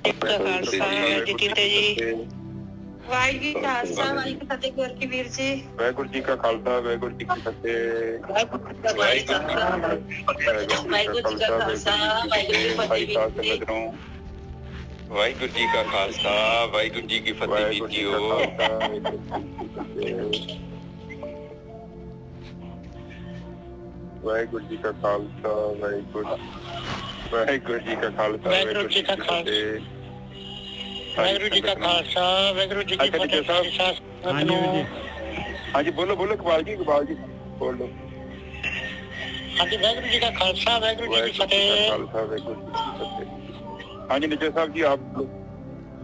ਖਾਲਸਾ ਜੀ ਕੀਤੇ ਜੀ। ਵਾਹਿਗੁਰੂ ਜੀ ਕਾ ਖਾਲਸਾ ਵਾਹਿਗੁਰੂ ਜੀ ਕੀ ਫਤਿਹ। ਗੁਰ ਕੀ ਵੀਰ ਜੀ। ਵਾਹਿਗੁਰੂ ਜੀ ਕਾ ਖਾਲਸਾ ਵਾਹਿਗੁਰੂ ਜੀ ਕੀ ਫਤਿਹ। ਵਾਹਿਗੁਰੂ ਜੀ ਕਾ ਖਾਲਸਾ ਵਾਹਿਗੁਰੂ ਜੀ ਕੀ ਫਤਿਹ। ਵਾਹਿਗੁਰੂ ਜੀ ਕਾ ਖਾਲਸਾ ਵਾਹਿਗੁਰੂ ਜੀ ਕੀ ਫਤਿਹ ਵੀਰ ਜੀਓ। ਵਾਹਿਗੁਰੂ ਜੀ ਕਾ ਖਾਲਸਾ ਵਾਹਿਗੁਰੂ ਜੀ ਕਾ ਖਾਲਸਾ ਵਾਹਿਗੁਰੂ ਜੀ ਕੀ ਫਤਿਹ। ਵਾਹਿਗੁਰੂ ਜੀ ਕਾ ਖਾਲਸਾ ਵਾਹਿਗੁਰੂ ਜੀ ਕੀ ਫਤਿਹ। ਹਾਂਜੀ ਬੋਲੋ ਬੋਲੋ ਇਕਬਾਲ ਜੀ ਬੋਲੋ। ਹਾਂਜੀ ਵਾਹਿਗੁਰੂ ਜੀ ਕਾ ਖਾਲਸਾ ਵਾਹਿਗੁਰੂ ਜੀ ਕੀ ਫਤਿਹ। ਖਾਲਸਾ ਵਾਹਿਗੁਰੂ ਜੀ ਕੀ ਫਤਿਹ। ਹਾਂਜੀ ਨਿਜਰ ਸਾਹਿਬ ਜੀ ਆਪ।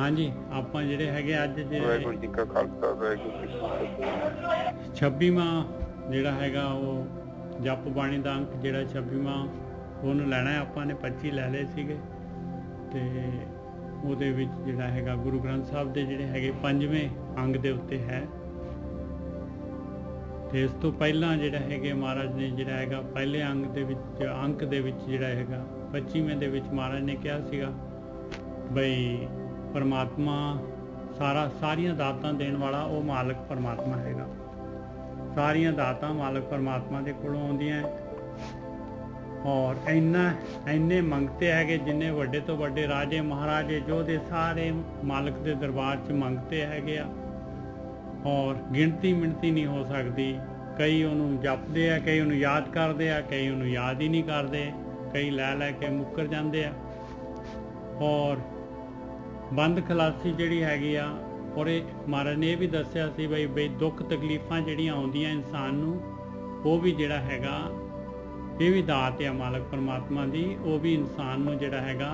ਹਾਂਜੀ ਆਪਾਂ ਜਿਹੜੇ ਹੈਗੇ ਅੱਜ ਵਾਹਿਗੁਰੂ ਜੀ ਕਾ ਖਾਲਸਾ ਵਾਹਿਗੁਰੂ ਜੀ ਕੀ ਫਤਿਹ 26ਵਾਂ ਜਿਹੜਾ ਹੈਗਾ ਉਹ ਜਪ ਬਾਣੀ ਦਾ ਅੰਕ ਜਿਹੜਾ 26ਵਾਂ ਉਹਨੂੰ ਲੈਣਾ। ਆਪਾਂ ਨੇ 25 ਲੈ ਲਏ ਸੀਗੇ ਤੇ ਉਹਦੇ ਵਿੱਚ ਜਿਹੜਾ ਹੈਗਾ ਗੁਰੂ ਗ੍ਰੰਥ ਸਾਹਿਬ ਦੇ ਜਿਹੜੇ ਹੈਗੇ 5ਵੇਂ ਅੰਗ ਦੇ ਉੱਤੇ ਹੈ। ਤੇ ਇਸ ਤੋਂ ਪਹਿਲਾਂ ਜਿਹੜਾ ਹੈਗੇ ਮਹਾਰਾਜ ਨੇ ਜਿਹੜਾ ਹੈਗਾ ਪਹਿਲੇ ਅੰਗ ਦੇ ਵਿੱਚ ਜਿਹੜਾ ਹੈਗਾ 25ਵੇਂ ਦੇ ਵਿੱਚ ਮਹਾਰਾਜ ਨੇ ਕਿਹਾ ਸੀਗਾ ਬਈ ਪਰਮਾਤਮਾ ਸਾਰੀਆਂ ਦਾਤਾਂ ਦੇਣ ਵਾਲਾ ਉਹ ਮਾਲਕ ਪਰਮਾਤਮਾ ਹੈਗਾ। ਸਾਰੀਆਂ ਦਾਤਾਂ ਮਾਲਕ ਪਰਮਾਤਮਾ ਦੇ ਕੋਲੋਂ ਆਉਂਦੀਆਂ ਔਰ ਇੰਨੇ ਮੰਗਤੇ ਹੈਗੇ ਜਿੰਨੇ ਵੱਡੇ ਤੋਂ ਵੱਡੇ ਰਾਜੇ ਮਹਾਰਾਜੇ ਯੋਧੇ ਸਾਰੇ ਮਾਲਕ ਦੇ ਦਰਬਾਰ 'ਚ ਮੰਗਤੇ ਹੈਗੇ ਆ ਔਰ ਗਿਣਤੀ ਮਿਣਤੀ ਨਹੀਂ ਹੋ ਸਕਦੀ। ਕਈ ਉਹਨੂੰ ਜਪਦੇ ਆ, ਕਈ ਉਹਨੂੰ ਯਾਦ ਕਰਦੇ ਆ, ਕਈ ਉਹਨੂੰ ਯਾਦ ਹੀ ਨਹੀਂ ਕਰਦੇ, ਕਈ ਲੈ ਕੇ ਮੁੱਕਰ ਜਾਂਦੇ ਆ। ਔਰ ਬੰਦ ਖਲਾਸੀ ਜਿਹੜੀ ਹੈਗੀ ਆ ਔਰ ਇਹ ਮਹਾਰਾਜ ਨੇ ਇਹ ਵੀ ਦੱਸਿਆ ਸੀ ਬਈ ਦੁੱਖ ਤਕਲੀਫਾਂ ਜਿਹੜੀਆਂ ਆਉਂਦੀਆਂ ਇਨਸਾਨ ਨੂੰ ਉਹ ਵੀ ਜਿਹੜਾ ਹੈਗਾ ਇਹ ਵੀ ਦਾਤ ਆ ਮਾਲਕ ਪਰਮਾਤਮਾ ਦੀ। ਉਹ ਵੀ ਇਨਸਾਨ ਨੂੰ ਜਿਹੜਾ ਹੈਗਾ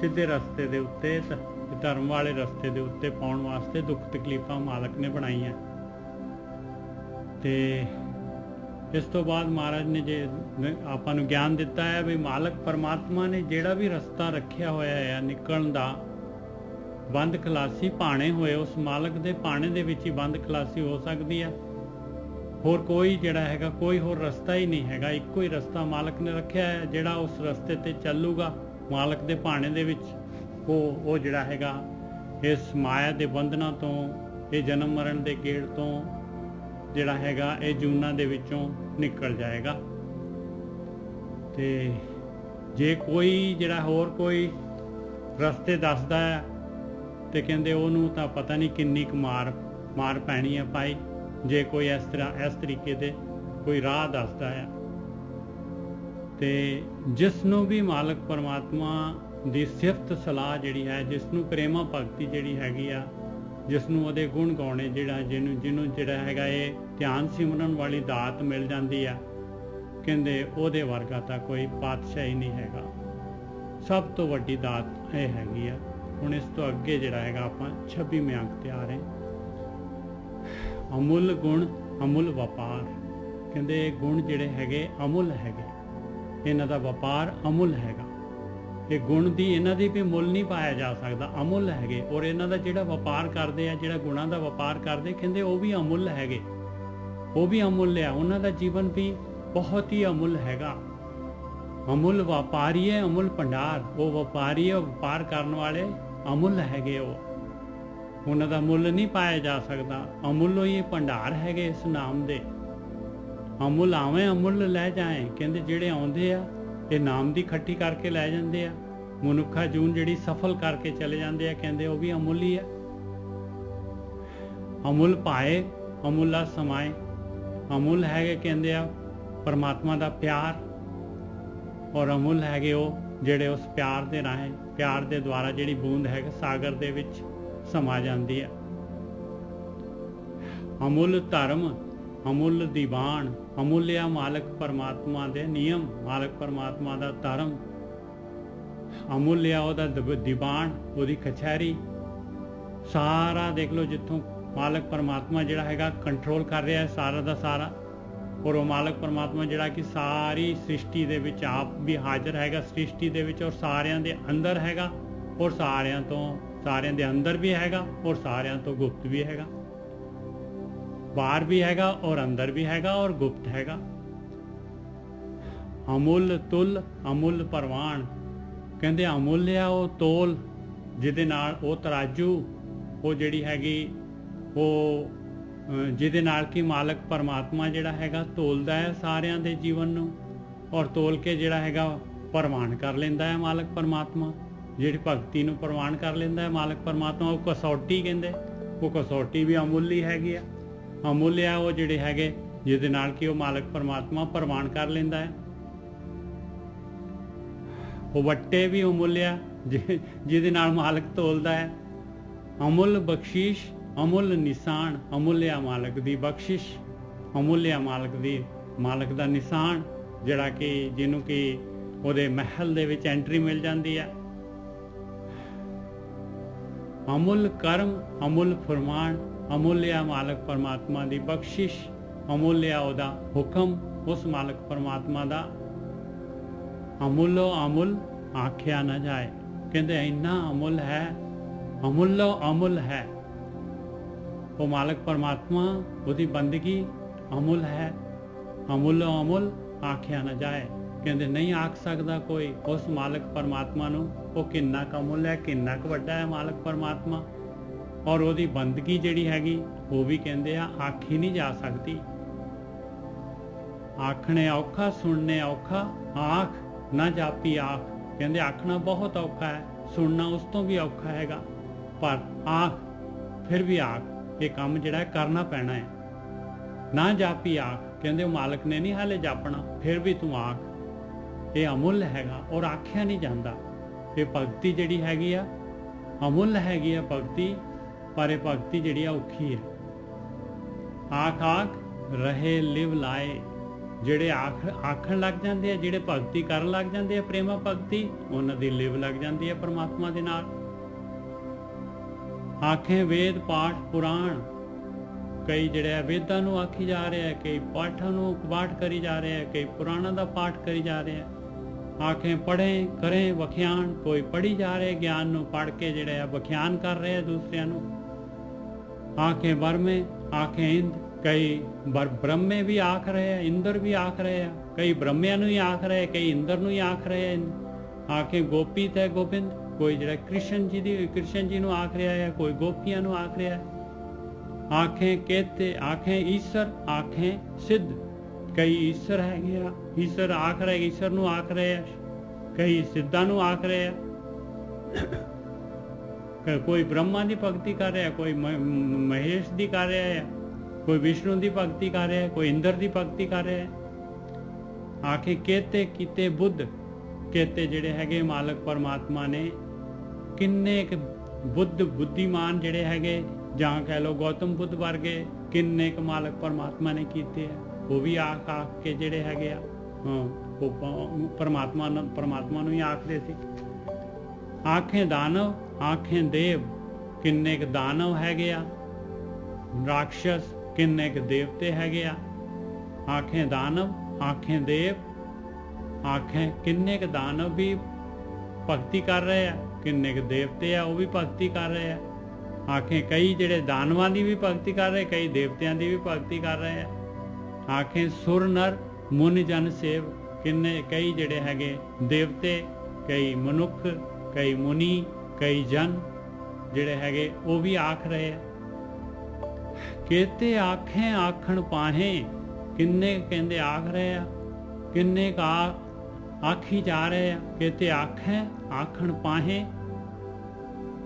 ਸਿੱਧੇ ਰਸਤੇ ਦੇ ਉੱਤੇ ਧਰਮ ਵਾਲੇ ਰਸਤੇ ਦੇ ਉੱਤੇ ਪਾਉਣ ਵਾਸਤੇ ਦੁੱਖ ਤਕਲੀਫਾਂ ਮਾਲਕ ਨੇ ਬਣਾਈਆਂ। ਤੇ ਇਸ ਤੋਂ ਬਾਅਦ ਮਹਾਰਾਜ ਨੇ ਜੇ ਆਪਾਂ ਨੂੰ ਗਿਆਨ ਦਿੱਤਾ ਹੈ ਵੀ ਮਾਲਕ ਪਰਮਾਤਮਾ ਨੇ ਜਿਹੜਾ ਵੀ ਰਸਤਾ ਰੱਖਿਆ ਹੋਇਆ ਹੈ ਨਿਕਲਣ ਦਾ ਬੰਦ ਖਲਾਸੀ ਭਾਣੇ ਹੋਏ ਉਸ ਮਾਲਕ ਦੇ ਭਾਣੇ ਦੇ ਵਿੱਚ ਹੀ ਬੰਦ ਖਲਾਸੀ ਹੋ ਸਕਦੀ ਹੈ। ਹੋਰ ਕੋਈ ਜਿਹੜਾ ਹੈਗਾ ਕੋਈ ਹੋਰ ਰਸਤਾ ਹੀ ਨਹੀਂ ਹੈਗਾ। ਇੱਕੋ ਹੀ ਰਸਤਾ ਮਾਲਕ ਨੇ ਰੱਖਿਆ ਹੈ ਜਿਹੜਾ ਉਸ ਰਸਤੇ ਤੇ ਚੱਲੂਗਾ ਮਾਲਕ ਦੇ ਭਾਣੇ ਦੇ ਵਿੱਚ ਉਹ ਜਿਹੜਾ ਹੈਗਾ ਇਸ ਮਾਇਆ ਦੇ ਬੰਧਨਾਂ ਤੋਂ ਇਹ ਜਨਮ ਮਰਨ ਦੇ ਗੇੜ ਤੋਂ ਜਿਹੜਾ ਹੈਗਾ ਇਹ ਜੂਨਾਂ ਦੇ ਵਿੱਚੋਂ ਨਿਕਲ ਜਾਏਗਾ। ਤੇ ਜੇ ਕੋਈ ਜਿਹੜਾ ਹੋਰ ਕੋਈ ਰਸਤੇ ਦੱਸਦਾ ਹੈ ਤੇ ਕਹਿੰਦੇ ਉਹਨੂੰ ਤਾਂ ਪਤਾ ਨਹੀਂ ਕਿੰਨੀ ਕੁ ਮਾਰ ਪੈਣੀ ਹੈ ਭਾਈ ਜੇ ਕੋਈ ਇਸ ਤਰੀਕੇ ਦੇ ਕੋਈ ਰਾਹ ਦੱਸਦਾ ਹੈ। ਤੇ ਜਿਸ ਨੂੰ ਵੀ ਮਾਲਕ ਪਰਮਾਤਮਾ ਦੀ ਸਿਫਤ ਸਲਾਹ ਜਿਹੜੀ ਹੈ, ਜਿਸ ਨੂੰ ਪ੍ਰੇਮਾ ਭਗਤੀ ਜਿਹੜੀ ਹੈਗੀ ਆ, ਜਿਸ ਨੂੰ ਉਹਦੇ ਗੁਣ ਗਾਉਣੇ ਜਿਹਨੂੰ ਜਿਹੜਾ ਹੈਗਾ ਇਹ ਧਿਆਨ ਸਿਮਰਨ ਵਾਲੀ ਦਾਤ ਮਿਲ ਜਾਂਦੀ ਆ, ਕਹਿੰਦੇ ਉਹਦੇ ਵਰਗਾ ਤਾਂ ਕੋਈ ਪਾਤਸ਼ਾਹ ਹੀ ਨਹੀਂ ਹੈਗਾ। ਸਭ ਤੋਂ ਵੱਡੀ ਦਾਤ ਇਹ ਹੈਗੀ ਆ। ਹੁਣ ਇਸ ਤੋਂ ਅੱਗੇ ਜਿਹੜਾ ਹੈਗਾ ਆਪਾਂ 26ਵੇਂ ਅੰਕ ਤੇ ਆ ਰਹੇ। ਅਮੁੱਲ ਗੁਣ ਅਮੁੱਲ ਵਪਾਰ। ਕਹਿੰਦੇ ਇਹ ਗੁਣ ਜਿਹੜੇ ਹੈਗੇ ਅਮੁੱਲ ਹੈਗੇ, ਇਹਨਾਂ ਦਾ ਵਪਾਰ ਅਮੁੱਲ ਹੈਗਾ। ਇਹ ਗੁਣ ਦੀ ਇਹਨਾਂ ਦੀ ਵੀ ਮੁੱਲ ਨਹੀਂ ਪਾਇਆ ਜਾ ਸਕਦਾ, ਅਮੁੱਲ ਹੈਗੇ। ਔਰ ਇਹਨਾਂ ਦਾ ਜਿਹੜਾ ਵਪਾਰ ਕਰਦੇ ਆ, ਜਿਹੜਾ ਗੁਣਾਂ ਦਾ ਵਪਾਰ ਕਰਦੇ, ਕਹਿੰਦੇ ਉਹ ਵੀ ਅਮੁੱਲ ਹੈਗੇ, ਉਹ ਵੀ ਅਮੁੱਲ ਆ। ਉਹਨਾਂ ਦਾ ਜੀਵਨ ਵੀ ਬਹੁਤ ਹੀ ਅਮੁੱਲ ਹੈਗਾ। ਅਮੁੱਲ ਵਪਾਰੀ ਹੈ, ਅਮੁੱਲ ਭੰਡਾਰ। ਉਹ ਵਪਾਰੀ ਹੈ, ਵਪਾਰ ਕਰਨ ਵਾਲੇ ਅਮੁੱਲ ਹੈਗੇ। ਉਹਨਾਂ ਦਾ ਮੁੱਲ ਨਹੀਂ ਪਾਇਆ ਜਾ ਸਕਦਾ। ਅਮੁੱਲ ਹੀ ਭੰਡਾਰ ਹੈਗੇ ਇਸ ਨਾਮ ਦੇ। ਅਮੁੱਲ ਆਵੇਂ ਅਮੁੱਲ ਲੈ ਜਾਏ। ਕਹਿੰਦੇ ਜਿਹੜੇ ਆਉਂਦੇ ਆ ਇਹ ਨਾਮ ਦੀ ਖੱਟੀ ਕਰਕੇ ਲੈ ਜਾਂਦੇ ਆ। ਮਨੁੱਖਾ ਜੂਨ ਜਿਹੜੀ ਸਫਲ ਕਰਕੇ ਚਲੇ ਜਾਂਦੇ ਆ, ਕਹਿੰਦੇ ਉਹ ਵੀ ਅਮੁੱਲ ਹੀ ਆ। ਅਮੁੱਲ ਪਾਏ ਅਮੁੱਲਾ ਸਮਾਏ। ਅਮੁੱਲ ਹੈਗੇ ਕਹਿੰਦੇ ਆ ਪਰਮਾਤਮਾ ਦਾ ਪਿਆਰ। ਔਰ ਅਮੁੱਲ ਹੈਗੇ ਉਹ ਜਿਹੜੇ ਉਸ ਪਿਆਰ ਦੇ ਰਾਹੀਂ, ਪਿਆਰ ਦੇ ਦੁਆਰਾ ਜਿਹੜੀ ਬੂੰਦ ਹੈ ਸਾਗਰ ਦੇ ਵਿੱਚ ਸਮਾ ਜਾਂਦੀ ਹੈ। ਅਮੁੱਲ ਧਰਮ ਅਮੁੱਲ ਦੀਵਾਨ। ਅਮੁੱਲਿਆ ਮਾਲਕ ਪਰਮਾਤਮਾ ਦੇ ਨਿਯਮ, ਮਾਲਕ ਪਰਮਾਤਮਾ ਦਾ ਧਰਮ। ਅਮੁੱਲਿਆ ਉਹਦਾ ਦੀਵਾਨ, ਉਹਦੀ ਕਚਹਿਰੀ। ਸਾਰਾ ਦੇਖ ਲਓ ਜਿੱਥੋਂ ਮਾਲਕ ਪਰਮਾਤਮਾ ਜਿਹੜਾ ਹੈਗਾ ਕੰਟਰੋਲ ਕਰ ਰਿਹਾ ਹੈ ਸਾਰਾ ਦਾ ਸਾਰਾ। ਔਰ ਉਹ ਮਾਲਕ ਪਰਮਾਤਮਾ ਜਿਹੜਾ ਕਿ ਸਾਰੀ ਸ੍ਰਿਸ਼ਟੀ ਦੇ ਵਿੱਚ ਆਪ ਵੀ ਹਾਜ਼ਰ ਹੈਗਾ, ਸ੍ਰਿਸ਼ਟੀ ਦੇ ਵਿੱਚ, ਔਰ ਸਾਰਿਆਂ ਦੇ ਅੰਦਰ ਹੈਗਾ, ਔਰ ਸਾਰਿਆਂ ਦੇ ਅੰਦਰ ਵੀ ਹੈਗਾ, ਔਰ ਸਾਰਿਆਂ ਤੋਂ ਗੁਪਤ ਵੀ ਹੈਗਾ। ਬਾਹਰ ਵੀ ਹੈਗਾ ਔਰ ਅੰਦਰ ਵੀ ਹੈਗਾ ਔਰ ਗੁਪਤ ਹੈਗਾ। ਅਮੁੱਲ ਤੁਲ ਅਮੁੱਲ ਪ੍ਰਵਾਨ। ਕਹਿੰਦੇ ਅਮੁੱਲ ਆ ਉਹ ਤੋਲ ਜਿਹਦੇ ਨਾਲ ਉਹ ਤਰਾਜੂ ਉਹ ਜਿਹੜੀ ਹੈਗੀ ਉਹ ਜਿਹਦੇ ਨਾਲ ਕਿ ਮਾਲਕ ਪਰਮਾਤਮਾ ਜਿਹੜਾ ਹੈਗਾ ਤੋਲਦਾ ਹੈ ਸਾਰਿਆਂ ਦੇ ਜੀਵਨ ਨੂੰ, ਔਰ ਤੋਲ ਕੇ ਜਿਹੜਾ ਹੈਗਾ ਪ੍ਰਵਾਨ ਕਰ ਲੈਂਦਾ ਹੈ ਮਾਲਕ ਪਰਮਾਤਮਾ। ਜਿਹੜੀ ਭਗਤੀ ਨੂੰ ਪ੍ਰਵਾਨ ਕਰ ਲੈਂਦਾ ਹੈ ਮਾਲਕ ਪਰਮਾਤਮਾ, ਉਹ ਕਸੌਟੀ ਕਹਿੰਦੇ। ਉਹ ਕਸੌਟੀ ਵੀ ਅਮੁੱਲੀ ਹੈਗੀ ਆ, ਅਮੁੱਲ ਆ ਉਹ ਜਿਹੜੇ ਹੈਗੇ ਜਿਹਦੇ ਨਾਲ ਕਿ ਉਹ ਮਾਲਕ ਪਰਮਾਤਮਾ ਪ੍ਰਵਾਨ ਕਰ ਲੈਂਦਾ ਹੈ। ਉਹ ਵੱਟੇ ਵੀ ਅਮੁੱਲ ਆ ਜਿਹਦੇ ਨਾਲ ਮਾਲਕ ਤੋਲਦਾ ਹੈ। ਅਮੁੱਲ ਬਖਸ਼ਿਸ਼, ਅਮੁੱਲ ਨਿਸ਼ਾਨ, ਅਮੁੱਲ ਆ ਮਾਲਕ ਦੀ ਬਖਸ਼ਿਸ਼, ਅਮੁੱਲ ਆ ਮਾਲਕ ਦਾ ਨਿਸ਼ਾਨ, ਜਿਹੜਾ ਕਿ ਜਿਹਨੂੰ ਕਿ ਉਹਦੇ ਮਹਿਲ ਦੇ ਵਿੱਚ ਐਂਟਰੀ ਮਿਲ ਜਾਂਦੀ ਹੈ। ਅਮੁੱਲ ਕਰਮ, ਅਮੁੱਲ ਫਰਮਾਨ, ਅਮੁੱਲ ਆ ਮਾਲਕ ਪਰਮਾਤਮਾ ਦੀ ਬਖਸ਼ਿਸ਼, ਅਮੁੱਲ ਆ ਉਹਦਾ ਹੁਕਮ, ਉਸ ਮਾਲਕ ਪਰਮਾਤਮਾ ਦਾ ਅਮੁੱਲੋ ਅਮੁੱਲ ਆਖਿਆ ਨਾ ਜਾਏ। ਕਹਿੰਦੇ ਇੰਨਾ ਅਮੁੱਲ ਹੈ, ਅਮੁੱਲੋ ਅਮੁੱਲ ਹੈ ਉਹ ਮਾਲਕ ਪਰਮਾਤਮਾ, ਉਹਦੀ ਬੰਦਗੀ ਅਮੁੱਲ ਹੈ, ਅਮੁੱਲੋ ਅਮੁੱਲ ਆਖਿਆ ਨਾ ਜਾਏ। ਕਹਿੰਦੇ ਨਹੀਂ ਆਖ ਸਕਦਾ ਕੋਈ ਉਸ ਮਾਲਕ ਪਰਮਾਤਮਾ ਨੂੰ, ਉਹ ਕਿੰਨਾ ਕੁ ਅਮੁੱਲ ਹੈ, ਕਿੰਨਾ ਕੁ ਵੱਡਾ ਹੈ ਮਾਲਕ ਪਰਮਾਤਮਾ। ਔਰ ਉਹਦੀ ਬੰਦਗੀ ਜਿਹੜੀ ਹੈਗੀ ਉਹ ਵੀ ਕਹਿੰਦੇ ਆ ਆਖੀ ਨਹੀਂ ਜਾ ਸਕਦੀ। ਆਖਣੇ ਔਖਾ, ਸੁਣਨੇ ਔਖਾ, ਆਖ ਨਾ ਜਾਪੀ ਆਖ। ਕਹਿੰਦੇ ਆਖਣਾ ਬਹੁਤ ਔਖਾ ਹੈ, ਸੁਣਨਾ ਉਸ ਤੋਂ ਵੀ ਔਖਾ ਹੈਗਾ, ਪਰ ਆਖ ਫਿਰ ਵੀ ਆਖ, ਇਹ ਕੰਮ ਜਿਹੜਾ ਕਰਨਾ ਪੈਣਾ ਹੈ। ਨਾ ਜਾਪੀ ਆਖ, ਕਹਿੰਦੇ ਉਹ ਮਾਲਕ ਨੇ ਨਹੀਂ ਹਾਲੇ ਜਾਪਣਾ, ਫਿਰ ਵੀ ਤੂੰ ਆਖ। ਇਹ ਅਮੁੱਲ ਹੈਗਾ ਔਰ ਆਖਿਆ ਨਹੀਂ ਜਾਂਦਾ। ਇਹ ਭਗਤੀ ਜਿਹੜੀ ਹੈਗੀ ਆ ਅਮੁੱਲ ਹੈਗੀ ਆ ਭਗਤੀ, ਪਰ ਇਹ ਭਗਤੀ ਜਿਹੜੀ ਆ ਔਖੀ ਹੈ। ਆਖ ਆਖ ਰਹੇ ਲਿਵ ਲਾਏ, ਜਿਹੜੇ ਆਖਣ ਲੱਗ ਜਾਂਦੇ ਆ, ਜਿਹੜੇ ਭਗਤੀ ਕਰਨ ਲੱਗ ਜਾਂਦੇ ਆ ਪ੍ਰੇਮਾ ਭਗਤੀ, ਉਹਨਾਂ ਦੀ ਲਿਵ ਲੱਗ ਜਾਂਦੀ ਹੈ ਪਰਮਾਤਮਾ ਦੇ ਨਾਲ। ਆਖੇ ਵੇਦ ਪਾਠ ਪੁਰਾਣ, ਕਈ ਜਿਹੜੇ ਵੇਦਾਂ ਨੂੰ ਆਖੀ ਜਾ ਰਹੇ ਆ, ਕਈ ਪਾਠਾਂ ਨੂੰ ਪਾਠ ਕਰੀ ਜਾ ਰਹੇ ਆ, ਕਈ ਪੁਰਾਣਾਂ ਦਾ ਪਾਠ ਕਰੀ ਜਾ ਰਹੇ ਆ। ਆਖੇ ਪੜ੍ਹੇ ਕਰੇ ਵਖਿਆਨ, ਕੋਈ ਪੜ੍ਹੀ ਜਾ ਰਹੇ ਗਿਆਨ ਨੂੰ, ਪੜ੍ਹ ਕੇ ਜਿਹੜੇ ਆ ਵਖਿਆਨ ਕਰ ਰਹੇ ਆ ਦੂਸਰਿਆਂ ਨੂੰ। ਆਖੇ ਬਰਮੇ, ਆਖੇ ਇੰਦ, ਕਈ ਬ੍ਰਹਮੇ ਵੀ ਆਖ ਰਹੇ ਆ, ਇੰਦਰ ਵੀ ਆਖ ਰਹੇ ਆ, ਕਈ ਬ੍ਰਹਮਿਆਂ ਨੂੰ ਹੀ ਆਖ ਰਹੇ, ਕਈ ਇੰਦਰ ਨੂੰ ਹੀ ਆਖ ਰਹੇ ਆ। ਆਖੇ ਗੋਪੀ ਤੇ ਗੋਬਿੰਦ, ਕੋਈ ਜਿਹੜਾ ਕ੍ਰਿਸ਼ਨ ਜੀ ਨੂੰ ਆਖ ਰਿਹਾ ਹੈ, ਕੋਈ ਗੋਪੀਆਂ ਨੂੰ ਆਖ ਰਿਹਾ ਹੈ। ਆਖੇ ਕੇਤੇ, ਆਖੇ ਈਸ਼ਰ, ਆਖੇ ਸਿੱਧ, ਕਈ ਈਸ਼ਰ ਹੈਗੇ ਆ, ਈਸ਼ਰ ਆਖ ਰਹੇ, ਈਸ਼ਰ ਨੂੰ ਆਖ ਰਹੇ ਆ, ਕਈ ਸਿੱਧਾਂ ਨੂੰ ਆਖ ਰਹੇ ਆ। ਕੋਈ ਬ੍ਰਹਮਾ ਦੀ ਭਗਤੀ ਕਰ ਰਿਹਾ, ਕੋਈ ਮਹੇਸ਼ ਦੀ ਕਰ ਰਿਹਾ ਹੈ, ਕੋਈ ਵਿਸ਼ਨੂੰ ਦੀ ਭਗਤੀ ਕਰ ਰਿਹਾ, ਕੋਈ ਇੰਦਰ ਦੀ ਭਗਤੀ ਕਰ ਰਿਹਾ। ਆਖੇ ਕੇਤੇ ਕੀਤੇ ਬੁੱਧ, ਕੇਤੇ ਜਿਹੜੇ ਹੈਗੇ ਮਾਲਕ ਪਰਮਾਤਮਾ ਨੇ ਕਿੰਨੇ ਕੁ ਬੁੱਧੀਮਾਨ ਜਿਹੜੇ ਹੈਗੇ, ਜਾਂ ਕਹਿ ਲਓ ਗੌਤਮ ਬੁੱਧ ਵਰਗੇ, ਕਿੰਨੇ ਕੁ ਮਾਲਕ ਪਰਮਾਤਮਾ ਨੇ ਕੀਤੇ ਆ। ਉਹ ਵੀ ਆਖ ਕੇ ਜਿਹੜੇ ਹੈਗੇ ਆ ਉਹ ਪਰਮਾਤਮਾ ਨੂੰ ਹੀ ਆਖਦੇ ਸੀ। ਆਖੇ ਦਾਨਵ, ਆਖੇ ਦੇਵ, ਕਿੰਨੇ ਕੁ ਦਾਨਵ ਹੈਗੇ ਆ, ਰਾਖਸ਼ਸ, ਕਿੰਨੇ ਕੁ ਦੇਵਤੇ ਹੈਗੇ ਆ। ਆਖੇ ਦਾਨਵ, ਆਖੇ ਦੇਵ, ਆਖੇ ਕਿੰਨੇ ਕੁ ਦਾਨਵ ਵੀ ਭਗਤੀ ਕਰ ਰਹੇ ਆ, ਕਿੰਨੇ ਕੁ ਦੇਵਤੇ ਆ ਉਹ ਵੀ ਭਗਤੀ ਕਰ ਰਹੇ ਆ। ਆਖੇ ਕਈ ਜਿਹੜੇ ਦਾਨਵਾਂ ਦੀ ਵੀ ਭਗਤੀ ਕਰ ਰਹੇ, ਕਈ ਦੇਵਤਿਆਂ ਦੀ ਵੀ ਭਗਤੀ ਕਰ ਰਹੇ ਆ। ਆਖੇ ਸੁਰ ਨਰ ਮੁਨ ਜਨ ਸੇਵ, ਕਈ ਜਿਹੜੇ ਹੈਗੇ ਦੇਵਤੇ, ਕਈ ਮਨੁੱਖ, ਕਈ ਮੁਨੀ, ਕਈ ਜਨ ਜਿਹੜੇ ਹੈਗੇ ਉਹ ਵੀ ਆਖ ਰਹੇ ਆ। ਕੇਤੇ ਆਖੇ ਆਖਣ ਪਾਹੇ, ਕਿੰਨੇ ਕਹਿੰਦੇ ਆਖ ਰਹੇ ਆ, ਕਿੰਨੇ ਆਖੀ ਜਾ ਰਹੇ ਆ। ਕੇਤੇ ਆਖੇ ਆਖਣ ਪਾਹੇ,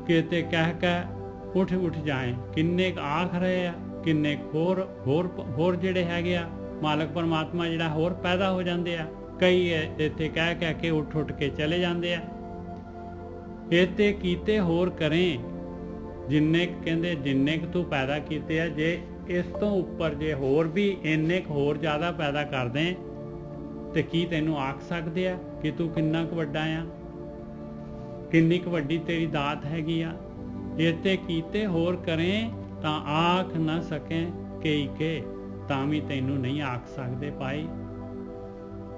ਕੇਤੇ ਕਹਿ ਕੇ ਉੱਠ ਜਾਏ, ਕਿੰਨੇ ਆਖ ਰਹੇ ਆ, ਕਿੰਨੇ ਹੋਰ ਜਿਹੜੇ ਹੈਗੇ ਆ ਮਾਲਕ ਪਰਮਾਤਮਾ ਜਿਹੜਾ ਹੋਰ ਪੈਦਾ ਹੋ ਜਾਂਦੇ ਆ। ਕਈ ਇੱਥੇ ਕਹਿ ਕੇ ਉੱਠ ਕੇ ਚਲੇ ਜਾਂਦੇ ਆ। ਇਹਤੇ ਕੀਤੇ ਹੋਰ ਕਰੇ, ਜਿੰਨੇ ਕਹਿੰਦੇ ਜਿੰਨੇ ਕੁ ਤੂੰ ਪੈਦਾ ਕੀਤੇ ਆ, ਜੇ ਇਸ ਤੋਂ ਉੱਪਰ ਜੇ ਹੋਰ ਵੀ ਇੰਨੇ ਕੁ ਹੋਰ ਜ਼ਿਆਦਾ ਪੈਦਾ ਕਰਦੇ ਤੇ ਕੀ ਤੈਨੂੰ ਆਖ ਸਕਦੇ ਆ ਕਿ ਤੂੰ ਕਿੰਨਾ ਕੁ ਵੱਡਾ ਆ, ਕਿੰਨੀ ਕੁ ਵੱਡੀ ਤੇਰੀ ਦਾਤ ਹੈਗੀ ਆ। ਇਹਤੇ ਕੀਤੇ ਹੋਰ ਕਰੇ ਤਾਂ ਆਖ ਨਾ ਸਕੇ ਕਈ ਕੇ, ਤਾਂ ਵੀ ਤੈਨੂੰ ਨਹੀਂ ਆਖ ਸਕਦੇ ਭਾਈ,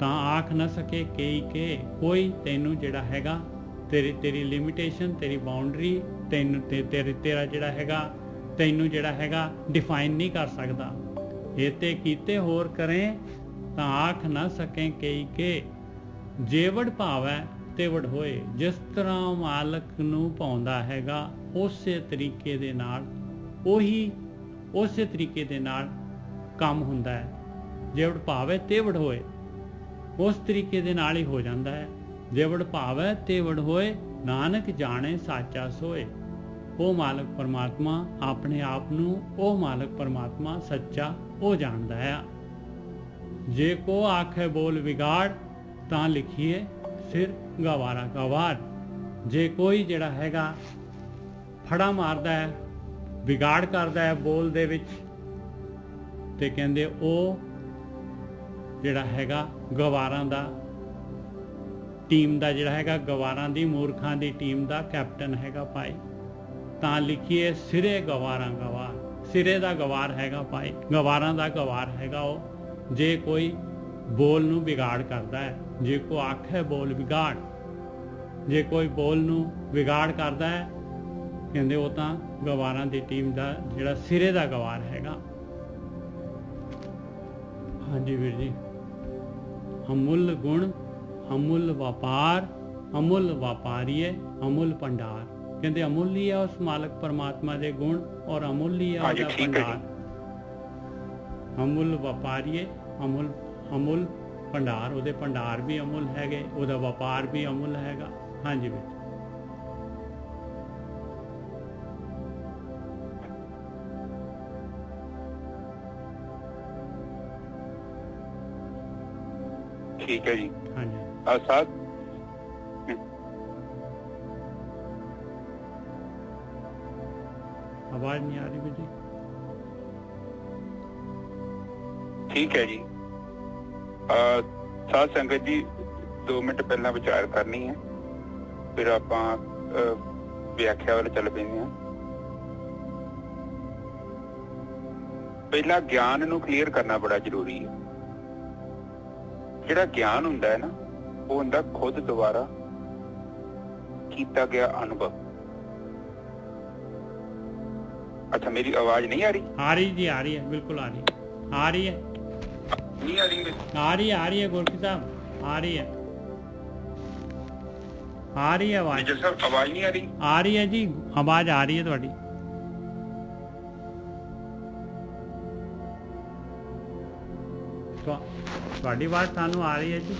ਤਾਂ ਆਖ ਨਾ ਸਕੇ ਕਈ ਕੇ, ਕੋਈ ਤੈਨੂੰ ਜਿਹੜਾ ਹੈਗਾ ਤੇਰੀ ਲਿਮਿਟੇਸ਼ਨ, ਤੇਰੀ ਬਾਉਂਡਰੀ, ਤੈਨੂੰ ਤੇਰਾ ਜਿਹੜਾ ਹੈਗਾ ਤੈਨੂੰ ਜਿਹੜਾ ਹੈਗਾ ਡਿਫਾਈਨ ਨਹੀਂ ਕਰ ਸਕਦਾ। ਇਹ ਤੇ ਕੀਤੇ ਹੋਰ ਕਰੇ ਤਾਂ ਆਖ ਨਾ ਸਕੇ ਕਈ ਕੇ, ਜੇਵੜ ਭਾਵੈ ਤੇਵੜ ਹੋਏ। ਜਿਸ ਤਰ੍ਹਾਂ ਮਾਲਕ ਨੂੰ ਪਾਉਂਦਾ ਹੈਗਾ ਉਸੇ ਤਰੀਕੇ ਦੇ ਨਾਲ ਉਸੇ ਤਰੀਕੇ ਦੇ ਨਾਲ ਕੰਮ ਹੁੰਦਾ ਹੈ। ਜੇਵੜ ਭਾਵੇ ਤੇਵੜ ਹੋਏ, ਉਸ ਤਰੀਕੇ ਦੇ ਨਾਲ ਹੀ ਹੋ ਜਾਂਦਾ ਹੈ। ਜੇਵੜ ਭਾਵੇ ਤੇਵੜ ਹੋਏ, ਨਾਨਕ ਜਾਣੇ ਸਾਚਾ ਸੋਏ। ਉਹ ਮਾਲਕ ਪਰਮਾਤਮਾ ਆਪਣੇ ਆਪ ਨੂੰ, ਉਹ ਮਾਲਕ ਪਰਮਾਤਮਾ ਸੱਚਾ ਉਹ ਜਾਣਦਾ ਹੈ। ਜੇ ਕੋ ਆਖੇ ਬੋਲ ਵਿਗਾੜ, ਤਾਂ ਲਿਖੀਏ ਸਿਰ ਗਵਾਰਾ ਗਵਾਰ। ਜੇ ਕੋਈ ਜਿਹੜਾ ਹੈਗਾ ਫੜਾ ਮਾਰਦਾ ਹੈ, ਵਿਗਾੜ ਕਰਦਾ ਹੈ ਬੋਲ ਦੇ ਵਿੱਚ, ਤੇ ਕਹਿੰਦੇ ਉਹ ਜਿਹੜਾ ਹੈਗਾ ਗਵਾਰਾਂ ਦਾ ਟੀਮ ਦਾ ਜਿਹੜਾ ਹੈਗਾ, ਗਵਾਰਾਂ ਦੀ ਮੂਰਖਾਂ ਦੀ ਟੀਮ ਦਾ ਕੈਪਟਨ ਹੈਗਾ ਭਾਈ। ਤਾਂ ਲਿਖੀਏ ਸਿਰੇ ਗਵਾਰਾਂ ਗਵਾਰ। ਸਿਰੇ ਦਾ ਗਵਾਰ ਹੈਗਾ ਭਾਈ, ਗਵਾਰਾਂ ਦਾ ਗਵਾਰ ਹੈਗਾ ਉਹ, ਜੇ ਕੋਈ ਬੋਲ ਨੂੰ ਵਿਗਾੜ ਕਰਦਾ ਹੈ। ਜੇ ਕੋ ਆਖੇ ਬੋਲ ਵਿਗਾੜ, ਜੇ ਕੋਈ ਬੋਲ ਨੂੰ ਵਿਗਾੜ ਕਰਦਾ ਹੈ, ਕਹਿੰਦੇ ਉਹ ਤਾਂ ਗਵਾਰਾਂ ਦੀ ਟੀਮ ਦਾ ਜਿਹੜਾ ਸਿਰੇ ਦਾ ਗਵਾਰ ਹੈਗਾ। ਹਾਂਜੀ ਵੀਰ ਜੀ। ਅਮੁੱਲ ਗੁਣ ਅਮੁੱਲ ਵਪਾਰ, ਅਮੁੱਲ ਵਪਾਰੀਏ ਅਮੁੱਲ ਭੰਡਾਰ। ਕਹਿੰਦੇ ਅਮੁੱਲ ਹੀ ਹੈ ਉਸ ਮਾਲਕ ਪਰਮਾਤਮਾ ਦੇ ਗੁਣ, ਔਰ ਅਮੁੱਲ ਹੀ ਹੈ ਉਹਦਾ ਭੰਡਾਰ। ਅਮੁੱਲ ਵਪਾਰੀਏ ਅਮੁੱਲ ਭੰਡਾਰ। ਉਹਦੇ ਭੰਡਾਰ ਵੀ ਅਮੁੱਲ ਹੈਗੇ, ਉਹਦਾ ਵਪਾਰ ਵੀ ਅਮੁੱਲ ਹੈਗਾ। ਹਾਂਜੀ ਵੀਰ। ठीक है जी। हाँ जी। साथ आवाज नहीं आ रही बेटी। ठीक है जी। साथ संगत जी 2 मिनट पहला विचार करनी है, फिर आप व्याख्या वाले चल पैंदे हैं। पहला ज्ञान नूं क्लीयर करना बड़ा जरूरी है। ਜਿਹੜਾ ਗਿਆਨ ਹੁੰਦਾ ਹੈ ਨਾ, ਉਹ ਹੁੰਦਾ ਖੁਦ ਦੁਆਰਾ ਕੀਤਾ ਗਿਆ ਅਨੁਭਵ। अच्छा मेरी आवाज नहीं आ रही? आ रही जी, आ रही है, बिल्कुल आ रही है। आ रही है, नहीं आ रही? आ रही है गुरकी साहब, आ रही है आवाज। सर आवाज नहीं आ रही? आ रही है जी, आवाज आ रही है थोड़ी। ਤੁਹਾਡੀ ਆਵਾਜ਼ ਸਾਨੂੰ ਆ ਰਹੀ ਹੈ ਜੀ।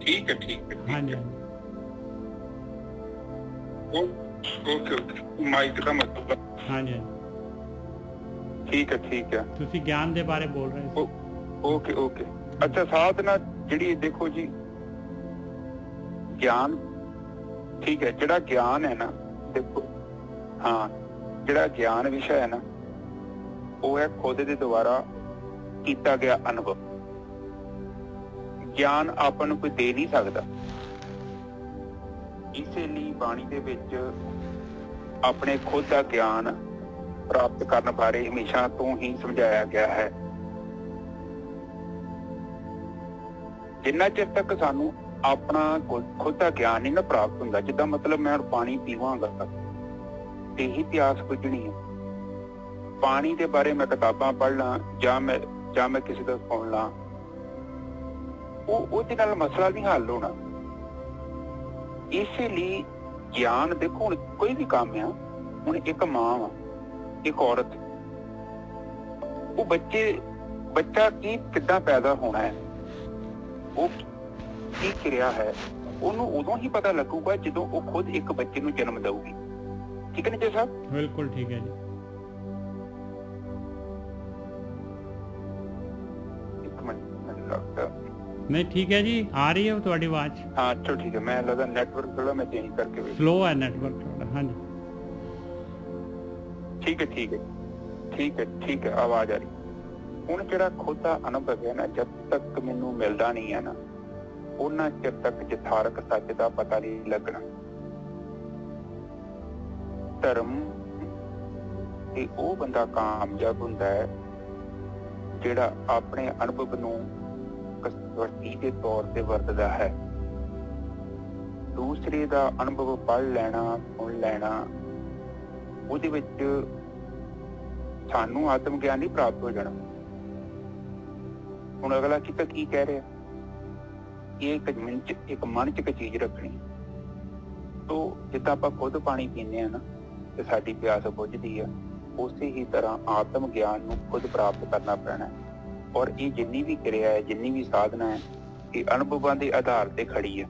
ਠੀਕ ਹੈ, ਠੀਕ ਹੈ। ਹਾਂਜੀ ਓਕੇ ਮਾਈਕ ਦਾ ਮਤਲਬ। ਹਾਂਜੀ ਠੀਕ ਹੈ, ਠੀਕ ਹੈ। ਤੁਸੀਂ ਗਿਆਨ ਦੇ ਬਾਰੇ ਬੋਲ ਰਹੇ ਸੀ। Okay okay. ਅੱਛਾ ਸਾਧਨਾ ਜਿਹੜੀ ਦੇਖੋ ਜੀ, ਗਿਆਨ ਠੀਕ ਹੈ। ਜਿਹੜਾ ਗਿਆਨ ਹੈ ਨਾ, ਦੇਖੋ ਹਾਂ, ਜਿਹੜਾ ਗਿਆਨ ਵਿਸ਼ਾ ਹੈ ਨਾ, ਉਹ ਹੈ ਖੁਦ ਦੇ ਦੁਆਰਾ ਕੀਤਾ ਗਿਆ ਅਨੁਭਵ। ਗਿਆਨ ਆਪਾਂ ਨੂੰ ਕੋਈ ਦੇ ਨਹੀਂ ਸਕਦਾ। ਇਸੇ ਲਈ ਬਾਣੀ ਦੇ ਵਿੱਚ ਆਪਣੇ ਖੁਦ ਦਾ ਗਿਆਨ ਪ੍ਰਾਪਤ ਕਰਨ ਬਾਰੇ ਹਮੇਸ਼ਾ ਤੋਂ ਹੀ ਸਮਝਾਇਆ ਗਿਆ ਹੈ। ਜਿੰਨਾ ਚਿਰ ਤੱਕ ਸਾਨੂੰ ਆਪਣਾ ਖੁਦ ਦਾ ਗਿਆਨ ਨਹੀਂ ਨਾ ਪ੍ਰਾਪਤ ਹੁੰਦਾ, ਜਿੱਦਾਂ ਮਤਲਬ ਮੈਂ ਪਾਣੀ ਪੀਵਾਂਗਾ ਤੇ ਹੀ ਪਿਆਸ ਬੁੱਝਣੀ ਹੈ। ਪਾਣੀ ਦੇ ਬਾਰੇ ਮੈਂ ਕਿਤਾਬਾਂ ਪੜ੍ਹ ਲਾਂ ਜਾਂ ਮੈਂ ਕਿਸੇ ਤੋਂ ਸੁਣ ਲਾਂ, ਉਹਦੇ ਨਾਲ ਮਸਲਾ ਨਹੀਂ ਹੱਲ ਹੋਣਾ। ਇਸੇ ਲਈ ਗਿਆਨ ਦੇਖੋ, ਹੁਣ ਕੋਈ ਵੀ ਕੰਮ ਆ, ਹੁਣ ਇੱਕ ਮਾਂ ਵਾ, ਇੱਕ ਔਰਤ, ਉਹ ਬੱਚਾ ਕਿੱਦਾਂ ਪੈਦਾ ਹੋਣਾ ਹੈ, ਉਹ ਕੀ ਕਿਰਿਆ ਹੈ, ਉਹਨੂੰ ਉਦੋਂ ਹੀ ਪਤਾ ਲੱਗੂਗਾ ਜਦੋਂ ਉਹ ਖੁਦ ਇੱਕ ਬੱਚੇ ਨੂੰ ਜਨਮ ਦਊਗੀ। ਠੀਕ ਹੈ ਨਾ ਜੀ ਸਾਹਿਬ? ਬਿਲਕੁਲ ਠੀਕ ਹੈ ਜੀ। नहीं ठीक है जी, आ रही है थोड़ी आवाज। हाँ चलो ठीक है। मैं लगा नेटवर्क थोड़ा मैं चेंज करके स्लो है नेटवर्क थोड़ा। हाँ जी ठीक है, ठीक है, ठीक है, ठीक है। आवाज आ रही। ਹੁਣ ਜਿਹੜਾ ਖੁਦ ਦਾ ਅਨੁਭਵ ਹੈ ਨਾ, ਜਦ ਤੱਕ ਮੈਨੂੰ ਮਿਲਦਾ ਨਹੀਂ ਹੈ ਨਾ, ਉਹਨਾਂ ਚਿਰ ਤੱਕ ਯਥਾਰਥ ਸੱਚ ਦਾ ਪਤਾ ਨਹੀਂ ਲੱਗਣਾ। ਧਰਮ ਤੇ ਉਹ ਬੰਦਾ ਕਾਮਯਾਬ ਹੁੰਦਾ ਹੈ ਜਿਹੜਾ ਆਪਣੇ ਅਨੁਭਵ ਨੂੰ ਵਰਤੀ ਦੇ ਤੌਰ ਤੇ ਵਰਤਦਾ ਹੈ। ਦੂਸਰੇ ਦਾ ਅਨੁਭਵ ਪੜ੍ਹ ਲੈਣਾ, ਸੁਣ ਲੈਣਾ, ਉਹਦੇ ਵਿੱਚ ਸਾਨੂੰ ਆਤਮ ਗਿਆਨ ਨਹੀਂ ਪ੍ਰਾਪਤ ਹੋ ਜਾਣਾ। ਹੁਣ ਅਗਲਾ ਕਿਤਾ ਕੀ ਕਹਿ ਰਿਹਾ, ਇਹ ਇੱਕ ਮਨ 'ਚ ਇੱਕ ਚੀਜ਼ ਰੱਖਣੀ। ਤੋ ਜਿੱਦਾਂ ਆਪਾਂ ਖੁਦ ਪਾਣੀ ਪੀਂਦੇ ਆ ਨਾ ਤੇ ਸਾਡੀ ਪਿਆਸ ਬੁਝਦੀ ਆ, ਉਸੇ ਹੀ ਤਰ੍ਹਾਂ ਆਤਮ ਗਿਆਨ ਨੂੰ ਖੁਦ ਪ੍ਰਾਪਤ ਕਰਨਾ ਪੈਣਾ। ਔਰ ਇਹ ਜਿੰਨੀ ਵੀ ਕਿਰਿਆ ਹੈ, ਜਿੰਨੀ ਵੀ ਸਾਧਨਾ ਹੈ, ਇਹ ਅਨੁਭਵਾਂ ਦੇ ਆਧਾਰ ਤੇ ਖੜੀ ਹੈ।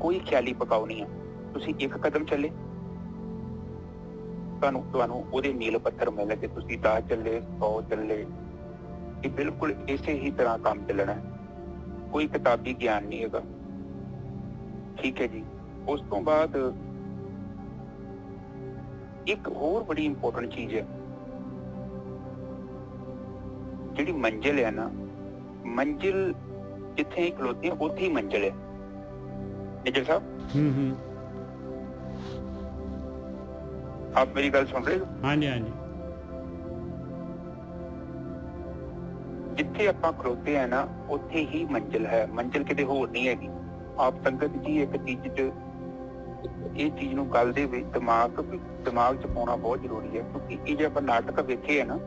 ਕੋਈ ਖਿਆਲੀ ਪਕਾਉ ਨਹੀਂ ਆ। ਤੁਸੀਂ ਇੱਕ ਕਦਮ ਚੱਲੇ, ਤੁਹਾਨੂੰ ਉਹਦੇ ਮੀਲ ਪੱਥਰ ਮਿਲ ਕੇ ਤੁਸੀਂ 10 ਚੱਲੇ, 100 ਚੱਲੇ। ਇਹ ਬਿਲਕੁਲ ਇਸੇ ਹੀ ਤਰ੍ਹਾਂ ਕੰਮ ਚੱਲਣਾ ਹੈ। ਕੋਈ ਕਿਤਾਬੀ ਗਿਆਨ ਨਹੀਂ ਹੈਗਾ। ਠੀਕ ਹੈ ਜੀ। ਉਸ ਤੋਂ ਬਾਅਦ ਇੱਕ ਹੋਰ ਬੜੀ ਇੰਪੋਰਟੈਂਟ ਚੀਜ਼ ਹੈ, ਜਿਹੜੀ ਮੰਜ਼ਿਲ ਹੈ ਨਾ, ਮੰਜ਼ਿਲ ਜਿੱਥੇ ਹੀ ਖਲੋਤੇ ਉੱਥੇ ਹੀ ਮੰਜ਼ਿਲ ਹੈ। निजर साहब, आप मेरी गल सुन रहे हो? हाँ जी, हाँ जी। जिथे आप खड़ोते हैं ना, उत्थे ही मंजिल है। मंजिल किते होर नहीं हैगी। आप संगत जी एक चीज ये चीज नूं गल दे विच दिमाग च पाउणा बहुत जरूरी है, क्योंकि ये जो आप नाटक वेखे है ना,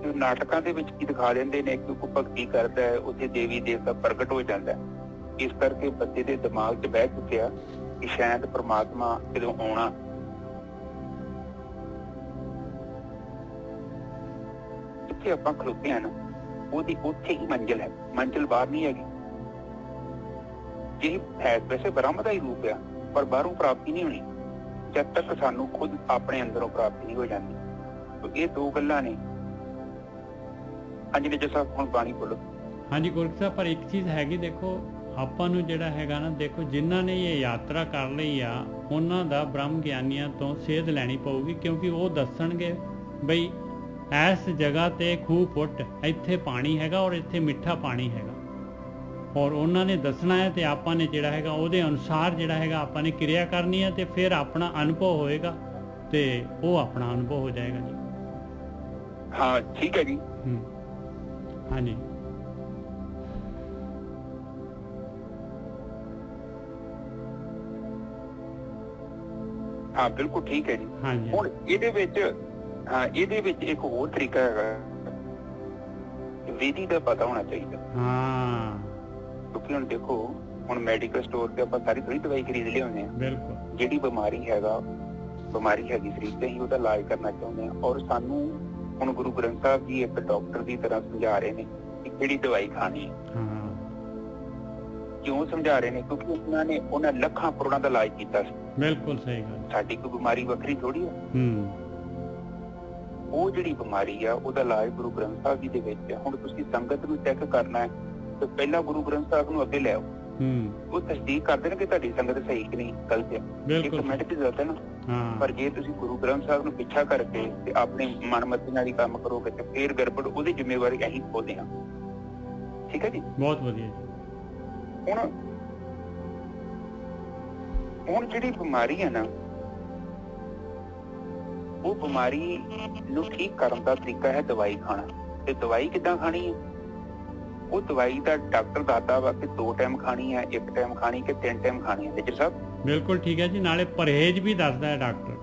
जो नाटकां दे विच की दिखा देंदे ने कि कोई भगती करदा है, उत्थे देवी देवता प्रगट हो जाता है। इस करके बच्चे के दिमाग च बह चुकिया कि शायद परमात्मा जदों आउणा, जिथे आपां खलोते हैं ना, ओदी उत्थे ही मंजिल है। मंजिल बाहर नहीं हैगी। यही है वैसे ब्रह्म का ही रूप है, पर बाहरों प्राप्ति नहीं होनी जब तक सानू खुद अपने अंदरों प्राप्ति नहीं हो जाती। तो ये दो गल्लां ने। हाँ जी निजर साहब, हुण पानी बोलो। हाँ जी गोरख साहब, पर एक चीज़ हैगी, देखो ਆਪਾਂ ਨੂੰ ਜਿਹੜਾ ਹੈਗਾ ਨਾ, ਦੇਖੋ ਜਿਨ੍ਹਾਂ ਨੇ ਇਹ ਯਾਤਰਾ ਕਰ ਲਈ ਆ, ਉਹਨਾਂ ਦਾ ਬ੍ਰਹਮ ਗਿਆਨੀਆਂ ਤੋਂ ਸੇਧ ਲੈਣੀ ਪਊਗੀ, ਕਿਉਂਕਿ ਉਹ ਦੱਸਣਗੇ ਬਈ ਇਸ ਜਗ੍ਹਾ ਤੇ ਖੂਹ ਪੁੱਟ, ਇੱਥੇ ਪਾਣੀ ਹੈਗਾ ਔਰ ਇੱਥੇ ਮਿੱਠਾ ਪਾਣੀ ਹੈਗਾ, ਔਰ ਉਹਨਾਂ ਨੇ ਦੱਸਣਾ ਹੈ ਤੇ ਆਪਾਂ ਨੇ ਜਿਹੜਾ ਹੈਗਾ ਉਹਦੇ ਅਨੁਸਾਰ ਜਿਹੜਾ ਹੈਗਾ ਆਪਾਂ ਨੇ ਕਿਰਿਆ ਕਰਨੀ ਹੈ, ਤੇ ਫਿਰ ਆਪਣਾ ਅਨੁਭਵ ਹੋਏਗਾ ਤੇ ਉਹ ਆਪਣਾ ਅਨੁਭਵ ਹੋ ਜਾਏਗਾ ਜੀ। ਹਾਂ ਠੀਕ ਹੈ ਜੀ। हाँ जी। हाँ बिल्कुल ठीक है जी। हाँ जी। हुण इहदे विच इहदे विच एक होर तरीका है, विधि का पता होना चाहिए। हाँ, क्योंकि हुण देखो, हुण मैडिकल स्टोर ते आपां सारी थोड़ी दवाई खरीद लिआउने आ। बिल्कुल। जिहड़ी बीमारी हैगी शरीर ते, ਉਹਦਾ ਇਲਾਜ ਕਰਨਾ ਚਾਹੁੰਦੇ ਆ। ਔਰ ਸਾਨੂੰ ਹੁਣ ਗੁਰੂ ਗ੍ਰੰਥ ਸਾਹਿਬ ਜੀ ਇੱਕ ਡਾਕਟਰ ਦੀ ਤਰ੍ਹਾਂ ਸਮਝਾ ਰਹੇ ਨੇ ਕਿ ਕਿਹੜੀ ਦਵਾਈ ਖਾਣੀ ਹੈ। ਕਿਉਂ ਸਮਝਾ ਰਹੇ ਨੇ? ਕਿਉਂਕਿ ਉਹਨਾਂ ਲੱਖਾਂ ਕਰੋੜਾਂ ਦਾ ਇਲਾਜ ਕੀਤਾ ਸੀ। ਬਿਲਕੁਲ ਸਹੀ ਗੱਲ। ਸਾਡੀ ਕੋਈ ਬਿਮਾਰੀ ਵੱਖਰੀ ਥੋੜੀ ਆ। ਉਹ ਜਿਹੜੀ ਬਿਮਾਰੀ ਆ ਉਹਦਾ ਇਲਾਜ ਗੁਰੂ ਗ੍ਰੰਥ ਸਾਹਿਬ ਜੀ ਦੇ ਵਿੱਚ ਹੈ। ਹੁਣ ਤੁਸੀਂ ਸੰਗਤ ਨੂੰ ਚੈੱਕ ਕਰਨਾ ਹੈ ਤੇ ਪਹਿਲਾਂ ਗੁਰੂ ਗ੍ਰੰਥ ਸਾਹਿਬ ਨੂੰ ਅੱਗੇ ਲੈ ਆਓ। ਉਹ ਤਸਦੀਕ ਕਰਦੇ ਨੇ ਕਿ ਤੁਹਾਡੀ ਸੰਗਤ ਸਹੀ ਕਿ ਨਹੀਂ, ਗਲਤ ਹੈ। ਇੱਕ ਮਿੰਟ ਦੀ ਜ਼ਰੂਰਤ ਹੈ ਨਾ। ਪਰ ਜੇ ਤੁਸੀਂ ਗੁਰੂ ਗ੍ਰੰਥ ਸਾਹਿਬ ਨੂੰ ਪਿੱਛਾ ਕਰਕੇ ਤੇ ਆਪਣੇ ਮਨਮਰਜ਼ੀ ਨਾਲ ਹੀ ਕੰਮ ਕਰੋਗੇ ਤੇ ਫੇਰ ਗੜਬੜ, ਉਹਦੀ ਜ਼ਿੰਮੇਵਾਰੀ ਅਸੀਂ ਖੋਦੇ ਹਾਂ। ਠੀਕ ਹੈ ਜੀ, ਬਹੁਤ ਵਧੀਆ ਜੀ। ਹੁਣ ਜਿਹੜੀ ਬਿਮਾਰੀ ਹੈ ਨਾ, ਉਹ ਬਿਮਾਰੀ ਨੂੰ ਠੀਕ ਕਰਨ ਦਾ ਤਰੀਕਾ ਹੈ ਦਵਾਈ ਖਾਣਾ। ਤੇ ਦਵਾਈ ਕਿੱਦਾਂ ਖਾਣੀ ਹੈ? ਉਹ ਦਵਾਈ ਦਾ ਡਾਕਟਰ ਦੱਸਦਾ ਵਾ ਕਿ 2 ਟਾਈਮ ਖਾਣੀ ਹੈ, 1 ਟਾਈਮ ਖਾਣੀ ਕਿ 3 ਟਾਈਮ ਖਾਣੀ ਹੈ। ਨਿਜਰ ਸਾਹਿਬ ਬਿਲਕੁਲ ਠੀਕ ਹੈ ਜੀ। ਨਾਲੇ ਪਰਹੇਜ਼ ਵੀ ਦੱਸਦਾ ਹੈ ਡਾਕਟਰ।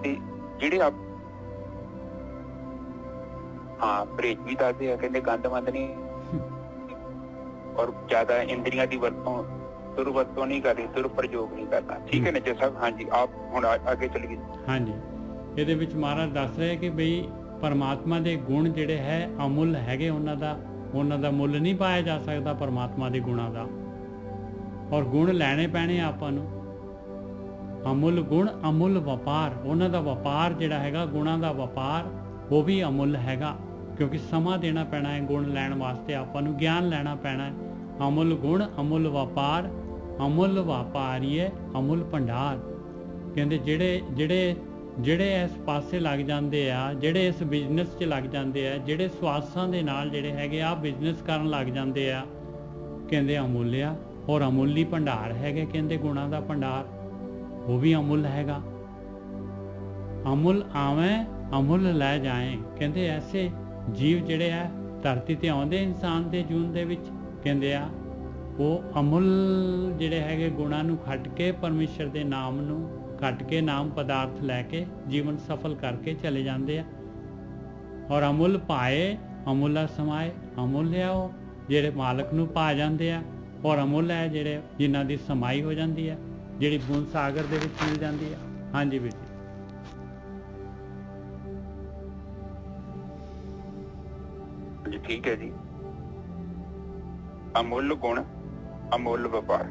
ਤੇ ਜਿਹੜੇ ਪਰਹੇਜ਼ ਵੀ ਦੱਸਦੇ ਆ, ਕਹਿੰਦੇ ਗੰਦ ਮੰਦ ਨਹੀਂ ਔਰ ਜ਼ਿਆਦਾ ਇੰਦਰੀਆਂ ਦੀ ਵਰਤੋਂ, ਦੁਰਵਰਤੋਂ ਨਹੀਂ ਕਰਨੀ, ਦੁਰਪ੍ਰਯੋਗ ਨਹੀਂ ਕਰਨਾ। ਠੀਕ ਹੈ ਨਿਜਰ ਸਾਹਿਬ। ਹਾਂਜੀ, ਆਪ ਹੁਣ ਅੱਗੇ ਚਲੀਏ। ਹਾਂਜੀ, ਇਹਦੇ ਵਿੱਚ ਮਹਾਰਾਜ ਦੱਸ ਰਹੇ ਕਿ ਬਈ ਪਰਮਾਤਮਾ ਦੇ ਗੁਣ ਜਿਹੜੇ ਹੈ ਅਮੁੱਲ ਹੈਗੇ, ਉਹਨਾਂ ਦਾ ਮੁੱਲ ਨਹੀਂ ਪਾਇਆ ਜਾ ਸਕਦਾ ਪਰਮਾਤਮਾ ਦੇ ਗੁਣਾਂ ਦਾ। ਔਰ ਗੁਣ ਲੈਣੇ ਪੈਣੇ ਆਪਾਂ ਨੂੰ। ਅਮੁੱਲ ਗੁਣ, ਅਮੁੱਲ ਵਪਾਰ। ਉਹਨਾਂ ਦਾ ਵਪਾਰ ਜਿਹੜਾ ਹੈਗਾ, ਗੁਣਾਂ ਦਾ ਵਪਾਰ, ਉਹ ਵੀ ਅਮੁੱਲ ਹੈਗਾ, ਕਿਉਂਕਿ ਸਮਾਂ ਦੇਣਾ ਪੈਣਾ ਹੈ ਗੁਣ ਲੈਣ ਵਾਸਤੇ। ਆਪਾਂ ਨੂੰ ਗਿਆਨ ਲੈਣਾ ਪੈਣਾ ਹੈ। ਅਮੁੱਲ ਗੁਣ, ਅਮੁੱਲ ਵਪਾਰ, ਅਮੁੱਲ ਵਪਾਰੀਏ ਅਮੁੱਲ ਭੰਡਾਰ। ਕਹਿੰਦੇ ਜਿਹੜੇ ਇਸ ਪਾਸੇ ਲੱਗ ਜਾਂਦੇ ਆ, ਜਿਹੜੇ ਇਸ ਬਿਜ਼ਨਸ 'ਚ ਲੱਗ ਜਾਂਦੇ ਆ, ਜਿਹੜੇ ਸਵਾਸਾਂ ਦੇ ਨਾਲ ਜਿਹੜੇ ਹੈਗੇ ਆ ਬਿਜ਼ਨਸ ਕਰਨ ਲੱਗ ਜਾਂਦੇ ਆ, ਕਹਿੰਦੇ ਅਮੁੱਲਿਆ। ਔਰ ਅਮੁੱਲੀ ਭੰਡਾਰ ਹੈਗੇ, ਕਹਿੰਦੇ ਗੁਣਾਂ ਦਾ ਭੰਡਾਰ, ਉਹ ਵੀ ਅਮੁੱਲ ਹੈਗਾ। ਅਮੁੱਲ ਆਵੇਂ ਅਮੁੱਲ ਲੈ ਜਾਏ। ਕਹਿੰਦੇ ਐਸੇ ਜੀਵ ਜਿਹੜੇ ਆ ਧਰਤੀ ਤੇ ਆਉਂਦੇ ਇਨਸਾਨ ਦੇ ਜੂਨ ਦੇ ਵਿੱਚ, ਕਹਿੰਦੇ ਆ ਉਹ ਅਮੁੱਲ ਜਿਹੜੇ ਹੈਗੇ ਗੁਣਾਂ ਨੂੰ ਖੱਟ ਕੇ, ਪਰਮੇਸ਼ਰ ਦੇ ਨਾਮ ਨੂੰ ਖੱਟ ਕੇ, ਨਾਮ ਪਦਾਰਥ ਲੈ ਕੇ ਜੀਵਨ ਸਫਲ ਕਰਕੇ ਚਲੇ ਜਾਂਦੇ ਆ। ਔਰ ਅਮੁੱਲ ਪਾਏ ਅਮੁੱਲਾ ਸਮਾਏ। ਅਮੁੱਲ ਆ ਉਹ ਜਿਹੜੇ ਮਾਲਕ ਨੂੰ ਪਾ ਜਾਂਦੇ ਆ, ਔਰ ਅਮੁੱਲ ਹੈ ਜਿਹੜੇ ਜਿਨ੍ਹਾਂ ਦੀ ਸਮਾਈ ਹੋ ਜਾਂਦੀ ਹੈ, ਜਿਹੜੀ ਬੂੰਦ ਸਾਗਰ ਦੇ ਵਿੱਚ ਮਿਲ ਜਾਂਦੀ ਹੈ। ਹਾਂਜੀ ਵੀਰ ਜੀ ਠੀਕ ਹੈ ਜੀ। ਅਮੁੱਲ ਗੁਣ ਅਮੁੱਲ ਵਪਾਰ।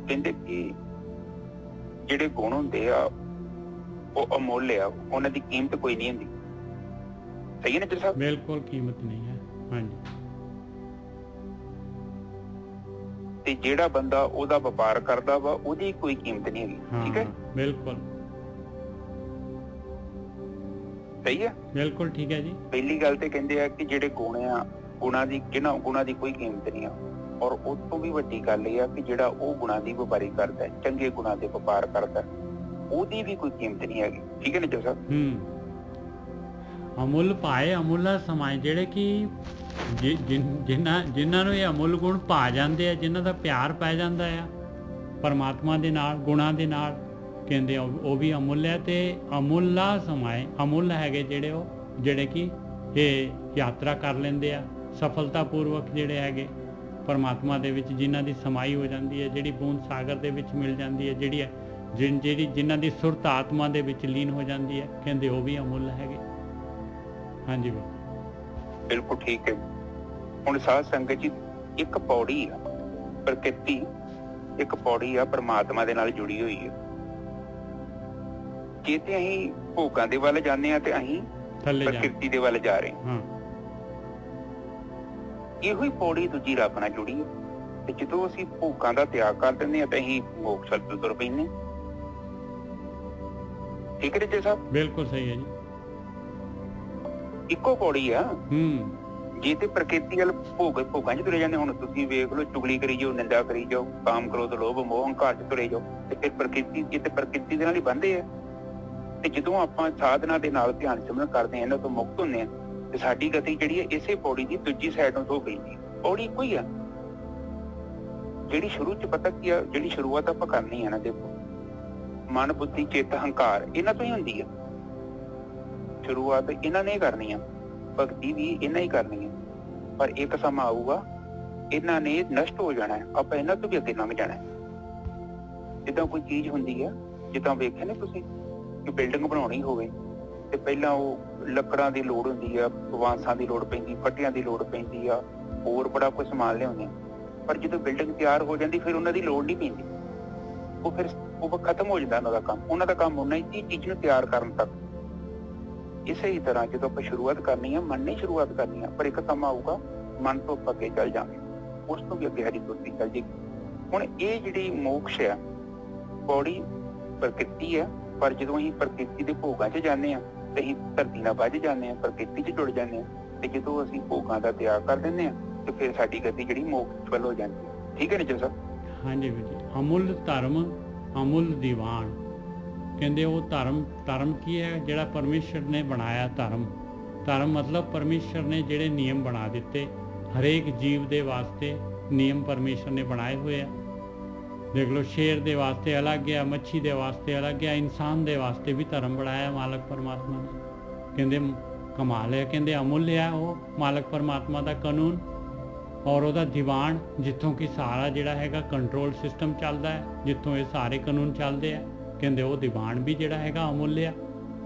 ਕਹਿੰਦੇ ਕਿ ਜਿਹੜੇ ਗੁਣ ਹੁੰਦੇ ਆ ਉਹ ਅਮੁੱਲ ਆ, ਉਹਨਾਂ ਦੀ ਕੀਮਤ ਕੋਈ ਨਹੀਂ ਹੁੰਦੀ। ਸਹੀ ਹੈ ਨਾ ਜੀ ਸਾਹਿਬ? ਬਿਲਕੁਲ ਕੀਮਤ ਨਹੀਂ ਹੈ। ਹਾਂਜੀ। ਤੇ ਜਿਹੜਾ ਬੰਦਾ ਉਹਦਾ ਵਪਾਰ ਕਰਦਾ ਵਾ ਉਹਦੀ ਕੋਈ ਕੀਮਤ ਨਹੀਂ ਹੈਗੀ। ਠੀਕ ਹੈ, ਬਿਲਕੁਲ ਸਹੀ ਹੈ, ਬਿਲਕੁਲ ਠੀਕ ਹੈ ਜੀ। ਪਹਿਲੀ ਗੱਲ ਤੇ ਕਹਿੰਦੇ ਆ ਕਿ ਜਿਹੜੇ ਗੁਣ ਆ, ਗੁਣਾਂ ਦੀ ਕੋਈ ਕੀਮਤ ਨਹੀਂ ਆ। ਔਰ ਉਸ ਤੋਂ ਵੀ ਵੱਡੀ ਗੱਲ ਇਹ ਆ ਕਿ ਜਿਹੜਾ ਉਹ ਗੁਣਾਂ ਦੀ ਵਪਾਰੀ ਕਰਦਾ, ਚੰਗੇ ਗੁਣਾਂ ਦੇ ਵਪਾਰ ਕਰਦਾ, ਉਹਦੀ ਵੀ ਕੋਈ ਕੀਮਤ ਨਹੀਂ ਹੈਗੀ। ਠੀਕ ਹੈ ਨਾ ਜੀ ਸਾਹਿਬ? ਅਮੁੱਲ ਪਾਏ ਅਮੁੱਲਾ ਸਮਾਏ, ਜਿਹੜੇ ਕਿ ਜਿਨ੍ਹਾਂ ਨੂੰ ਇਹ ਅਮੁੱਲ ਗੁਣ ਪਾ ਜਾਂਦੇ ਆ, ਜਿਨ੍ਹਾਂ ਦਾ ਪਿਆਰ ਪੈ ਜਾਂਦਾ ਆ ਪਰਮਾਤਮਾ ਦੇ ਨਾਲ, ਗੁਣਾਂ ਦੇ ਨਾਲ, ਕਹਿੰਦੇ ਉਹ ਵੀ ਅਮੁੱਲ ਹੈ। ਤੇ ਅਮੁੱਲਾ ਸਮਾਏ, ਅਮੁੱਲ ਹੈਗੇ ਜਿਹੜੇ ਕਿ ਇਹ ਯਾਤਰਾ ਕਰ ਲੈਂਦੇ ਆ ਸਫਲਤਾਪੂਰਵਕ, ਜਿਹੜੇ ਹੈਗੇ ਪਰਮਾਤਮਾ ਦੇ ਵਿੱਚ, ਜਿਨ੍ਹਾਂ ਦੀ ਸਮਾਈ ਹੋ ਜਾਂਦੀ ਹੈ, ਜਿਹੜੀ ਬੂੰਦ ਸਾਗਰ ਦੇ ਵਿੱਚ ਮਿਲ ਜਾਂਦੀ ਹੈ, ਜਿਨ੍ਹਾਂ ਦੀ ਸੁਰਤ ਆਤਮਾ ਦੇ ਵਿੱਚ ਲੀਨ ਹੋ ਜਾਂਦੀ ਹੈ, ਕਹਿੰਦੇ ਉਹ ਵੀ ਅਮੁੱਲ ਹੈਗੇ। ਹਾਂਜੀ ਬਿਲਕੁਲ ਠੀਕ ਹੈ। ਹੁਣ ਸਾਧ ਸੰਗਤ ਜੀ, ਇੱਕ ਪੌੜੀ ਆ ਪ੍ਰਕਿਰਤੀ, ਇੱਕ ਪੌੜੀ ਆ ਪਰਮਾਤਮਾ ਦੇ ਨਾਲ ਜੁੜੀ ਹੋਈ ਹੈ। ਜੇ ਤੇ ਅਸੀਂ ਭੋਗਾਂ ਦੇ ਵੱਲ ਜਾਂਦੇ ਹਾਂ ਤੇ ਅਸੀਂ ਪ੍ਰਕਿਰਤੀ ਦੇ ਵੱਲ ਜਾ ਰਹੇ ਹਾਂ। ਇਹੋ ਹੀ ਪੌੜੀ ਦੂਜੀ ਰੱਬ ਨਾਲ ਜੁੜੀ ਹੈ। ਤੇ ਜਦੋਂ ਅਸੀਂ ਭੋਗਾਂ ਦਾ ਤਿਆਗ ਕਰ ਦਿੰਦੇ ਹਾਂ ਤੇ ਅਸੀਂ ਮੋਕਸ਼ ਵੱਲ ਤੁਰ ਪੈਂਦੇ। ਠੀਕ ਹੈ ਜੀ ਸਾਹਿਬ? ਬਿਲਕੁਲ ਸਹੀ ਹੈ ਜੀ। ਇੱਕੋ ਪੌੜੀ ਆ। ਜੇ ਤੇ ਪ੍ਰਕਿਰਤੀ ਵੱਲ ਭੋਗਾਂ ਚ ਤੁਰੇ ਜਾਂਦੇ, ਹੁਣ ਤੁਸੀਂ ਵੇਖ ਲਓ, ਚੁਗਲੀ ਕਰੀ ਜਾਓ, ਨਿੰਦਾ ਕਰੀ ਜਾਓ, ਕਾਮ ਕ੍ਰੋਧ ਲੋਭ ਮੋਹ ਹੰਕਾਰ ਚ ਤੁਰੇ ਜਾਓ, ਤੇ ਫਿਰ ਪ੍ਰਕਿਰਤੀ ਦੇ ਨਾਲ ਹੀ ਬੰਦੇ ਆ। ਤੇ ਜਦੋਂ ਆਪਾਂ ਸਾਧਨਾ ਦੇ ਨਾਲ ਧਿਆਨ ਸਿਮਰਨ ਕਰਦੇ ਹਾਂ, ਇਹਨਾਂ ਤੋਂ ਮੁਕਤ ਹੁੰਦੇ ਆ, ਤੇ ਸਾਡੀ ਗਤੀ ਜਿਹੜੀ ਹੈ ਇਸੇ ਪੌੜੀ ਦੀ ਦੂਜੀ ਸਾਈਡ ਨੂੰ ਹੋ ਗਈ। ਪੌੜੀ ਇੱਕੋ ਹੀ ਆ। ਜਿਹੜੀ ਸ਼ੁਰੂ ਚ ਪਤਾ ਕੀ ਆ, ਜਿਹੜੀ ਸ਼ੁਰੂਆਤ ਆਪਾਂ ਕਰਨੀ ਹੈ ਨਾ, ਦੇਖੋ, ਮਨ ਬੁੱਧੀ ਚਿੱਤ ਹੰਕਾਰ ਇਹਨਾਂ ਤੋਂ ਹੀ ਹੁੰਦੀ ਆ। ਸ਼ੁਰੂਆਤ ਇਹਨਾਂ ਨੇ ਕਰਨੀ ਆ, ਭਗਤੀ ਵੀ ਇਹਨਾਂ ਹੀ ਕਰਨੀ ਹੈ। ਪਰ ਇੱਕ ਸਮਾਂ ਆਊਗਾ ਇਹਨਾਂ ਨੇ ਨਸ਼ਟ ਹੋ ਜਾਣਾ ਹੈ, ਆਪਾਂ ਇਹਨਾਂ ਤੋਂ ਵੀ ਅੱਗੇ ਲੰਘ ਜਾਣਾ ਹੈ। ਜਿੱਦਾਂ ਕੋਈ ਚੀਜ਼ ਹੁੰਦੀ ਆ, ਜਿੱਦਾਂ ਵੇਖਿਆ ਨਾ ਤੁਸੀਂ ਕਿ ਬਿਲਡਿੰਗ ਬਣਾਉਣੀ ਹੋਵੇ ਤੇ ਪਹਿਲਾਂ ਉਹ ਲੱਕੜਾਂ ਦੀ ਲੋੜ ਹੁੰਦੀ ਆ, ਬਾਂਸਾਂ ਦੀ ਲੋੜ ਪੈਂਦੀ, ਪੱਟੀਆਂ ਦੀ ਲੋੜ ਪੈਂਦੀ ਆ, ਹੋਰ ਬੜਾ ਕੁਝ ਸਮਾਨ ਲਿਆਉਂਦੇ ਆ। ਪਰ ਜਦੋਂ ਬਿਲਡਿੰਗ ਤਿਆਰ ਹੋ ਜਾਂਦੀ ਫਿਰ ਉਹਨਾਂ ਦੀ ਲੋੜ ਨਹੀਂ ਪੈਂਦੀ। ਉਹ ਫਿਰ ਉਹ ਖਤਮ ਹੋ ਜਾਂਦਾ ਉਹਨਾਂ ਦਾ ਕੰਮ। ਉਹਨਾਂ ਦਾ ਕੰਮ ਉਹਨਾਂ ਹੀ ਚੀਜ਼ ਨੂੰ ਤਿਆਰ ਕਰਨ ਤੱਕ। ਇਸੇ ਹੀ ਤਰ੍ਹਾਂ ਜਦੋਂ ਆਪਾਂ ਸ਼ੁਰੂਆਤ ਕਰਨੀ ਆ, ਮਨ ਨੇ ਸ਼ੁਰੂਆਤ ਕਰਨੀ ਆ, ਪਰ ਇੱਕ ਸਮਾਂ ਆਊਗਾ ਮਨ ਤੋਂ ਆਪਾਂ ਅੱਗੇ ਚੱਲ ਜਾਵਾਂਗੇ, ਉਸ ਤੋਂ ਵੀ ਅੱਗੇ ਹਰੀ ਤੁਰਤੀ ਚੱਲ ਜਾਏਗੀ। ਹੁਣ ਇਹ ਜਿਹੜੀ ਮੋਕਸ਼ ਆ, ਪੌੜੀ ਪ੍ਰਕਿਰਤੀ ਆ, ਪਰ ਜਦੋਂ ਅਸੀਂ ਪ੍ਰਕਿਰਤੀ ਦੇ ਭੋਗਾਂ 'ਚ ਜਾਂਦੇ ਹਾਂ ਤੇ ਅਸੀਂ ਧਰਤੀ ਨਾਲ ਵੱਜ ਜਾਂਦੇ ਹਾਂ, ਪ੍ਰਕਿਰਤੀ 'ਚ ਜੁੜ ਜਾਂਦੇ ਹਾਂ। ਤੇ ਜਦੋਂ ਅਸੀਂ ਭੋਗਾਂ ਦਾ ਤਿਆਗ ਕਰ ਦਿੰਦੇ ਹਾਂ ਤੇ ਫਿਰ ਸਾਡੀ ਗਤੀ ਜਿਹੜੀ ਮੋਕਸ਼ ਵੱਲ ਹੋ ਜਾਂਦੀ ਹੈ। ਠੀਕ ਹੈ ਨਾ ਜੀ ਸਾਹਿਬ? ਹਾਂਜੀ ਵੀਰ ਜੀ। ਅਮੁੱਲ ਧਰਮ ਅਮੁੱਲ ਦੀਵਾਨ, ਕਹਿੰਦੇ ਉਹ ਧਰਮ ਕੀ ਹੈ? ਜਿਹੜਾ ਪਰਮੇਸ਼ਰ ਨੇ ਬਣਾਇਆ ਧਰਮ ਮਤਲਬ ਪਰਮੇਸ਼ਰ ਨੇ ਜਿਹੜੇ ਨਿਯਮ ਬਣਾ ਦਿੱਤੇ ਹਰੇਕ ਜੀਵ ਦੇ ਵਾਸਤੇ, ਨਿਯਮ ਪਰਮੇਸ਼ਰ ਨੇ ਬਣਾਏ ਹੋਏ ਆ। ਦੇਖ ਲਓ, ਸ਼ੇਰ ਦੇ ਵਾਸਤੇ ਅਲੱਗ ਆ, ਮੱਛੀ ਦੇ ਵਾਸਤੇ ਅਲੱਗ ਆ, ਇਨਸਾਨ ਦੇ ਵਾਸਤੇ ਵੀ ਧਰਮ ਬਣਾਇਆ ਮਾਲਕ ਪਰਮਾਤਮਾ ਨੇ। ਕਹਿੰਦੇ ਕਮਾਲ ਹੈ, ਕਹਿੰਦੇ ਅਮੁੱਲ ਆ ਉਹ ਮਾਲਕ ਪਰਮਾਤਮਾ ਦਾ ਕਾਨੂੰਨ ਔਰ ਉਹਦਾ ਦੀਵਾਨ, ਜਿੱਥੋਂ ਕਿ ਸਾਰਾ ਜਿਹੜਾ ਹੈਗਾ ਕੰਟਰੋਲ ਸਿਸਟਮ ਚੱਲਦਾ ਹੈ, ਜਿੱਥੋਂ ਇਹ ਸਾਰੇ ਕਾਨੂੰਨ ਚੱਲਦੇ ਆ। ਕਹਿੰਦੇ ਉਹ ਦੀਵਾਨ ਵੀ ਜਿਹੜਾ ਹੈਗਾ ਅਮੁੱਲ ਆ।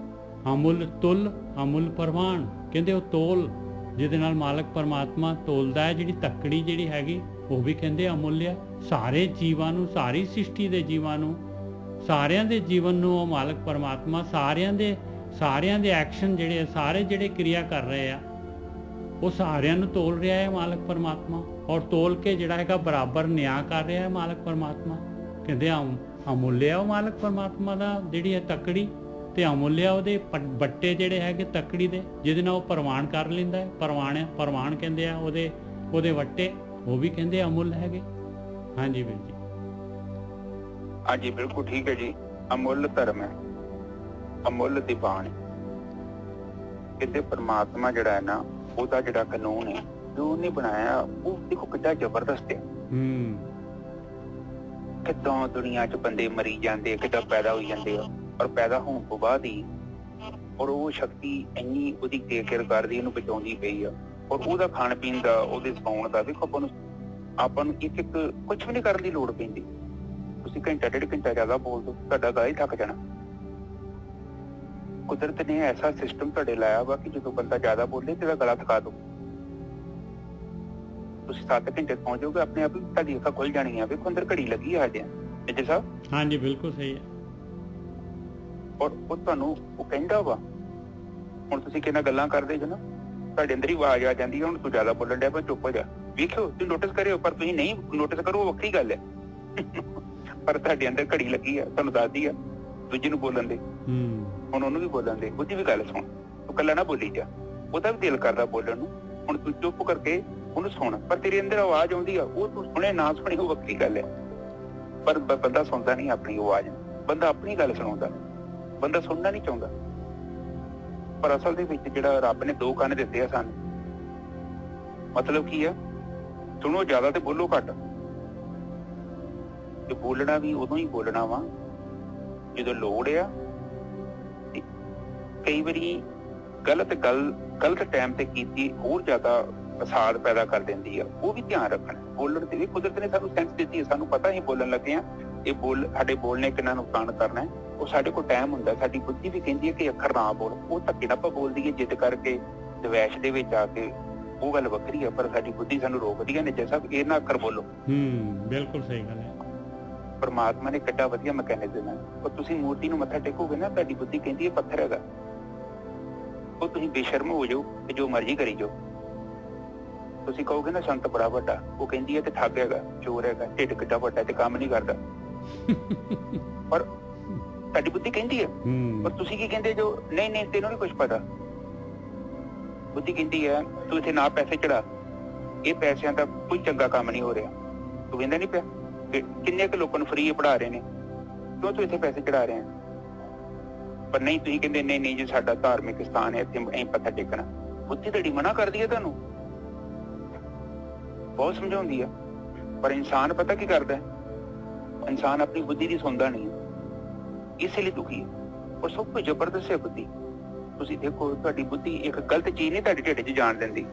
ਅਮੁੱਲ ਤੁਲ ਅਮੁੱਲ ਪ੍ਰਵਾਨ, ਕਹਿੰਦੇ ਉਹ ਤੋਲ ਜਿਹਦੇ ਨਾਲ ਮਾਲਕ ਪਰਮਾਤਮਾ ਤੋਲਦਾ ਹੈ, ਜਿਹੜੀ ਤੱਕੜੀ ਜਿਹੜੀ ਹੈਗੀ ਉਹ ਵੀ ਕਹਿੰਦੇ ਅਮੁੱਲ ਆ। ਸਾਰੇ ਜੀਵਾਂ ਨੂੰ, ਸਾਰੀ ਸ੍ਰਿਸ਼ਟੀ ਦੇ ਜੀਵਾਂ ਨੂੰ, ਸਾਰਿਆਂ ਦੇ ਜੀਵਨ ਨੂੰ ਉਹ ਮਾਲਕ ਪਰਮਾਤਮਾ ਸਾਰਿਆਂ ਦੇ ਐਕਸ਼ਨ ਜਿਹੜੇ ਸਾਰੇ ਜਿਹੜੇ ਕਿਰਿਆ ਕਰ ਰਹੇ ਆ ਉਹ ਸਾਰਿਆਂ ਨੂੰ ਤੋਲ ਰਿਹਾ ਹੈ ਮਾਲਕ ਪਰਮਾਤਮਾ, ਔਰ ਤੋਲ ਕੇ ਜਿਹੜਾ ਹੈਗਾ ਬਰਾਬਰ ਨਿਆਂ ਕਰ ਰਿਹਾ ਹੈ ਮਾਲਕ ਪਰਮਾਤਮਾ। ਕਹਿੰਦੇ ਅਮੁੱਲਿਆ ਉਹ ਮਾਲਕ ਪਰਮਾਤਮਾ ਦਾ ਜਿਹੜੀ ਹੈ ਤੱਕੜੀ, ਤੇ ਅਮੁੱਲਿਆ ਉਹਦੇ ਬੱਟੇ ਜਿਹੜੇ ਹੈਗੇ ਤੱਕੜੀ ਦੇ, ਜਿਹਦੇ ਨਾਲ ਉਹ ਪ੍ਰਵਾਨ ਕਰ ਲੈਂਦਾ ਹੈ। ਪ੍ਰਵਾਨ ਕਹਿੰਦੇ ਆ ਉਹਦੇ ਵੱਟੇ, ਉਹ ਵੀ ਕਹਿੰਦੇ ਅਮੁੱਲ ਹੈਗੇ। ਹਾਂਜੀ ਵੀਰ ਜੀ। ਹਾਂਜੀ ਬਿਲਕੁਲ ਠੀਕ ਹੈ ਜੀ। ਅਮੁੱਲ ਧਰਮ ਹੈ, ਅਮੁੱਲ ਦੀਵਾਨ। ਕਹਿੰਦੇ ਪਰਮਾਤਮਾ ਜਿਹੜਾ ਹੈ ਨਾ, ਉਹਦਾ ਜਿਹੜਾ ਕਾਨੂੰਨ ਹੈ ਜੋ ਉਹਨੇ ਬਣਾਇਆ, ਉਹ ਦੇਖੋ ਕਿੱਡਾ ਜ਼ਬਰਦਸਤ ਹੈ। ਕਿੱਦਾਂ ਦੁਨੀਆ 'ਚ ਬੰਦੇ ਮਰੀ ਜਾਂਦੇ, ਕਿੱਦਾਂ ਪੈਦਾ ਹੋਈ ਜਾਂਦੇ ਆ, ਪਰ ਪੈਦਾ ਹੋਣ ਤੋਂ ਬਾਅਦ ਹੀ ਔਰ ਉਹ ਸ਼ਕਤੀ ਇੰਨੀ ਉਹਦੀ ਕੇਅਰ ਕਰਦੀ, ਇਹਨੂੰ ਬਚਾਉਂਦੀ ਪਈ ਆ। ਔਰ ਉਹਦਾ ਖਾਣ ਪੀਣ ਦਾ, ਉਹਦੇ ਸੌਣ ਦਾ, ਦੇਖੋ ਆਪਾਂ ਨੂੰ ਇੱਕ ਕੁਛ ਵੀ ਨਹੀਂ ਕਰਨ ਦੀ ਲੋੜ ਪੈਂਦੀ। ਤੁਸੀਂ ਘੰਟਾ ਡੇਢ ਘੰਟਾ ਜ਼ਿਆਦਾ ਬੋਲ ਦਿਓ, ਤੁਹਾਡਾ ਗਲਾ ਹੀ ਥੱਕ ਜਾਣਾ। ਕੁਦਰਤ ਨੇ ਐਸਾ ਸਿਸਟਮ ਤੁਹਾਡੇ ਲਾਇਆ ਵਾ ਕਿ ਜਦੋਂ ਬੰਦਾ ਜ਼ਿਆਦਾ ਬੋਲੇ ਤੇ ਗਲਾ ਥਕਾ ਦੋ, ਤੁਸੀਂ 7 ਘੰਟੇ ਪਹੁੰਚ ਜਾਓਗੇ, ਆਪਣੇ ਆਪ ਹੀ ਤੁਹਾਡੀ ਅੱਖਾਂ ਖੁੱਲ ਜਾਣੀਆਂ। ਵੇਖੋ ਅੰਦਰ ਘੜੀ ਲੱਗੀ ਆ ਸਾਡੇ ਮੇਜਰ ਸਾਹਿਬ। ਹਾਂਜੀ ਬਿਲਕੁਲ ਸਹੀ ਹੈ। ਔਰ ਉਹ ਤੁਹਾਨੂੰ ਉਹ ਕਹਿੰਦਾ ਵਾ, ਹੁਣ ਤੁਸੀਂ ਕਿੰਨਾ ਗੱਲਾਂ ਕਰਦੇ ਜੋ ਨਾ, ਤੁਹਾਡੇ ਅੰਦਰ ਹੀ ਆਵਾਜ਼ ਆ ਜਾਂਦੀ ਹੈ, ਹੁਣ ਤੂੰ ਜ਼ਿਆਦਾ ਬੋਲਣ ਡਿਆ, ਪਰ ਚੁੱਪ ਹੋ ਜਾ। ਵੇਖਿਓ, ਤੁਸੀਂ ਨੋਟਿਸ ਕਰਿਓ, ਪਰ ਤੁਸੀਂ ਨਹੀਂ ਨੋਟਿਸ ਕਰੋ, ਉਹ ਵੱਖਰੀ ਗੱਲ ਹੈ। ਪਰ ਤੁਹਾਡੇ ਅੰਦਰ ਘੜੀ ਲੱਗੀ ਆ, ਤੁਹਾਨੂੰ ਦੱਸਦੀ ਆ ਦੂਜੇ ਨੂੰ ਬੋਲਣ ਦੇ, ਹੁਣ ਉਹਨੂੰ ਵੀ ਬੋਲਣ ਦੇ, ਉਹਦੀ ਵੀ ਗੱਲ ਸੁਣ। ਤੂੰ ਇਕੱਲਾ ਨਾ ਬੋਲੀ ਜਾ, ਉਹਦਾ ਵੀ ਦਿਲ ਕਰਦਾ ਬੋਲਣ ਨੂੰ, ਹੁਣ ਤੂੰ ਚੁੱਪ ਕਰਕੇ ਉਹਨੂੰ ਸੁਣ। ਪਰ ਤੇਰੇ ਅੰਦਰ ਆਵਾਜ਼ ਆਉਂਦੀ ਆ, ਉਹ ਤੂੰ ਸੁਣੇ ਨਾ ਸੁਣੇ, ਉਹ ਵੱਖਰੀ ਗੱਲ ਹੈ। ਪਰ ਬੰਦਾ ਸੁਣਦਾ ਨਹੀਂ ਆਪਣੀ ਆਵਾਜ਼, ਬੰਦਾ ਆਪਣੀ ਗੱਲ ਸੁਣਾਉਂਦਾ, ਬੰਦਾ ਸੁਣਨਾ ਨਹੀਂ ਚਾਹੁੰਦਾ। ਪਰ ਅਸਲ ਦੇ ਵਿੱਚ ਜਿਹੜਾ ਰੱਬ ਨੇ 2 ਕੰਨ ਦਿੱਤੇ ਆ ਸਾਨੂੰ, ਮਤਲਬ ਕੀ ਆ, ਸੁਣੋ ਜ਼ਿਆਦਾ ਤੇ ਬੋਲੋ ਘੱਟ। ਤੇ ਬੋਲਣਾ ਵੀ ਉਦੋਂ ਹੀ ਬੋਲਣਾ ਵਾ ਜਦੋਂ ਲੋੜ ਆ। ਕਈ ਵਾਰੀ ਗਲਤ ਟਾਈਮ ਤੇ ਕੀਤੀ ਹੋਰ ਜ਼ਿਆਦਾ ਫਸਾਦ ਪੈਦਾ ਕਰ ਦਿੰਦੀ ਆ, ਉਹ ਵੀ ਧਿਆਨ ਰੱਖਣਾ। ਬੋਲਣ ਤੇ ਵੀ ਕੁਦਰਤ ਨੇ ਸਾਨੂੰ ਸੈਂਸ ਦਿੱਤੀ ਹੈ, ਸਾਨੂੰ ਪਤਾ ਹੀ ਬੋਲਣ ਲੱਗੇ ਆ ਇਹ ਸਾਡੇ ਬੋਲਣੇ ਕਿੰਨਾ ਨੁਕਸਾਨ ਕਰਨਾ ਹੈ। ਉਹ ਸਾਡੇ ਕੋਲ ਟਾਈਮ ਹੁੰਦਾ, ਸਾਡੀ ਬੁੱਧੀ ਵੀ ਕਹਿੰਦੀ ਹੈ ਕਿ ਅੱਖਰ ਨਾ ਬੋਲ, ਉਹ ਧੱਕੇ ਨਾਲ ਆਪਾਂ ਬੋਲਦੀ ਹੈ ਜਿੱਦ ਕਰਕੇ, ਦਵੈਸ਼ ਦੇ ਵਿੱਚ ਆ ਕੇ, ਉਹ ਗੱਲ ਵੱਖਰੀ ਹੈ। ਪਰ ਸਾਡੀ ਬੁੱਧੀ ਸਾਨੂੰ ਰੋਕਦੀ ਹੈ, ਨਿੱਜਰ ਸਾਹਿਬ ਇਹ ਨਾ ਅੱਖਰ ਬੋਲੋ। ਬਿਲਕੁਲ ਸਹੀ ਗੱਲ ਹੈ। ਪਰਮਾਤਮਾ ਨੇ ਕਿੱਡਾ ਵਧੀਆ ਮੈਕੈਨਿਜ਼ਮ ਹੈ। ਉਹ ਤੁਸੀਂ ਮੂਰਤੀ ਨੂੰ ਮੱਥਾ ਟੇਕੋਗੇ ਨਾ, ਤੁਹਾਡੀ ਬੁੱਧੀ ਕਹਿੰਦੀ ਹੈ ਪੱਥਰ ਹੈਗਾ, ਉਹ ਤੁਸੀਂ ਬੇਸ਼ਰਮ ਹੋ ਜਾਓ ਤੇ ਜੋ ਮਰਜ਼ੀ ਕਰੀ ਜਾਓ। ਤੁਸੀਂ ਕਹੋਗੇ ਨਾ ਸੰਤ ਬੜਾ ਵੱਡਾ, ਉਹ ਕਹਿੰਦੀ ਹੈ ਤੇ ਠੱਗ ਹੈਗਾ, ਚੋਰ ਹੈਗਾ, ਢਿੱਡ ਕਿੱਡਾ ਵੱਡਾ ਤੇ ਕੰਮ ਨਹੀਂ ਕਰਦਾ। ਪਰ ਤੁਹਾਡੀ ਬੁੱਧੀ ਕਹਿੰਦੀ ਹੈ, ਪਰ ਤੁਸੀਂ ਕੀ ਕਹਿੰਦੇ ਜੋ, ਨਹੀਂ ਤੈਨੂੰ ਨਹੀਂ ਕੁਛ ਪਤਾ। ਬੁੱਧੀ ਕਹਿੰਦੀ ਹੈ ਤੂੰ ਇੱਥੇ ਨਾ ਪੈਸੇ ਚੜਾ, ਇਹ ਪੈਸਿਆਂ ਦਾ ਕੋਈ ਚੰਗਾ ਕੰਮ ਨਹੀਂ ਹੋ ਰਿਹਾ, ਤੂੰ ਕਹਿੰਦਾ ਨਹੀਂ ਪਿਆ ਕਿੰਨੇ ਕੁ ਲੋਕਾਂ ਨੂੰ ਫਰੀ ਪੜ੍ਹਾ ਰਹੇ ਨੇ, ਕਿਉਂ ਤੂੰ ਇੱਥੇ ਪੈਸੇ ਚੜਾ ਰਿਹਾ। ਪਰ ਨਹੀਂ, ਤੁਸੀਂ ਕਹਿੰਦੇ ਨਹੀਂ ਜੀ ਸਾਡਾ ਧਾਰਮਿਕ ਸਥਾਨ ਹੈ, ਇੱਥੇ ਅਸੀਂ ਮੱਥਾ ਟੇਕਣਾ। ਬੁੱਧੀ ਤੁਹਾਡੀ ਮਨਾ ਕਰਦੀ ਹੈ, ਤੁਹਾਨੂੰ ਬਹੁਤ ਸਮਝਾਉਂਦੀ ਆ। ਪਰ ਇਨਸਾਨ ਪਤਾ ਕੀ ਕਰਦਾ, ਇਨਸਾਨ ਆਪਣੀ ਬੁੱਧੀ ਦੀ ਸੁਣਦਾ ਨਹੀਂ, ਇਸੇ ਲਈ ਦੁਖੀ ਹੈ। ਔਰ ਸਭ ਤੋਂ ਜ਼ਬਰਦਸਤ ਹੈ ਬੁੱਧੀ। ਤੁਸੀਂ ਦੇਖੋ, ਤੁਹਾਡੀ ਬੁੱਧੀ ਇੱਕ ਗਲਤ ਚੀਜ਼ ਨਹੀਂ ਤੁਹਾਡੇ ਢਿੱਡ 'ਚ ਜਾਣ ਦਿੰਦੀ।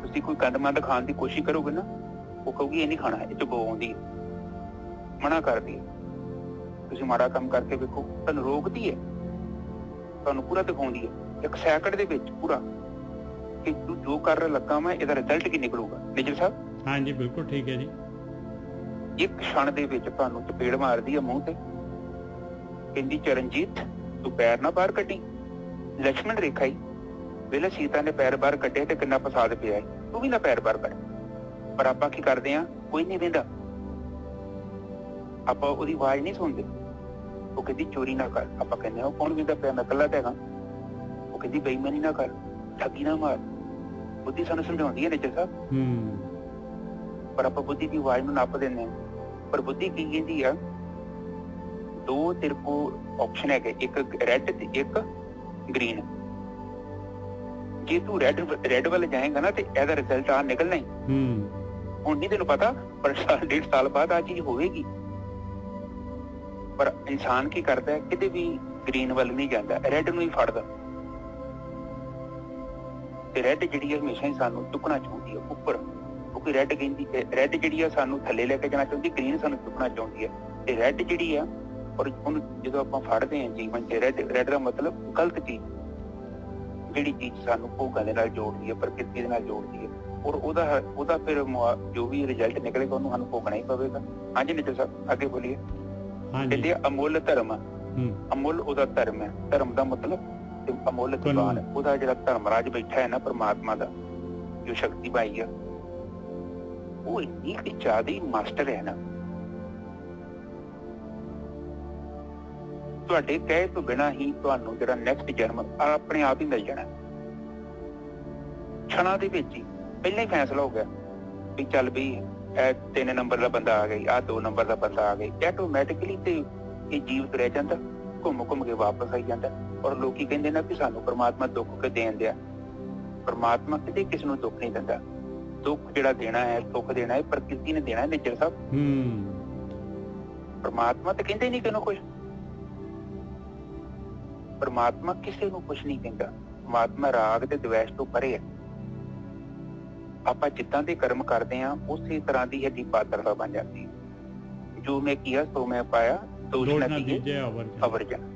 ਤੁਸੀਂ ਕੋਈ ਗੰਦਮੰਦ ਖਾਣ ਦੀ ਕੋਸ਼ਿਸ਼ ਕਰੋਗੇ ਨਾ, ਉਹ ਕਹੂਗੀ ਇਹ ਨਹੀਂ ਖਾਣਾ, ਇਹ 'ਚ ਬੋ ਆਉਂਦੀ ਹੈ, ਮਨਾ ਕਰਦੀ ਹੈ। ਤੁਸੀਂ ਮਾੜਾ ਕੰਮ ਕਰਕੇ ਵੇਖੋ, ਤੁਹਾਨੂੰ ਰੋਕਦੀ ਹੈ, ਤੁਹਾਨੂੰ ਪੂਰਾ ਦਿਖਾਉਂਦੀ ਹੈ ਇੱਕ ਸੈਕਿੰਡ ਦੇ ਵਿੱਚ ਪੂਰਾ ਕਿ ਤੂੰ ਜੋ ਕਰ ਲੱਗਾ ਮੈਂ, ਇਹਦਾ ਰਿਜ਼ਲਟ ਕੀ ਨਿਕਲੂਗਾ। ਨਿਜਰ ਸਾਹਿਬ ਹਾਂਜੀ ਬਿਲਕੁਲ ਠੀਕ ਹੈ ਜੀ। ਇੱਕ ਛਣ ਦੇ ਵਿੱਚ ਤੁਹਾਨੂੰ ਚਪੇੜ ਮਾਰਦੀ ਹੈ ਮੂੰਹ ਤੇ, ਕਹਿੰਦੀ ਚਰਨਜੀਤ ਤੂੰ ਪੈਰ ਨਾ ਬਾਹਰ ਕੱਢੀ। ਲక్ష్మణ ਰੇਖਾ ਹੀ ਵੇਲੇ ਸੀਤਾ ਨੇ ਪੈਰ ਬਾਹਰ ਕੱਢੇ ਤੇ ਕਿੰਨਾ ਫਸਾਦ ਪਿਆ, ਤੂੰ ਵੀ ਨਾ ਪੈਰ ਬਾਹਰ ਕੱਢ। ਪਰ ਆਪਾਂ ਕੀ ਕਰਦੇ ਆ, ਕੋਈ ਨਹੀਂ ਵੇਂਦਾ, ਆਪਾਂ ਉਹਦੀ ਆਵਾਜ਼ ਨਹੀਂ ਸੁਣਦੇ। ਉਹ ਕਹਿੰਦੀ ਚੋਰੀ ਨਾ ਕਰ, ਆਪਾਂ ਕਹਿੰਦੇ ਉਹ ਕੌਣ ਵੇਂਦਾ ਪਿਆ, ਮੈਂ ਇਕੱਲਾ ਤਾਂ ਹੈਗਾ। ਉਹ ਕਹਿੰਦੀ ਬੇਈਮਾਨੀ ਨਾ ਕਰ, ਠੱਗੀ ਨਾ ਮਾਰ। ਬੁੱਧੀ ਸਾਨੂੰ ਸਮਝਾਉਂਦੀ ਹੈ ਨਿੱਜਰ ਸਾਹਿਬ, ਪਰ ਆਪਾਂ ਬੁੱਧੀ ਦੀ ਆਵਾਜ਼ ਨੂੰ ਨੱਪ ਦਿੰਦੇ ਹਾਂ। ਪਰ ਬੁੱਧੀ ਕੀ ਕਹਿੰਦੀ ਆ, 2 ਤੇਰੇ ਕੋਲ ਆਪਸ਼ਨ ਹੈਗੇ, ਇੱਕ ਰੈੱਡ ਤੇ ਇੱਕ ਗ੍ਰੀਨ। ਜੇ ਤੂੰ ਰੈੱਡ ਵੱਲ ਜਾਏਗਾ ਨਾ ਤੇ ਇਹਦਾ ਰਿਜ਼ਲਟ ਆ ਨਿਕਲਣਾ ਹੀ। ਹੁਣ ਨਹੀਂ ਤੈਨੂੰ ਪਤਾ, ਪਰ 1.5 ਸਾਲ ਬਾਅਦ ਆ ਚੀਜ਼ ਹੋਵੇਗੀ। ਪਰ ਇਨਸਾਨ ਕੀ ਕਰਦਾ ਹੈ, ਕਿਤੇ ਵੀ ਗ੍ਰੀਨ ਵੱਲ ਨਹੀਂ ਜਾਂਦਾ, ਰੈੱਡ ਨੂੰ ਹੀ ਫੜਦਾ। ਤੇ ਰੈੱਡ ਜਿਹੜੀ ਹੈ ਹਮੇਸ਼ਾ ਹੀ ਸਾਨੂੰ ਚੁੱਕਣਾ ਚਾਹੁੰਦੀ ਹੈ ਉੱਪਰ, ਕਿਉਂਕਿ ਰੈੱਡ ਕਹਿੰਦੀ ਰੈੱਡ ਜਿਹੜੀ ਆ ਸਾਨੂੰ ਥੱਲੇ ਲੈ ਕੇ ਜਾਣਾ ਚਾਹੁੰਦੀ, ਗ੍ਰੀਨ ਸਾਨੂੰ ਚੁੱਕਣਾ ਚਾਹੁੰਦੀ ਹੈ। ਤੇ ਰੈੱਡ ਜਿਹੜੀ ਆ, ਔਰ ਉਹਨੂੰ ਜਦੋਂ ਆਪਾਂ ਫੜਦੇ ਹਾਂ ਜੀਵਨ 'ਚ, ਰੈੱਡ ਦਾ ਮਤਲਬ ਗਲਤ ਚੀਜ਼, ਜਿਹੜੀ ਚੀਜ਼ ਸਾਨੂੰ ਭੋਗਾਂ ਦੇ ਨਾਲ ਜੋੜਦੀ ਹੈ, ਪ੍ਰਕਿਰਤੀ ਦੇ ਨਾਲ ਜੋੜਦੀ ਹੈ, ਔਰ ਉਹਦਾ ਫਿਰ ਜੋ ਵੀ ਰਿਜ਼ਲਟ ਨਿਕਲੇਗਾ ਉਹਨੂੰ ਸਾਨੂੰ ਭੋਗਣਾ ਹੀ ਪਵੇਗਾ। ਹਾਂਜੀ ਨਿੱਜਰ ਸਾਹਿਬ ਅੱਗੇ ਬੋਲੀਏ। ਕਹਿੰਦੇ ਅਮੁੱਲ ਧਰਮ, ਅਮੁੱਲ ਉਹਦਾ ਧਰਮ ਹੈ। ਧਰਮ ਦਾ ਮਤਲਬ ਅਮੁੱਲ ਦੀਵਾਨ, ਉਹਦਾ ਜਿਹੜਾ ਧਰਮਰਾਜ ਬੈਠਾ ਹੈ ਨਾ, ਪਰਮਾਤਮਾ ਦਾ ਜੋ ਸ਼ਕਤੀ ਪਾਈ ਆ, ਉਹ ਇੰਨੀ ਕਿ ਜ਼ਿਆਦਾ ਮਾਸਟਰ ਹੈ ਨਾ, ਤੁਹਾਡੇ ਕਹੇ ਤੋਂ ਬਿਨਾਂ ਹੀ ਤੁਹਾਨੂੰ ਜਿਹੜਾ ਨੈਕਸਟ ਜਨਮ ਆਪਣੇ ਆਪ ਹੀ ਮਿਲ ਜਾਣਾ। ਛਣਾ ਦੇ ਵਿੱਚ ਹੀ ਪਹਿਲਾਂ ਹੀ ਫੈਸਲਾ ਹੋ ਗਿਆ ਵੀ ਚੱਲ ਵੀ ਇਹ 3 ਨੰਬਰ ਦਾ ਬੰਦਾ ਆ ਗਿਆ, ਆਹ 2 ਨੰਬਰ ਦਾ ਬੰਦਾ ਆ ਗਿਆ, ਆਟੋਮੈਟਿਕਲੀ ਤੇ ਇਹ ਜੀਵਤ ਰਹਿ ਜਾਂਦਾ, ਘੁੰਮ ਕੇ ਵਾਪਸ ਆਈ ਜਾਂਦਾ। ਔਰ ਲੋਕੀ ਕਹਿੰਦੇ ਨਾ ਕਿ ਸਾਨੂੰ ਪਰਮਾਤਮਾ ਦੁੱਖ ਕੇ ਦੇਣ ਦਿਆ। ਪਰਮਾਤਮਾ ਕਿਤੇ ਕਿਸ ਨੂੰ ਦੁੱਖ ਨਹੀਂ ਦਿੰਦਾ। ਦੁੱਖ ਜਿਹੜਾ ਦੇਣਾ ਹੈ, ਸੁੱਖ ਦੇਣਾ ਹੈ, ਪ੍ਰਕਿਰਤੀ ਨੇ ਦੇਣਾ ਹੈ। ਨਿੱਜਰ ਸਾਹਿਬ, ਪਰਮਾਤਮਾ ਤੇ ਕਹਿੰਦੇ ਨਹੀਂ ਕਿਨੂੰ ਕੁਛ, परमात्मा किसी ਨੂੰ ਕੁਛ ਨਹੀਂ ਕਹਿੰਦਾ। परमात्मा ਰਾਗ ਤੇ द्वेष ਤੋਂ ਪਰੇ ਹੈ। ਆਪਾਂ ਜਿੱਦਾਂ ਦੇ ਕਰਮ ਕਰਦੇ ਹਾਂ ਉਸੇ ਤਰ੍ਹਾਂ ਦੀ ਸਾਡੀ ਪਾਤਰਤਾ ਬਣ ਜਾਂਦੀ ਹੈ। ਜੋ ਮੈਂ ਕੀਆ ਸੋ ਮੈਂ ਪਾਇਆ, ਦੋਸ਼ ਨਾ ਦੀਜੈ ਅਵਰਜਨ।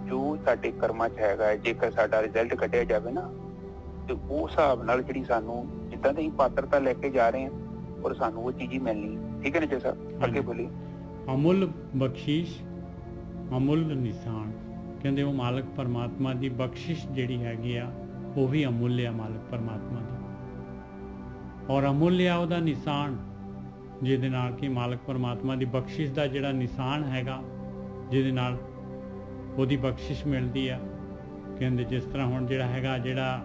ਜੋ ਸਾਡੇ ਕਰਮਾਂ 'ਚ ਹੈਗਾ, ਜੇਕਰ ਸਾਡਾ ਰਿਜ਼ਲਟ ਕੱਢਿਆ ਜਾਵੇ ਨਾ ਤੇ ਉਸ ਹਿਸਾਬ ਨਾਲ ਜਿਹੜੀ ਸਾਨੂੰ ਜਿੱਦਾਂ ਦੀ ਪਾਤਰਤਾ ਲੈ ਕੇ ਜਾ ਰਹੇ ਹਾਂ ਔਰ ਸਾਨੂੰ ਉਹ ਚੀਜ਼ ਹੀ ਮਿਲਣੀ। ਠੀਕ ਹੈ ਨਾ ਜੀ ਸਾਹਿਬ, ਅੱਗੇ ਬੋਲੀ। ਅਮੁੱਲ ਬਖਸ਼ਿਸ਼, ਅਮੁੱਲ ਨਿਸ਼ਾਨ ਕਹਿੰਦੇ ਉਹ ਮਾਲਕ ਪਰਮਾਤਮਾ ਦੀ ਬਖਸ਼ਿਸ਼ ਜਿਹੜੀ ਹੈਗੀ ਆ ਉਹ ਵੀ ਅਮੁੱਲ ਆ ਮਾਲਕ ਪਰਮਾਤਮਾ ਦੀ, ਔਰ ਅਮੁੱਲ ਆ ਉਹਦਾ ਨਿਸ਼ਾਨ ਜਿਹਦੇ ਨਾਲ ਕਿ ਮਾਲਕ ਪਰਮਾਤਮਾ ਦੀ ਬਖਸ਼ਿਸ਼ ਦਾ ਜਿਹੜਾ ਨਿਸ਼ਾਨ ਹੈਗਾ, ਜਿਹਦੇ ਨਾਲ ਉਹਦੀ ਬਖਸ਼ਿਸ਼ ਮਿਲਦੀ ਆ। ਕਹਿੰਦੇ ਜਿਸ ਤਰ੍ਹਾਂ ਹੁਣ ਜਿਹੜਾ ਹੈਗਾ, ਜਿਹੜਾ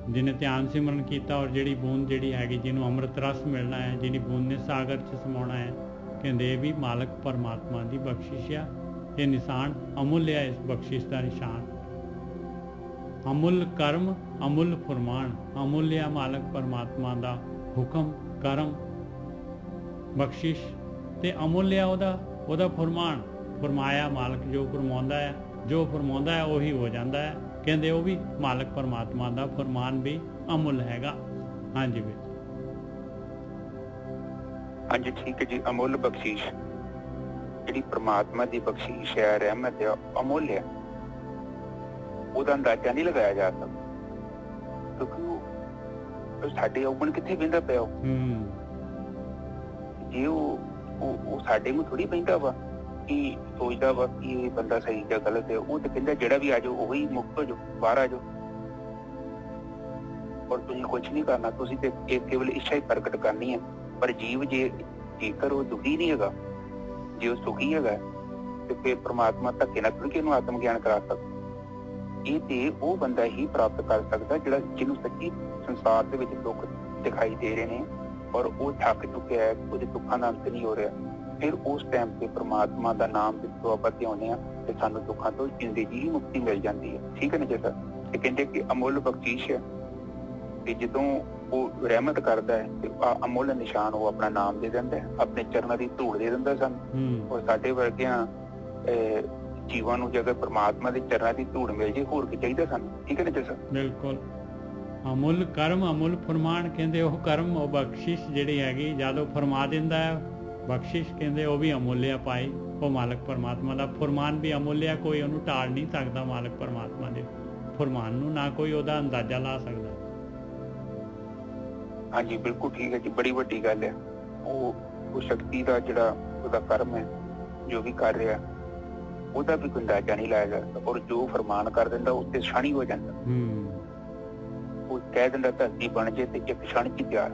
ਜਿਹਨੇ ਧਿਆਨ ਸਿਮਰਨ ਕੀਤਾ ਔਰ ਜਿਹੜੀ ਬੂੰਦ ਜਿਹੜੀ ਹੈਗੀ ਜਿਹਨੂੰ ਅੰਮ੍ਰਿਤ ਰਸ ਮਿਲਣਾ ਹੈ, ਜਿਹਦੀ ਬੂੰਦ ਨੇ ਸਾਗਰ 'ਚ ਸਮਾਉਣਾ ਹੈ, ਕਹਿੰਦੇ ਇਹ ਵੀ ਮਾਲਕ ਪਰਮਾਤਮਾ ਦੀ ਬਖਸ਼ਿਸ਼ ਆ। ਇਹ ਨਿਸ਼ਾਨ ਅਮੁੱਲ ਆ, ਇਸ ਬਖਸ਼ਿਸ਼ ਦਾ ਨਿਸ਼ਾਨ। ਅਮੁੱਲ ਕਰਮ, ਅਮੁੱਲ ਫਰਮਾਨ। ਅਮੁੱਲ ਆ ਮਾਲਕ ਪਰਮਾਤਮਾ ਦਾ ਹੁਕਮ, ਕਰਮ, ਬਖਸ਼ਿਸ਼, ਤੇ ਅਮੁੱਲ ਆ ਉਹਦਾ ਫਰਮਾਨ। ਫਰਮਾਇਆ ਮਾਲਕ ਜੋ ਫਰਮਾਉਂਦਾ ਹੈ, ਜੋ ਫਰਮਾਉਂਦਾ ਹੈ ਉਹੀ ਹੋ ਜਾਂਦਾ ਹੈ। ਕਹਿੰਦੇ ਉਹ ਵੀ ਮਾਲਕ ਪਰਮਾਤਮਾ ਦਾ ਫਰਮਾਨ ਵੀ ਅਮੁੱਲ ਹੈਗਾ। ਹਾਂਜੀ ਵੀ ਹਾਂਜੀ ਠੀਕ ਹੈ ਜੀ। ਅਮੁੱਲ ਬਖਸ਼ਿਸ਼ ਜਿਹੜੀ ਪਰਮਾਤਮਾ ਦੀ ਬਖਸ਼ਿਸ਼ ਹੈ, ਰਹਿਮਤ ਹੈ, ਅਮੁੱਲ ਹੈ। ਉਹਦਾ ਅੰਦਾਜ਼ਾ ਨਹੀਂ ਲਗਾਇਆ ਜਾ ਸਕਦਾ ਕਿਉਂਕਿ ਉਹ ਸਾਡੇ ਔਗਣ ਕਿੱਥੇ ਬਹਿੰਦਾ ਪਿਆ। ਜੇ ਉਹ ਸਾਡੇ ਨੂੰ ਥੋੜੀ ਬਹਿੰਦਾ ਵਾ ਕਿ ਸੋਚਦਾ ਵਾ ਕਿ ਇਹ ਬੰਦਾ ਸਹੀ ਜਾਂ ਗਲਤ ਹੈ। ਉਹ ਤੇ ਕਹਿੰਦਾ ਜਿਹੜਾ ਵੀ ਆ ਜਾਓ ਉਹੀ ਮੁਕਤ ਹੋ ਜਾਓ, ਬਾਹਰ ਆ ਜਾਓ, ਔਰ ਤੁਸੀਂ ਕੁਛ ਨਹੀਂ ਕਰਨਾ। ਤੁਸੀਂ ਤੇ ਕੇਵਲ ਇੱਛਾ ਹੀ ਪ੍ਰਗਟ ਕਰਨੀ ਹੈ। ਪਰ ਜੀਵ ਜੇਕਰ ਉਹ ਦੁਖੀ ਨਹੀਂ ਹੈਗਾ, ਜੇ ਉਹ ਸੁਖੀ ਹੈਗਾ ਤੇ ਫਿਰ ਪ੍ਰਮਾਤਮਾ ਧੱਕੇ ਨਾਲ ਥੋੜ੍ਹੀ ਇਹਨੂੰ ਆਤਮ ਗਿਆਨ ਕਰਾ ਸਕਦਾ। ਇਹ ਤੇ ਉਹ ਬੰਦਾ ਹੀ ਪ੍ਰਾਪਤ ਕਰ ਸਕਦਾ ਜਿਹੜਾ ਜਿਹਨੂੰ ਸੱਚੀ ਸੰਸਾਰ ਦੇ ਵਿੱਚ ਦੁੱਖ ਦਿਖਾਈ ਦੇ ਰਹੇ ਨੇ ਔਰ ਉਹ ਥੱਕ ਚੁੱਕਿਆ ਹੈ, ਉਹਦੇ ਦੁੱਖਾਂ ਦਾ ਅੰਤ ਨਹੀਂ ਹੋ ਰਿਹਾ। ਫਿਰ ਉਸ ਟਾਈਮ ਤੇ ਪ੍ਰਮਾਤਮਾ ਦਾ ਨਾਮ ਜਦੋਂ ਆਪਾਂ ਧਿਆਉਂਦੇ ਹਾਂ ਤੇ ਸਾਨੂੰ ਦੁੱਖਾਂ ਤੋਂ ਜ਼ਿੰਦਗੀ ਹੀ ਮੁਕਤੀ ਮਿਲ ਜਾਂਦੀ ਹੈ। ਠੀਕ ਹੈ ਨਾ ਜੀ ਸਰ। ਤੇ ਕਹਿੰਦੇ ਕਿ ਅਮੁੱਲ ਬਖਸ਼ਿਸ਼ ਹੈ ਤੇ ਜਦੋਂ ਉਹ ਰਹਿਮਤ ਕਰਦਾ ਹੈ ਤੇ ਅਮੁੱਲ ਨਿਸ਼ਾਨ ਉਹ ਆਪਣਾ ਨਾਮ ਦੇ ਦਿੰਦਾ ਹੈ, ਆਪਣੇ ਚਰਨਾਂ ਦੀ ਧੂੜ ਦੇ ਦਿੰਦਾ ਸਾਨੂੰ। ਔਰ ਸਾਡੇ ਵਰਗਿਆਂ ਜੀਵਾਂ ਨੂੰ ਜੇਕਰ ਪ੍ਰਮਾਤਮਾ ਦੇ ਚਰਨਾਂ ਦੀ ਧੂੜ ਮਿਲ ਜੇ ਹੋਰ ਕੀ ਚਾਹੀਦਾ ਸਾਨੂੰ। ਠੀਕ ਹੈ ਨਾ ਜੀ ਸਰ। ਬਿਲਕੁਲ। ਅਮੁੱਲ ਕਰਮ, ਅਮੁੱਲ ਫਰਮਾਨ। ਕਹਿੰਦੇ ਉਹ ਕਰਮ, ਉਹ ਬਖਸ਼ਿਸ਼ ਜਿਹੜੀ ਹੈਗੀ ਜਦੋਂ ਫਰਮਾ ਦਿੰਦਾ ਹੈ ਬਖਸ਼ਿਸ਼, ਕਹਿੰਦੇ ਉਹ ਵੀ ਅਮੁੱਲਿਆ ਪਾਈ। ਉਹ ਮਾਲਕ ਪਰਮਾਤਮਾ ਦਾ ਫਰਮਾਨ ਵੀ ਅਮੁੱਲਿਆ, ਕੋਈ ਉਹਨੂੰ ਟਾਲ ਨਹੀਂ ਸਕਦਾ। ਮਾਲਕ ਪਰਮਾਤਮਾ ਦੇ ਫਰਮਾਨ ਨੂੰ ਨਾ ਕੋਈ ਉਹਦਾ ਅੰਦਾਜ਼ਾ ਲਾ ਸਕਦਾ। ਹਾਂਜੀ ਬਿਲਕੁਲ ਠੀਕ ਹੈ ਜੀ। ਬੜੀ ਵੱਡੀ ਗੱਲ ਹੈ। ਉਹ ਸ਼ਕਤੀ ਦਾ ਜਿਹੜਾ ਉਹਦਾ ਕਰਮ ਹੈ, ਜੋ ਵੀ ਕਰ ਰਿਹਾ ਉਹਦਾ ਵੀ ਕੋਈ ਅੰਦਾਜ਼ਾ ਨਹੀਂ ਲਾਇਆ ਜਾ ਸਕਦਾ। ਔਰ ਜੋ ਫਰਮਾਨ ਕਰ ਦਿੰਦਾ ਉਸ ਤੇ ਛਾਣੀ ਹੋ ਜਾਂਦਾ। ਉਹ ਕਹਿ ਦਿੰਦਾ ਧਰਤੀ ਬਣ ਜੇ ਤੇ ਇੱਕ ਛਣ ਚ ਤਿਆਰ।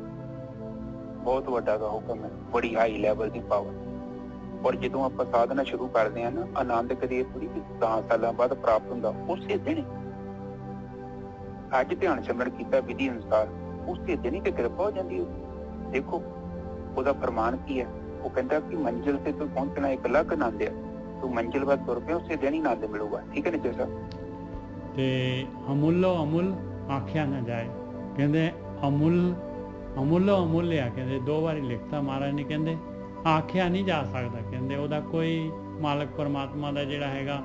ਬਹੁਤ ਵੱਡਾ ਦਾ ਹੁਕਮ ਹੈ, ਬੜੀ ਹਾਈ ਲੈਵਲ ਦੀ ਪਾਵਰ। ਔਰ ਜਦੋਂ ਆਪਾਂ ਸਾਧਨਾ ਸ਼ੁਰੂ ਕਰਦੇ ਹਾਂ ਨਾ, ਆਨੰਦ ਕਦੇ ਥੋੜੀ 10 ਸਾਲਾਂ ਬਾਅਦ ਪ੍ਰਾਪਤ ਹੁੰਦਾ, ਉਸੇ ਦਿਨ ਅੱਜ ਧਿਆਨ ਸਿਮਰਨ ਕੀਤਾ ਵਿਧੀ ਅਨੁਸਾਰ ਉਸੇ ਦਿਨ ਹੀ ਤੇ ਕਿਰਪਾ ਹੋ ਜਾਂਦੀ ਹੈ। ਦੇਖੋ ਉਹਦਾ ਫਰਮਾਨ ਕੀ ਹੈ। ਉਹ ਕਹਿੰਦਾ ਕਿ ਮੰਜ਼ਿਲ ਤੇ ਤੂੰ ਪਹੁੰਚਣਾ ਇੱਕ ਅਲੱਗ ਆਨੰਦ ਹੈ, ਤੂੰ ਮੰਜ਼ਿਲ ਵੱਲ ਤੁਰ ਪਿਆ ਉਸੇ ਦਿਨ ਹੀ ਆਨੰਦ ਮਿਲੂਗਾ। ਠੀਕ ਹੈ ਨਾ ਜੀ ਸਾਹਿਬ। ਤੇ ਅਮੁੱਲੋ ਅਮੁੱਲ ਆਖਿਆ ਨਾ ਜਾਏ। ਕਹਿੰਦੇ ਅਮੁੱਲ ਅਮੁੱਲੋ ਅਮੁੱਲ ਆ। ਕਹਿੰਦੇ 2 ਵਾਰੀ ਲਿਖਤਾ ਮਹਾਰਾਜ ਨੇ। ਕਹਿੰਦੇ ਆਖਿਆ ਨਹੀਂ ਜਾ ਸਕਦਾ। ਕਹਿੰਦੇ ਉਹਦਾ ਕੋਈ ਮਾਲਕ ਪਰਮਾਤਮਾ ਦਾ ਜਿਹੜਾ ਹੈਗਾ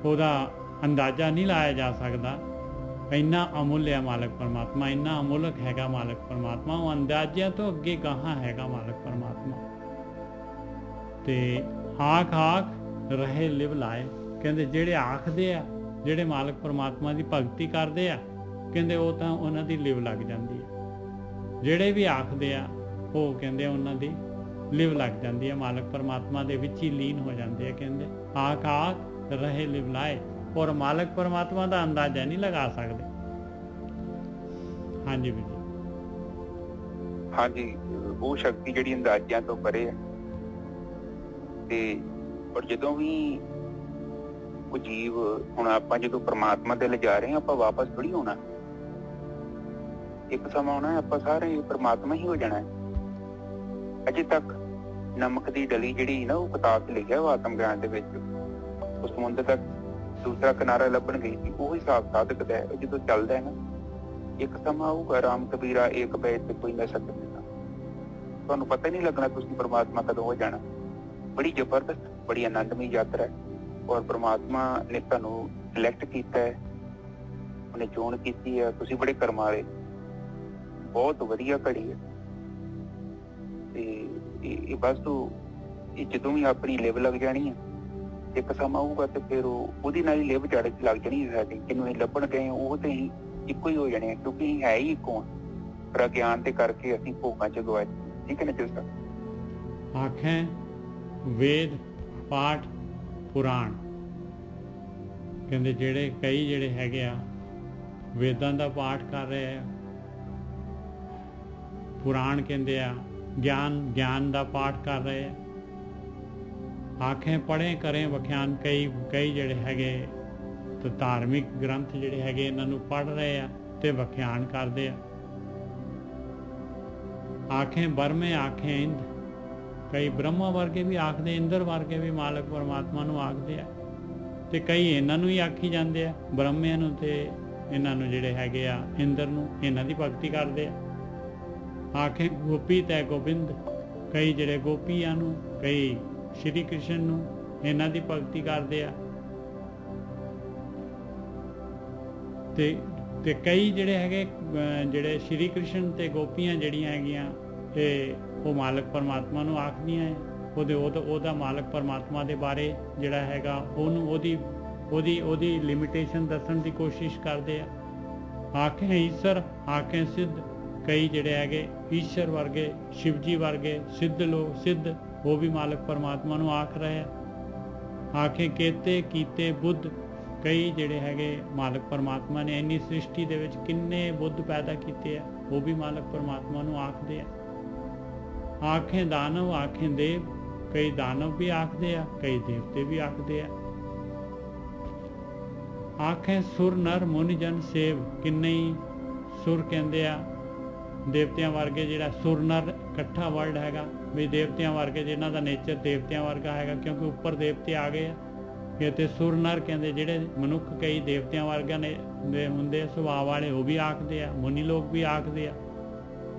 ਉਹਦਾ ਅੰਦਾਜ਼ਾ ਨਹੀਂ ਲਾਇਆ ਜਾ ਸਕਦਾ। ਇੰਨਾ ਅਮੁੱਲ ਆ ਮਾਲਕ ਪਰਮਾਤਮਾ, ਇੰਨਾ ਅਮੁੱਲਕ ਹੈਗਾ ਮਾਲਕ ਪਰਮਾਤਮਾ। ਉਹ ਅੰਦਾਜ਼ਿਆਂ ਤੋਂ ਅੱਗੇ ਗਾਹਾਂ ਹੈਗਾ ਮਾਲਕ ਪਰਮਾਤਮਾ। ਤੇ ਆਖ ਰਹੇ ਲਿਵ ਲਾਏ। ਕਹਿੰਦੇ ਜਿਹੜੇ ਆਖਦੇ ਆ, ਜਿਹੜੇ ਮਾਲਕ ਪਰਮਾਤਮਾ ਦੀ ਭਗਤੀ ਕਰਦੇ ਆ, ਕਹਿੰਦੇ ਉਹ ਤਾਂ ਉਹਨਾਂ ਦੀ ਲਿਵ ਲੱਗ ਜਾਂਦੀ ਹੈ। ਜਿਹੜੇ ਵੀ ਆਖਦੇ ਆ ਉਹ ਕਹਿੰਦੇ ਉਹਨਾਂ ਦੀ ਲਿਵ ਲੱਗ ਜਾਂਦੀ ਹੈ, ਮਾਲਕ ਪਰਮਾਤਮਾ ਦੇ ਵਿੱਚ ਹੀ ਲੀਨ ਹੋ ਜਾਂਦੇ ਆ। ਕਹਿੰਦੇ ਆਖ ਰਹੇ ਲਿਵ ਲਾਏ। ਔਰ ਮਾਲਕ ਪਰਮਾਤਮਾ ਦਾ ਅੰਦਾਜ਼ਾ ਨਹੀਂ ਲਗਾ ਸਕਦੇ। ਹਾਂਜੀ ਵੀਰ ਜੀ। ਹਾਂਜੀ ਉਹ ਸ਼ਕਤੀ ਜਿਹੜੀ ਅੰਦਾਜ਼ਿਆਂ ਤੋਂ ਪਰੇ ਹੈ। ਤੇ ਔਰ ਜਦੋਂ ਵੀ ਕੋਈ ਜੀਵ, ਹੁਣ ਆਪਾਂ ਜਦੋਂ ਪ੍ਰਮਾਤਮਾ ਦੇ ਲਿਜਾ ਰਹੇ ਹਾਂ, ਆਪਾਂ ਵਾਪਸ ਥੋੜੀ ਆਉਣਾ। ਇੱਕ ਸਮਾਂ ਆਉਣਾ ਆਪਾਂ ਸਾਰੇ ਪ੍ਰਮਾਤਮਾ ਹੀ ਹੋ ਜਾਣਾ। ਅਜੇ ਤੱਕ ਨਮਕ ਦੀ ਡਲੀ ਜਿਹੜੀ ਨਾ ਉਹ ਕਿਤਾਬ 'ਚ ਲਿਖਿਆ ਵਾ ਆਤਮ ਗਿਆਨ ਦੇ ਵਿੱਚ, ਉਸ ਸਮੁੰਦਰ ਤੱਕ ਦੂਸਰਾ ਕਿਨਾਰਾ ਲੱਭਣ ਗਈ ਸੀ। ਉਹ ਹਿਸਾਬ ਸਾਧਕ ਦਾ ਹੈ। ਜਦੋਂ ਚੱਲਦਾ ਹੈ ਨਾ, ਇੱਕ ਸਮਾਂ ਆਊਗਾ ਰਾਮ ਕਬੀਰਾ ਏਕ ਬੈਠ ਤੇ ਕੋਈ ਨਾ ਸਕਦਾ। ਤੁਹਾਨੂੰ ਪਤਾ ਨਹੀਂ ਲੱਗਣਾ ਤੁਸੀਂ ਪ੍ਰਮਾਤਮਾ ਕਦੋਂ ਹੋ ਜਾਣਾ। ਬੜੀ ਜ਼ਬਰਦਸਤ, ਬੜੀ ਆਨੰਦਮਈ ਯਾਤਰਾ ਹੈ। ਔਰ ਪ੍ਰਮਾਤਮਾ ਨੇ ਤੁਹਾਨੂੰ ਸਿਲੈਕਟ ਕੀਤਾ ਹੈ, ਉਹਨੇ ਚੋਣ ਕੀਤੀ ਹੈ, ਤੁਸੀਂ ਬੜੇ ਕਰਮ ਵਾਲੇ। ਬਹੁਤ ਵਧੀਆ ਘੜੀ ਹੈ ਤੇ ਇਹ ਬਸ ਇਹ ਜਦੋਂ ਵੀ ਆਪਣੀ ਲਿਵ ਲੱਗ ਜਾਣੀ ਹੈ, ਇੱਕ ਸਮਾਂ ਆਊਗਾ ਤੇ ਫਿਰ ਉਹਦੀ ਨਾਲ ਹੀ ਲਿਵ ਜੜ ਲੱਗ ਜਾਣੀ ਹੈ ਸਾਡੀ। ਜਿਹਨੂੰ ਇਹ ਲੱਭਣ ਗਏ ਉਹ ਤੇ ਹੀ ਇੱਕੋ ਹੀ ਹੋ ਜਾਣੇ ਆ, ਕਿਉਂਕਿ ਅਸੀਂ ਹੈ ਹੀ ਇੱਕੋ ਪਰ ਅਗਿਆਨ ਦੇ ਕਰਕੇ ਅਸੀਂ ਭੋਗਾਂ ਚ ਗਵਾਏ। ਠੀਕ ਹੈ ਨਾ ਜੀ? ਆਖੇ ਵੇਦ ਪਾਠ ਪੁਰਾਣ ਕਹਿੰਦੇ ਜਿਹੜੇ ਕਈ ਜਿਹੜੇ ਹੈਗੇ ਆ ਵੇਦਾਂ ਦਾ ਪਾਠ ਕਰ ਰਹੇ ਆ, ਪੁਰਾਣ ਕਹਿੰਦੇ ਆ ਗਿਆਨ ਦਾ ਪਾਠ ਕਰ ਰਹੇ ਆ। ਆਖੇ ਪੜ੍ਹੇ ਕਰੇ ਵਿਖਿਆਨ, ਕਈ ਜਿਹੜੇ ਹੈਗੇ ਤੇ ਧਾਰਮਿਕ ਗ੍ਰੰਥ ਜਿਹੜੇ ਹੈਗੇ ਇਹਨਾਂ ਨੂੰ ਪੜ੍ਹ ਰਹੇ ਆ ਤੇ ਵਿਖਿਆਨ ਕਰਦੇ ਆ। ਆਖੇ ਬਰਮੇ ਆਖੇ ਇੰਦ, ਕਈ ਬ੍ਰਹਮਾ ਵਰਗੇ ਵੀ ਆਖਦੇ, ਇੰਦਰ ਵਰਗੇ ਵੀ ਮਾਲਕ ਪਰਮਾਤਮਾ ਨੂੰ ਆਖਦੇ ਆ ਤੇ ਕਈ ਇਹਨਾਂ ਨੂੰ ਹੀ ਆਖੀ ਜਾਂਦੇ ਆ, ਬ੍ਰਹਮਿਆਂ ਨੂੰ ਤੇ ਇਹਨਾਂ ਨੂੰ ਜਿਹੜੇ ਹੈਗੇ ਆ ਇੰਦਰ ਨੂੰ, ਇਹਨਾਂ ਦੀ ਭਗਤੀ ਕਰਦੇ ਆ। ਆਖੇ ਗੋਪੀ ਤੈ ਗੋਬਿੰਦ, ਕਈ ਜਿਹੜੇ ਗੋਪੀਆਂ ਨੂੰ, ਕਈ ਸ਼੍ਰੀ ਕ੍ਰਿਸ਼ਨ ਨੂੰ, ਇਹਨਾਂ ਦੀ ਭਗਤੀ ਕਰਦੇ ਆ ਤੇ ਕਈ ਜਿਹੜੇ ਹੈਗੇ ਜਿਹੜੇ ਸ਼੍ਰੀ ਕ੍ਰਿਸ਼ਨ ਤੇ ਗੋਪੀਆਂ ਜਿਹੜੀਆਂ ਹੈਗੀਆਂ ਇਹ ਉਹ ਮਾਲਕ ਪਰਮਾਤਮਾ ਨੂੰ ਆਖਦੀਆਂ ਹੈ। ਉਹਦਾ ਮਾਲਕ ਪਰਮਾਤਮਾ ਦੇ ਬਾਰੇ ਜਿਹੜਾ ਹੈਗਾ ਉਹਨੂੰ ਉਹਦੀ ਲਿਮਿਟੇਸ਼ਨ ਦੱਸਣ ਦੀ ਕੋਸ਼ਿਸ਼ ਕਰਦੇ ਆ। ਆਖੇ ਈਸ਼ਰ ਆਖੇ ਸਿੱਧ, ਕਈ ਜਿਹੜੇ ਹੈਗੇ ਈਸ਼ਰ ਵਰਗੇ, ਸ਼ਿਵ ਜੀ ਵਰਗੇ ਸਿੱਧ ਲੋਕ, ਸਿੱਧ ਉਹ ਵੀ ਮਾਲਕ ਪਰਮਾਤਮਾ ਨੂੰ ਆਖ ਰਹੇ ਆ। ਆਖੇ ਕੀਤੇ ਕੀਤੇ ਬੁੱਧ, ਕਈ ਜਿਹੜੇ ਹੈਗੇ ਮਾਲਕ ਪਰਮਾਤਮਾ ਨੇ ਇੰਨੀ ਸ੍ਰਿਸ਼ਟੀ ਦੇ ਵਿੱਚ ਕਿੰਨੇ ਬੁੱਧ ਪੈਦਾ ਕੀਤੇ ਆ, ਉਹ ਵੀ ਮਾਲਕ ਪਰਮਾਤਮਾ ਨੂੰ ਆਖਦੇ ਆ। ਆਖੇ ਦਾਨਵ ਆਖੇ ਦੇਵ, ਕਈ ਦਾਨਵ ਵੀ ਆਖਦੇ ਆ, ਕਈ ਦੇਵਤੇ ਵੀ ਆਖਦੇ ਆ। ਆਖੇ ਸੁਰ ਨਰ ਮੁਨੀ ਜਨ ਸੇਵ, ਕਿੰਨੇ ਹੀ ਸੁਰ ਕਹਿੰਦੇ ਆ ਦੇਵਤਿਆਂ ਵਰਗੇ, ਜਿਹੜਾ ਸੁਰ ਨਰ ਇਕੱਠਾ ਵਰਡ ਹੈਗਾ ਵੀ ਦੇਵਤਿਆਂ ਵਰਗੇ, ਜਿਹਨਾਂ ਦਾ ਨੇਚਰ ਦੇਵਤਿਆਂ ਵਰਗਾ ਹੈਗਾ ਕਿਉਂਕਿ ਉੱਪਰ ਦੇਵਤੇ ਆ ਗਏ ਆ। ਤੇ ਸੁਰ ਨਰ ਕਹਿੰਦੇ ਜਿਹੜੇ ਮਨੁੱਖ ਕਈ ਦੇਵਤਿਆਂ ਵਰਗਿਆਂ ਨੇ ਹੁੰਦੇ ਸੁਭਾਅ ਵਾਲੇ, ਉਹ ਵੀ ਆਖਦੇ ਆ, ਮੁਨੀ ਲੋਕ ਵੀ ਆਖਦੇ ਆ।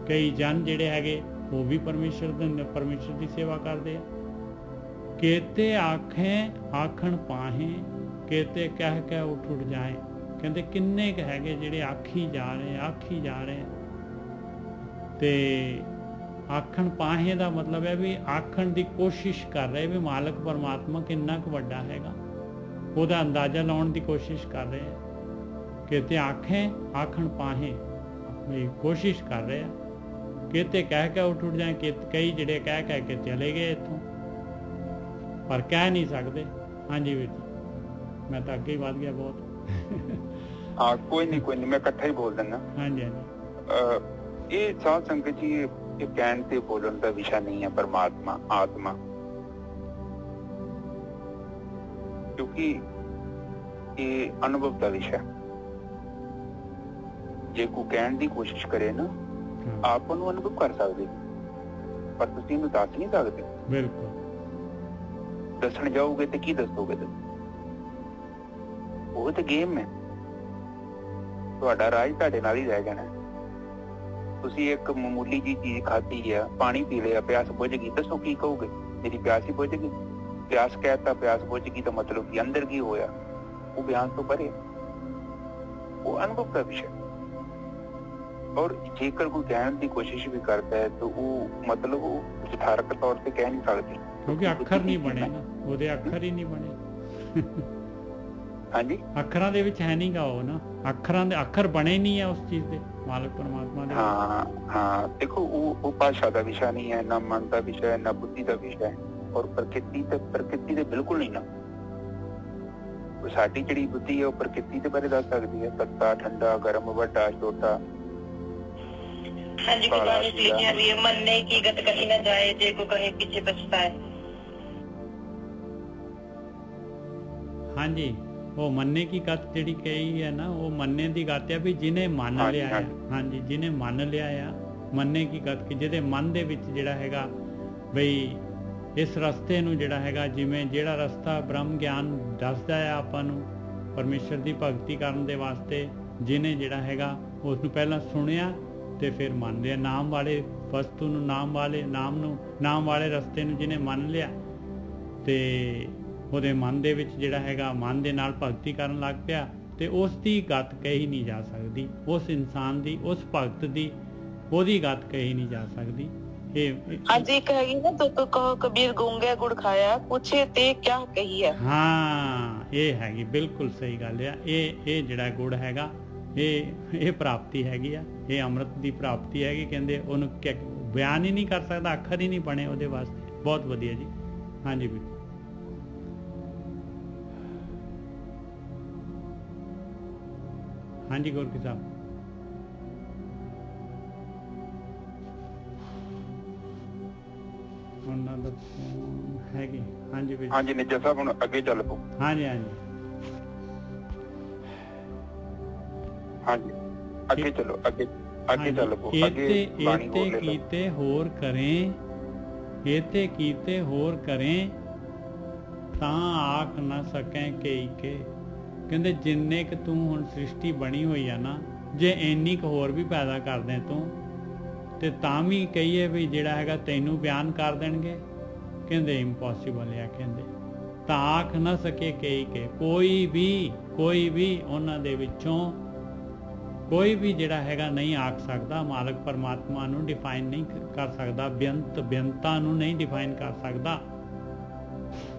ਕਈ ਜਨ ਜਿਹੜੇ ਹੈਗੇ ਉਹ ਵੀ ਪਰਮੇਸ਼ਰ ਦੀ ਸੇਵਾ ਕਰਦੇ ਆ। ਕੇਤੇ ਆਖੇ ਆਖਣ ਪਾਹੇ, ਕੇਤੇ ਕਹਿ ਕੇ ਉੱਠ ਜਾਏ, ਕਹਿੰਦੇ ਕਿੰਨੇ ਕੁ ਹੈਗੇ ਜਿਹੜੇ ਆਖੀ ਜਾ ਰਹੇ ਤੇ ਆਖਣ ਪਾਹੇ ਦਾ ਮਤਲਬ ਹੈ ਵੀ ਆਖਣ ਦੀ ਕੋਸ਼ਿਸ਼ ਕਰ ਰਹੇ ਵੀ ਮਾਲਕ ਪਰਮਾਤਮਾ ਕਿੰਨਾ ਕੁ ਵੱਡਾ ਹੈਗਾ, ਉਹਦਾ ਅੰਦਾਜ਼ਾ ਲਾਉਣ ਦੀ ਕੋਸ਼ਿਸ਼ ਕਰ ਰਹੇ ਆ। ਕਿਤੇ ਆਖੇ ਆਖਣ ਪਾਹੇ ਵੀ ਕੋਸ਼ਿਸ਼ ਕਰ ਰਹੇ ਆ। ਕਿਤੇ ਕਹਿ ਕੇ ਉੱਠ ਜਾਏ, ਕਈ ਜਿਹੜੇ ਕਹਿ ਕੇ ਚਲੇ ਗਏ ਇੱਥੋਂ ਪਰ ਕਹਿ ਨਹੀਂ ਸਕਦੇ। ਹਾਂਜੀ ਵੀਰ ਜੀ, ਮੈਂ ਤਾਂ ਅੱਗੇ ਹੀ ਵੱਧ ਗਿਆ ਬਹੁਤ। ਹਾਂ ਕੋਈ ਨਹੀਂ ਮੈਂ ਇਕੱਠਾ ਹੀ ਬੋਲ ਦਿੰਦਾ। ਹਾਂਜੀ ਇਹ ਸਾਧ ਸੰਗਤ ਜੀ ਇਹ ਕਹਿਣ ਤੇ ਬੋਲਣ ਦਾ ਵਿਸ਼ਾ ਨਹੀਂ ਹੈ ਪਰਮਾਤਮਾ ਆਤਮਾ, ਕਿਉਂਕਿ ਇਹ ਅਨੁਭਵ ਦਾ ਵਿਸ਼ਾ। ਜੇ ਕੋਈ ਕਹਿਣ ਦੀ ਕੋਸ਼ਿਸ਼ ਕਰੇ ਨਾ ਆਪ ਨੂੰ ਅਨੁਭਵ ਕਰ ਸਕਦੇ, ਪਰ ਤੁਸੀਂ ਇਹਨੂੰ ਦੱਸ ਨਹੀਂ ਸਕਦੇ। ਬਿਲਕੁਲ ਦੱਸਣ ਜਾਓਗੇ ਤੇ ਕੀ ਦੱਸੋਗੇ? ਉਹ ਤੇ ਗੇਮ ਹੈ, ਤੁਹਾਡਾ ਰਾਜ ਤੁਹਾਡੇ ਨਾਲ ਹੀ ਰਹਿ ਜਾਣਾ। ਤੁਸੀਂ ਇੱਕ ਮਾਮੂਲੀ ਜੀ ਚੀਜ਼ ਖਾਧੀ ਆ, ਪਾਣੀ ਪੀ ਲਿਆ, ਪਿਆਸ ਬੁੱਝ ਗਈ, ਦੱਸੋ ਕੀ ਕਹੋਗੇ? ਮੇਰੀ ਪਿਆਸ ਹੀ ਬੁੱਝ ਗਈ। ਪਿਆਸ ਕਹਿਤਾ, ਪਿਆਸ ਬੁੱਝ ਗਈ ਤਾਂ ਮਤਲਬ ਕਿ ਅੰਦਰ ਕੀ ਹੋਇਆ? ਉਹ ਬਿਆਨ ਤੋਂ ਪਰੇ, ਉਹ ਅਨੁਭਵ ਦਾ ਵਿਸ਼ਾ। ਔਰ ਜੇਕਰ ਕੋਈ ਕਹਿਣ ਦੀ ਕੋਸ਼ਿਸ਼ ਵੀ ਕਰਦਾ ਹੈ ਤਾਂ ਉਹ ਮਤਲਬ ਉਹ ਯਥਾਰਥ ਤੌਰ ਤੇ ਕਹਿ ਨਹੀਂ ਸਕਦੀ, ਕਿਉਂਕਿ ਅੱਖਰ ਨਹੀਂ ਬਣੇ ਨਾ, ਉਹਦੇ ਅੱਖਰ ਹੀ ਨਹੀਂ ਬਣੇ। ਹਾਂਜੀ, ਅੱਖਰਾਂ ਦੇ ਵਿੱਚ ਹੈ ਨਹੀਂਗਾ ਉਹ ਨਾ, ਅੱਖਰ ਬਣੇ ਨਹੀਂ ਆ ਉਸ ਚੀਜ਼ ਦੇ, ਮਾਲਕ ਪਰਮਾਤਮਾ ਦੇ। ਹਾਂ ਦੇਖੋ ਉਹ ਭਾਸ਼ਾ ਦਾ ਵਿਸ਼ਾ ਨਹੀਂ ਹੈ, ਨਾ ਮਨ ਦਾ ਵਿਸ਼ਾ ਹੈ, ਨਾ ਬੁੱਧੀ ਦਾ ਵਿਸ਼ਾ ਹੈ। ਔਰ ਪ੍ਰਕਿਰਤੀ ਤੇ ਬਿਲਕੁਲ ਨਹੀਂ ਨਾ। ਸਾਡੀ ਜਿਹੜੀ ਬੁੱਧੀ ਹੈ ਉਹ ਪ੍ਰਕਿਰਤੀ ਦੇ ਬਾਰੇ ਦੱਸ ਸਕਦੀ ਹੈ, ਤੱਤਾ, ਠੰਡਾ, ਗਰਮ, ਵੱਡਾ, ਛੋਟਾ। ਹਾਂਜੀ, ਗੁਰਬਾਣੀ ਲਿਖਿਆ ਵੀ ਹੈ, ਮੰਨੇ ਕੀ ਗਤ ਕਹੀ ਨਾ ਜਾਏ, ਜੇ ਕੋ ਕਹੇ ਪਿੱਛੇ ਪਛਤਾਏ। ਹਾਂਜੀ, ਉਹ ਮੰਨੇ ਕੀ ਗਤ ਜਿਹੜੀ ਕਹੀ ਹੈ ਨਾ, ਉਹ ਮੰਨੇ ਦੀ ਗਤ ਹੈ ਵੀ ਜਿਹਨੇ ਮੰਨ ਲਿਆ ਹੈ। ਹਾਂਜੀ, ਜਿਹਨੇ ਮੰਨ ਲਿਆ ਆ, ਮੰਨੇ ਕੀ ਗਤ ਕਿ ਜਿਹਦੇ ਮਨ ਦੇ ਵਿੱਚ ਜਿਹੜਾ ਹੈਗਾ ਬਈ ਇਸ ਰਸਤੇ ਨੂੰ ਜਿਹੜਾ ਹੈਗਾ, ਜਿਵੇਂ ਜਿਹੜਾ ਰਸਤਾ ਬ੍ਰਹਮ ਗਿਆਨ ਦੱਸਦਾ ਹੈ ਆਪਾਂ ਨੂੰ ਪਰਮੇਸ਼ਰ ਦੀ ਭਗਤੀ ਕਰਨ ਦੇ ਵਾਸਤੇ, ਜਿਹਨੇ ਜਿਹੜਾ ਹੈਗਾ ਉਸ ਨੂੰ ਪਹਿਲਾਂ ਸੁਣਿਆ ਤੇ ਫਿਰ ਮੰਨ ਲਿਆ। ਨਾਮ ਵਾਲੇ ਵਸਤੂ ਨੂੰ, ਨਾਮ ਵਾਲੇ ਰਸਤੇ ਨੂੰ ਜਿਹਨੇ ਮੰਨ ਲਿਆ ਤੇ ਉਹਦੇ ਮਨ ਦੇ ਵਿੱਚ ਜਿਹੜਾ ਹੈਗਾ ਮਨ ਦੇ ਨਾਲ ਭਗਤੀ ਕਰਨ ਲੱਗ ਪਿਆ ਤੇ ਉਸ ਦੀ ਗੱਤ ਕਹੀ ਨਹੀਂ ਜਾ ਸਕਦੀ, ਉਸ ਇਨਸਾਨ ਦੀ, ਉਸ ਭਗਤ ਦੀ ਉਹਦੀ ਗੱਤ ਕਹੀ ਨਹੀਂ ਜਾ ਸਕਦੀ। ਹਾਂਜੀ ਇੱਕ ਹੈਗੀ ਨਾ ਤੂੰ ਕਹੋ ਕਬੀਰ ਗੂੰਗੇ ਗੁੜ ਖਾਇਆ ਪੁੱਛੇ ਤੇ ਕਿਆ ਕਹੀਏ। ਹਾਂ ਇਹ ਹੈਗੀ ਬਿਲਕੁਲ ਸਹੀ ਗੱਲ ਆ। ਇਹ ਜਿਹੜਾ ਗੁੜ ਹੈਗਾ ਇਹ ਪ੍ਰਾਪਤੀ ਹੈਗੀ ਆ, ਇਹ ਅੰਮ੍ਰਿਤ ਦੀ ਪ੍ਰਾਪਤੀ ਹੈਗੀ। ਕਹਿੰਦੇ ਉਹਨੂੰ ਬਿਆਨ ਹੀ ਨਹੀਂ ਕਰ ਸਕਦਾ, ਅੱਖਰ ਹੀ ਨਹੀਂ ਬਣੇ ਉਹਦੇ ਵਾਸਤੇ। ਬਹੁਤ ਵਧੀਆ ਜੀ। ਹਾਂਜੀ ਵੀ ਹਾਂਜੀ ਗੁਰਕੀ ਸਾਹਿਬ। ਉਹਨਾਂ ਦਾ ਫੋਨ ਹੈਗੇ। ਹਾਂਜੀ ਵੀ ਹਾਂਜੀ ਨਿੱਜਰ ਸਾਹਿਬ ਹੁਣ ਅੱਗੇ ਚੱਲ ਪਓ। ਹਾਂਜੀ ਹਾਂਜੀ ਹਾਂਜੀ ਅੱਗੇ ਚਲੋ, ਅੱਗੇ ਚੱਲ ਪਓ। ਅੱਗੇ ਕੀਤੇ ਹੋਰ ਕਰੇ, ਇਹਤੇ ਕੀਤੇ ਹੋਰ ਕਰੇ ਤਾਂ ਆਖ ਨਾ ਸਕੇ ਕਈ ਕੇ। ਕਹਿੰਦੇ ਜਿੰਨੇ ਕਿ ਤੂੰ ਹੁਣ ਸ੍ਰਿਸ਼ਟੀ ਬਣੀ ਹੋਈ ਆ ਨਾ, ਜੇ ਇੰਨੀ ਕੁ ਹੋਰ ਵੀ ਪੈਦਾ ਕਰਦੇ ਤੂੰ ਤੇ ਤਾਂ ਵੀ ਕਹੀਏ ਵੀ ਜਿਹੜਾ ਹੈਗਾ ਤੈਨੂੰ ਬਿਆਨ ਕਰ ਦੇਣਗੇ। ਕਹਿੰਦੇ ਇੰਪੋਸੀਬਲ ਆ। ਕਹਿੰਦੇ ਤਾਂ ਆਖ ਨਾ ਸਕੇ ਕਈ ਕੇ। ਕੋਈ ਵੀ ਉਹਨਾਂ ਦੇ ਵਿੱਚੋਂ ਕੋਈ ਵੀ ਜਿਹੜਾ ਹੈਗਾ ਨਹੀਂ ਆਖ ਸਕਦਾ। ਮਾਲਕ ਪਰਮਾਤਮਾ ਨੂੰ ਡਿਫਾਈਨ ਨਹੀਂ ਕਰ ਸਕਦਾ, ਬੇਅੰਤਾਂ ਨੂੰ ਨਹੀਂ ਡਿਫਾਈਨ ਕਰ ਸਕਦਾ।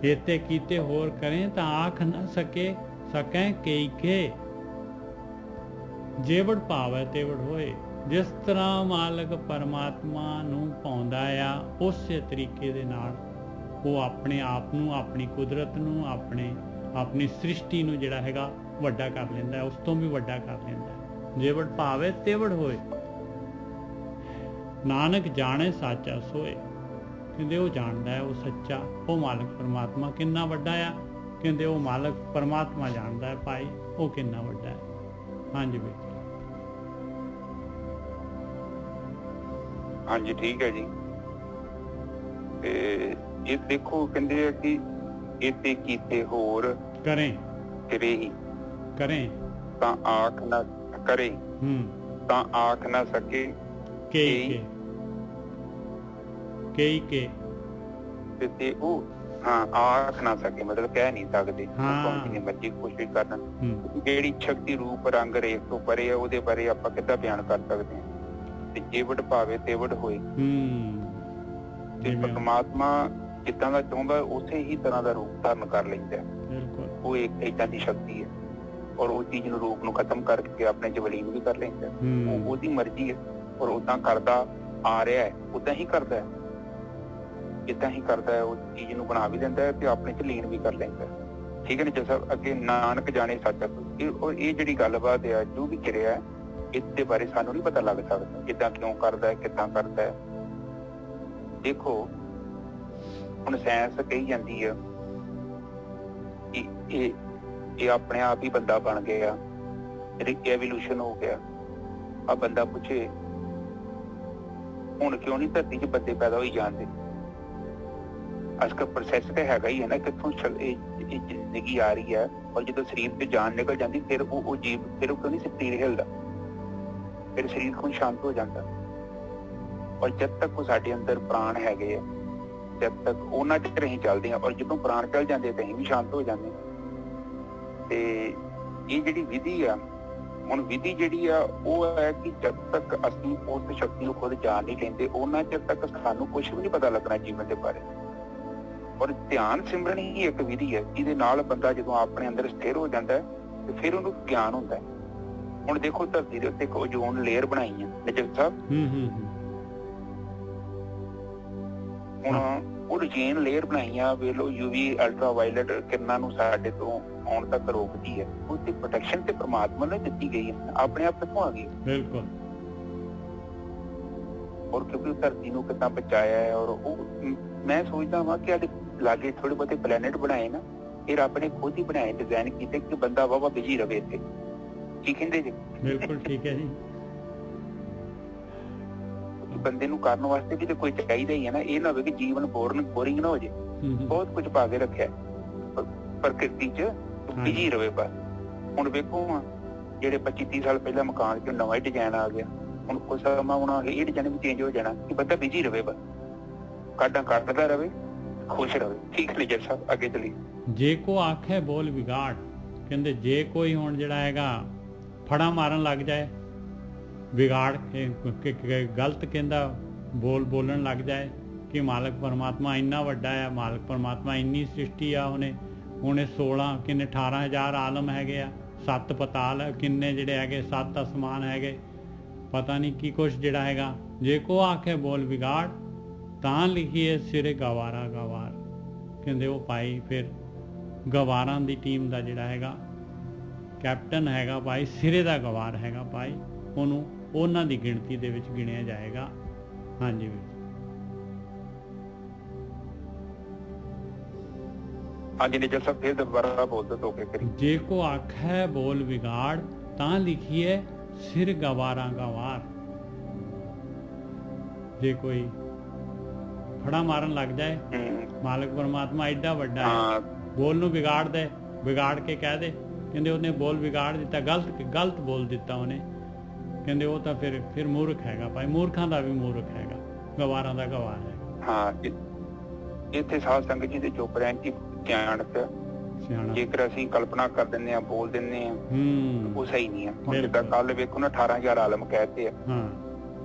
ਇਹਤੇ ਕੀਤੇ ਹੋਰ ਕਰੇ ਤਾਂ ਆਖ ਨਾ ਸਕੇ ਕਈ ਕੇ। ਜੇਵੜ ਭਾਵੈ ਤੇਵੜ ਹੋਏ। ਜਿਸ ਤਰ੍ਹਾਂ ਮਾਲਕ ਪਰਮਾਤਮਾ ਨੂੰ ਪਾਉਂਦਾ ਆ ਉਸੇ ਤਰੀਕੇ ਦੇ ਨਾਲ ਉਹ ਆਪਣੇ ਆਪ ਨੂੰ, ਆਪਣੀ ਕੁਦਰਤ ਨੂੰ, ਆਪਣੀ ਸ੍ਰਿਸ਼ਟੀ ਨੂੰ ਜਿਹੜਾ ਹੈਗਾ ਵੱਡਾ ਕਰ ਲੈਂਦਾ, ਉਸ ਤੋਂ ਵੀ ਵੱਡਾ ਕਰ ਲੈਂਦਾ। ਜੇਵੜ ਭਾਵੇ ਤੇਵੜ ਹੋਏ, ਨਾਨਕ ਜਾਣੇ ਸਾਚਾ ਸੋਏ। ਕਹਿੰਦੇ ਉਹ ਜਾਣਦਾ ਹੈ, ਉਹ ਸੱਚਾ, ਉਹ ਮਾਲਕ ਪਰਮਾਤਮਾ ਕਿੰਨਾ ਵੱਡਾ ਆ। ਕਹਿੰਦੇ ਉਹ ਮਾਲਕ ਪਰਮਾਤਮਾ ਜਾਣਦਾ ਹੈ ਭਾਈ ਉਹ ਕਿੰਨਾ ਵੱਡਾ ਹੈ। ਹਾਂਜੀ ਬਈ ਹਾਂਜੀ ਠੀਕ ਹੈ ਜੀ। ਤੇ ਇਹ ਦੇਖੋ ਕਹਿੰਦੇ ਆ ਕਿ ਇਹਤੇ ਕੀਤੇ ਹੋਰ ਕਰੇ ਤਾਂ ਆਖ ਨਾ ਕਰੇ ਤਾਂ ਆਖ ਨਾ ਸਕੇ ਕਈ ਕੇ। ਤੇ ਉਹ ਹਾਂ ਆਖ ਨਾ ਸਕੇ ਮਤਲਬ ਕਹਿ ਨਹੀਂ ਸਕਦੇ। ਜਿੰਨੀ ਮਰਜ਼ੀ ਕੋਸ਼ਿਸ਼ ਕਰਨ, ਜਿਹੜੀ ਸ਼ਕਤੀ ਰੂਪ ਰੰਗ ਰੇਖ ਤੋਂ ਪਰੇ ਹੈ ਉਹਦੇ ਬਾਰੇ ਆਪਾਂ ਕਿੱਦਾਂ ਬਿਆਨ ਕਰ ਸਕਦੇ ਹਾਂ। ਤੇ ਜੇਵੜ ਭਾਵੇ ਤੇਵੜ ਹੋਏ। ਤੇ ਪਰਮਾਤਮਾ ਜਿੱਦਾਂ ਦਾ ਚਾਹੁੰਦਾ ਉਸੇ ਹੀ ਤਰ੍ਹਾਂ ਦਾ ਰੂਪ ਧਾਰਨ ਕਰ ਲੈਂਦਾ। ਉਹ ਇੱਕ ਏਦਾਂ ਦੀ ਸ਼ਕਤੀ ਹੈ ਔਰ ਉਹ ਚੀਜ਼ ਨੂੰ ਰੂਪ ਨੂੰ ਖਤਮ ਕਰਕੇ ਆਪਣੇ ਚ ਵਿਲੀਨ ਵੀ ਕਰ ਲੈਂਦਾ। ਉਹ ਉਹਦੀ ਮਰਜ਼ੀ ਹੈ ਔਰ ਉਦਾਂ ਕਰਦਾ ਆ ਰਿਹਾ ਹੈ, ਉਦਾਂ ਹੀ ਕਰਦਾ ਹੈ, ਜਿੱਦਾਂ ਹੀ ਕਰਦਾ ਹੈ। ਉਹ ਚੀਜ਼ ਨੂੰ ਬਣਾ ਵੀ ਦਿੰਦਾ ਹੈ ਤੇ ਆਪਣੇ ਚ ਲੀਨ ਵੀ ਕਰ ਲੈਂਦਾ। ਠੀਕ ਹੈ ਨਾ ਜੀ ਸਾਹਿਬ। ਅੱਗੇ ਨਾਨਕ ਜਾਣੇ ਸੱਚਾ। ਇਹ ਜਿਹੜੀ ਗੱਲਬਾਤ ਆ ਜੋ ਵੀ ਕਿਰਿਆ ਹੈ ਇਸਦੇ ਬਾਰੇ ਸਾਨੂੰ ਨਹੀਂ ਪਤਾ ਲੱਗ ਸਕਦਾ ਕਿੱਦਾਂ ਕਿਉਂ ਕਰਦਾ ਹੈ, ਕਿੱਦਾਂ ਕਰਦਾ ਹੈ। ਦੇਖੋ ਹੁਣ ਸਾਇੰਸ ਕਹੀ ਜਾਂਦੀ ਆ ਇਹ ਆਪਣੇ ਆਪ ਹੀ ਬੰਦਾ ਬਣ ਗਿਆ, ਐਵੋਲੂਸ਼ਨ ਹੋ ਗਿਆ। ਆ ਬੰਦਾ ਪੁੱਛੇ ਹੁਣ ਕਿਉਂ ਨਹੀਂ ਧਰਤੀ 'ਚ ਬੰਦੇ ਪੈਦਾ ਹੋਈ ਜਾਂਦੇ? ਅੱਜ-ਕੱਲ ਪ੍ਰੋਸੈਸ ਤਾਂ ਹੈਗਾ ਹੀ ਹੈ ਨਾ, ਕਿੱਥੋਂ ਇਹ ਜ਼ਿੰਦਗੀ ਆ ਰਹੀ ਹੈ। ਔਰ ਜਦੋਂ ਸਰੀਰ ਤੇ ਜਾਨ ਨਿਕਲ ਜਾਂਦੀ ਫਿਰ ਉਹ ਜੀਵ ਫਿਰ ਉਹ ਕਿਉਂ ਨਹੀਂ ਸਰੀਰ ਹਿਲਦਾ, ਫਿਰ ਸਰੀਰ ਖੁਦ ਸ਼ਾਂਤ ਹੋ ਜਾਂਦਾ। ਔਰ ਜਦ ਤੱਕ ਉਹ ਸਾਡੇ ਅੰਦਰ ਪ੍ਰਾਣ ਹੈਗੇ ਆ, ਜਦ ਤੱਕ ਉਹਨਾਂ ਚ ਅਸੀਂ ਚੱਲਦੇ ਹਾਂ। ਔਰ ਜਦੋਂ ਪ੍ਰਾਣ ਚੱਲ ਜਾਂਦੇ ਤਾਂ ਅਸੀਂ ਵੀ ਸ਼ਾਂਤ ਹੋ ਜਾਂਦੇ। ਤੇ ਇਹ ਜਿਹੜੀ ਵਿਧੀ ਆ, ਹੁਣ ਵਿਧੀ ਜਿਹੜੀ ਆ ਉਹ ਹੈ ਕਿ ਜਦ ਤੱਕ ਅਸੀਂ ਉਸ ਸ਼ਕਤੀ ਨੂੰ ਖੁਦ ਜਾਣ ਨਹੀਂ ਲੈਂਦੇ ਉਹਨਾਂ ਚਿਰ ਤੱਕ ਸਾਨੂੰ ਕੁਛ ਵੀ ਨਹੀਂ ਪਤਾ ਲੱਗਣਾ ਜੀਵਨ ਦੇ ਬਾਰੇ। ਔਰ ਧਿਆਨ ਸਿਮਰਨ ਹੀ ਇੱਕ ਵਿਧੀ ਹੈ ਜਿਹਦੇ ਨਾਲ ਬੰਦਾ ਜਦੋਂ ਆਪਣੇ ਅੰਦਰ ਸਥਿਰ ਹੋ ਜਾਂਦਾ ਹੈ ਤੇ ਫਿਰ ਉਹਨੂੰ ਗਿਆਨ ਹੁੰਦਾ ਹੈ। ਹੁਣ ਦੇਖੋ ਧਰਤੀ ਦੇ ਉੱਤੇ ਇੱਕ ਓਜ਼ੋਨ ਲੇਅਰ ਬਣਾਈ ਹੈ ਨਿਜਰ ਸਾਹਿਬ। ਹੁਣ ਉਹ ਓਜ਼ੋਨ ਲੇਅਰ ਬਣਾਈ ਆ, ਵੇਖ ਲਓ UV ਅਲਟਰਾ ਵਾਇਲਟ ਕਿਰਨਾਂ ਨੂੰ ਸਾਡੇ ਤੋਂ ਆਉਣ ਤੱਕ ਰੋਕਦੀ ਹੈ। ਉਹਦੀ ਪ੍ਰੋਟੈਕਸ਼ਨ ਤੇ ਪ੍ਰਮਾਤਮਾ ਨੇ ਦਿੱਤੀ ਗਈ ਹੈ, ਆਪਣੇ ਆਪ ਕਿੱਥੋਂ ਆ ਗਈ? ਬਿਲਕੁਲ। ਔਰ ਕਿਉਂਕਿ ਧਰਤੀ ਨੂੰ ਕਿੱਦਾਂ ਬਚਾਇਆ ਹੈ। ਔਰ ਉਹ ਮੈਂ ਸੋਚਦਾ ਵਾਂ ਕਿ ਲਾਗੇ ਥੋੜੇ ਬਹੁਤੇ ਪਲੈਨਟ ਬਣਾਏ ਨਾ, ਇਹ ਰੱਬ ਨੇ ਖੁਦ ਹੀ ਬਣਾਏ, ਡਿਜ਼ਾਈਨ ਕੀਤੇ ਕਿ ਬੰਦਾ ਵਾਵਾ ਬਿਜੀ ਰਵੇ ਇੱਥੇ। ਕੀ ਕਹਿੰਦੇ ਜੀ? ਬਿਲਕੁਲ ਠੀਕ ਹੈ ਜੀ। ਬੰਦੇ ਨੂੰ ਕਰਨ ਵਾਸਤੇ ਵੀ ਤਾਂ ਕੋਈ ਚਾਹੀਦਾ ਹੀ ਹੈ ਨਾ। ਇਹ ਨਾ ਹੋਵੇ ਕਿ ਜੀਵਨ ਬੋਰਿੰਗ ਨਾ ਹੋ ਜੇ। ਬਹੁਤ ਕੁਝ ਪਾ ਕੇ ਰੱਖਿਆ ਪ੍ਰਕਿਰਤੀ ਚ, ਬਿਜੀ ਰਵੇ ਬਸ। ਹੁਣ ਵੇਖੋ ਜਿਹੜੇ 25-30 ਸਾਲ ਪਹਿਲਾਂ ਮਕਾਨ ਚ ਨਵਾਂ ਡਿਜ਼ਾਈਨ ਆ ਗਿਆ, ਹੁਣ ਕੁਛ ਸਮਾਂ ਆਉਣਾ ਇਹ ਡਿਜ਼ਾਈਨ ਵੀ ਚੇਂਜ ਹੋ ਜਾਣਾ ਕਿ ਬੰਦਾ ਬਿਜੀ ਰਵੇ ਬਸ, ਕਾਢਾਂ ਕੱਢਦਾ ਰਵੇ, ਖੁਸ਼ ਰਵੇ। ਠੀਕ ਹੈ ਨਿਜਰ ਸਾਹਿਬ, ਅੱਗੇ ਚਲੀਏ। ਜੇ ਕੋ ਆਖੇ ਬੋਲ ਵਿਗਾੜ, ਕਹਿੰਦੇ ਜੇ ਕੋਈ ਹੁਣ ਜਿਹੜਾ ਹੈਗਾ ਫੜਾ ਮਾਰਨ ਲੱਗ ਜਾਏ, ਵਿਗਾੜ ਗਲਤ ਕਹਿੰਦਾ ਬੋਲਣ ਲੱਗ ਜਾਏ ਕਿ ਮਾਲਕ ਪਰਮਾਤਮਾ ਇੰਨਾ ਵੱਡਾ ਆ, ਮਾਲਕ ਪਰਮਾਤਮਾ ਇੰਨੀ ਸ੍ਰਿਸ਼ਟੀ ਆ, ਉਹਨੇ 16 ਕਿੰਨੇ 18,000 ਆਲਮ ਹੈਗੇ ਆ, 7 ਪਤਾਲ ਕਿੰਨੇ ਜਿਹੜੇ ਹੈਗੇ, 7 ਅਸਮਾਨ ਹੈਗੇ, ਪਤਾ ਨਹੀਂ ਕੀ ਕੁਛ ਜਿਹੜਾ ਹੈਗਾ। ਜੇ ਕੋ ਆਖੇ ਬੋਲ ਵਿਗਾੜ ਤਾਂ ਲਿਖੀਏ ਸਿਰੇ ਗਵਾਰਾ ਗਵਾਰ, ਕਹਿੰਦੇ ਉਹ ਭਾਈ ਫਿਰ ਗਵਾਰਾਂ ਦੀ ਟੀਮ ਦਾ ਜਿਹੜਾ ਹੈਗਾ ਕੈਪਟਨ ਹੈਗਾ ਭਾਈ, ਸਿਰੇ ਦਾ ਗਵਾਰ ਹੈਗਾ ਭਾਈ, ਉਹਨੂੰ ਉਹਨਾਂ ਦੀ ਗਿਣਤੀ ਦੇ ਵਿੱਚ ਗਿਣਿਆ ਜਾਏਗਾ। ਹਾਂਜੀ ਵੀਰ ਹਾਂਜੀ ਨਿਜਲ ਸਾਹਿਬ ਫਿਰ ਦੁਬਾਰਾ ਬੋਲ ਦੋ ਧੋਕੇ ਕਰੀ। ਜੇ ਕੋ ਆਖੇ ਬੋਲ ਵਿਗਾੜ ਤਾਂ ਲਿਖੀਏ ਸਿਰ ਗਵਾਰਾ ਗਵਾਰ, ਜੇ ਕੋਈ ਫੜਾ ਮਾਰਨ ਲੱਗ ਜਾਏ, ਮਾਲਕ ਪਰਮਾਤਮਾ ਐਡਾ ਵੱਡਾ ਹੈ, ਬੋਲ ਨੂੰ ਵਿਗਾੜ ਦੇ, ਵਿਗਾੜ ਕੇ ਕਹਿ ਦੇ, ਕਹਿੰਦੇ ਉਹਨੇ ਬੋਲ ਵਿਗਾੜ ਦਿੱਤਾ, ਗਲਤ ਬੋਲ ਦਿੱਤਾ ਉਹਨੇ, ਕਹਿੰਦੇ ਉਹ ਤਾਂ ਫਿਰ ਮੂਰਖ ਹੈਗਾ ਭਾਈ, ਮੂਰਖਾਂ ਦਾ ਵੀ ਮੂਰਖ ਹੈਗਾ, ਗਵਾਰਾਂ ਦਾ ਗਵਾਰ ਹੈ। ਹਾਂ ਇੱਥੇ ਸਾਧ ਸੰਗਤ ਜੀ ਦੇ ਚੁੱਪ ਰਹਿਣ ਦੀ ਗਿਆਨ ਜੇਕਰ ਅਸੀਂ ਕਲਪਨਾ ਕਰ ਦਿੰਦੇ ਆ, ਬੋਲ ਦਿੰਦੇ ਆ, ਉਹ ਸਹੀ ਨਹੀਂ ਆ। ਹੁਣ ਜਿੱਦਾਂ ਕੱਲ ਵੇਖੋ ਨਾ 18,000 ਆਲਮ ਕਹਿਤੇ ਆ,